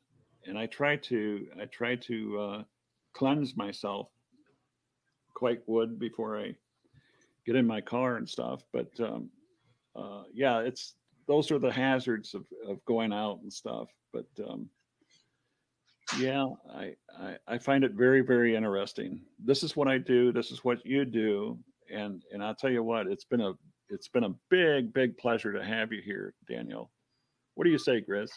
and I try to cleanse myself quite wood before I get in my car and stuff. But yeah, those are the hazards of going out and stuff. But yeah, I find it very, very interesting. This is what I do. This is what you do, and I'll tell you what, it's been a big, big pleasure to have you here, Daniel. What do you say, Grizz?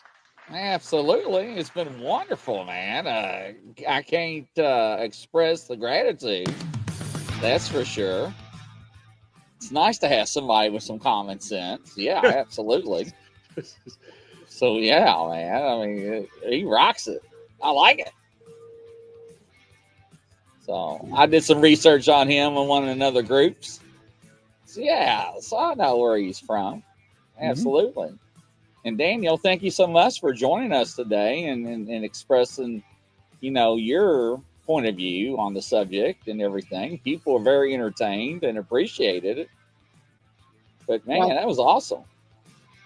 Absolutely. It's been wonderful, man. I can't express the gratitude. That's for sure. It's nice to have somebody with some common sense. Yeah, absolutely. So, yeah, man. I mean, he rocks it. I like it. So, I did some research on him in one of the other groups. So, yeah, so I know where he's from. Absolutely. Mm-hmm. And Daniel, thank you so much for joining us today and expressing, your point of view on the subject and everything. People are very entertained and appreciated it. But, man, that was awesome.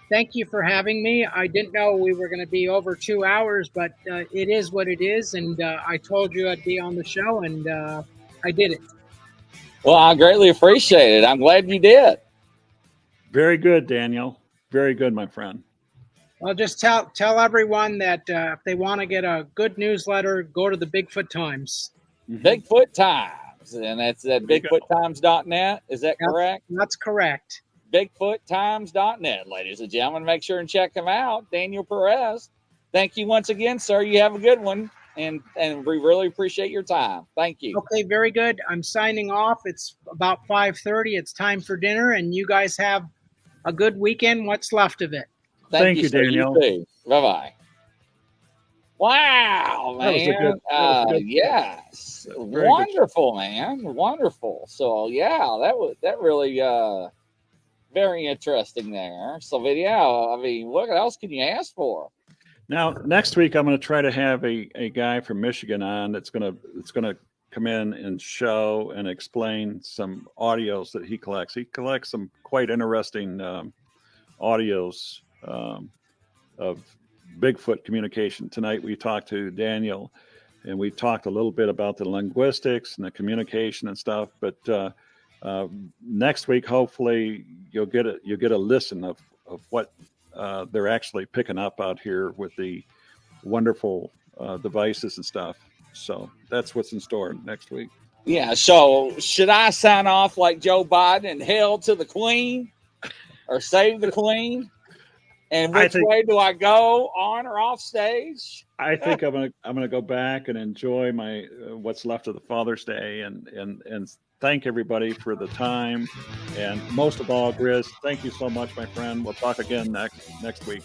Thank you for having me. I didn't know we were going to be over 2 hours, but it is what it is. And I told you I'd be on the show, and I did it. Well, I greatly appreciate it. I'm glad you did. Very good, Daniel. Very good, my friend. Well, just tell everyone that if they want to get a good newsletter, go to the Bigfoot Times. Mm-hmm. Bigfoot Times. And that's at bigfoottimes.net. Is that correct? That's correct. bigfoottimes.net, ladies and gentlemen. Make sure and check them out. Daniel Perez, thank you once again, sir. You have a good one, and we really appreciate your time. Thank you. Okay, very good. I'm signing off. It's about 5:30. It's time for dinner, and you guys have a good weekend, what's left of it. Thank you, Daniel. You bye-bye. Wow, man. Yes. Wonderful, man. Wonderful. So, yeah, that really very interesting there. So, yeah, I mean, what else can you ask for? Now, next week, I'm going to try to have a guy from Michigan on that's going to come in and show and explain some audios that he collects. He collects some quite interesting audios of Bigfoot communication. Tonight, we talked to Daniel, and we talked a little bit about the linguistics and the communication and stuff. But next week, hopefully, you'll get a listen of what they're actually picking up out here with the wonderful devices and stuff. So that's what's in store next week. Yeah. So should I sign off like Joe Biden and hail to the Queen, or save the Queen? And which way do I go, on or off stage? I think I'm gonna go back and enjoy my what's left of the Father's Day, and thank everybody for the time, and most of all, Grizz, thank you so much, my friend. We'll talk again next week.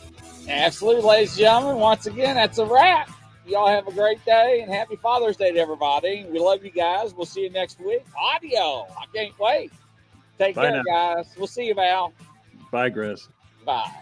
Absolutely, ladies and gentlemen. Once again, that's a wrap. Y'all have a great day, and happy Father's Day to everybody. We love you guys. We'll see you next week. Audio. I can't wait. Take care, guys. We'll see you, Val. Bye, Grizz. Bye.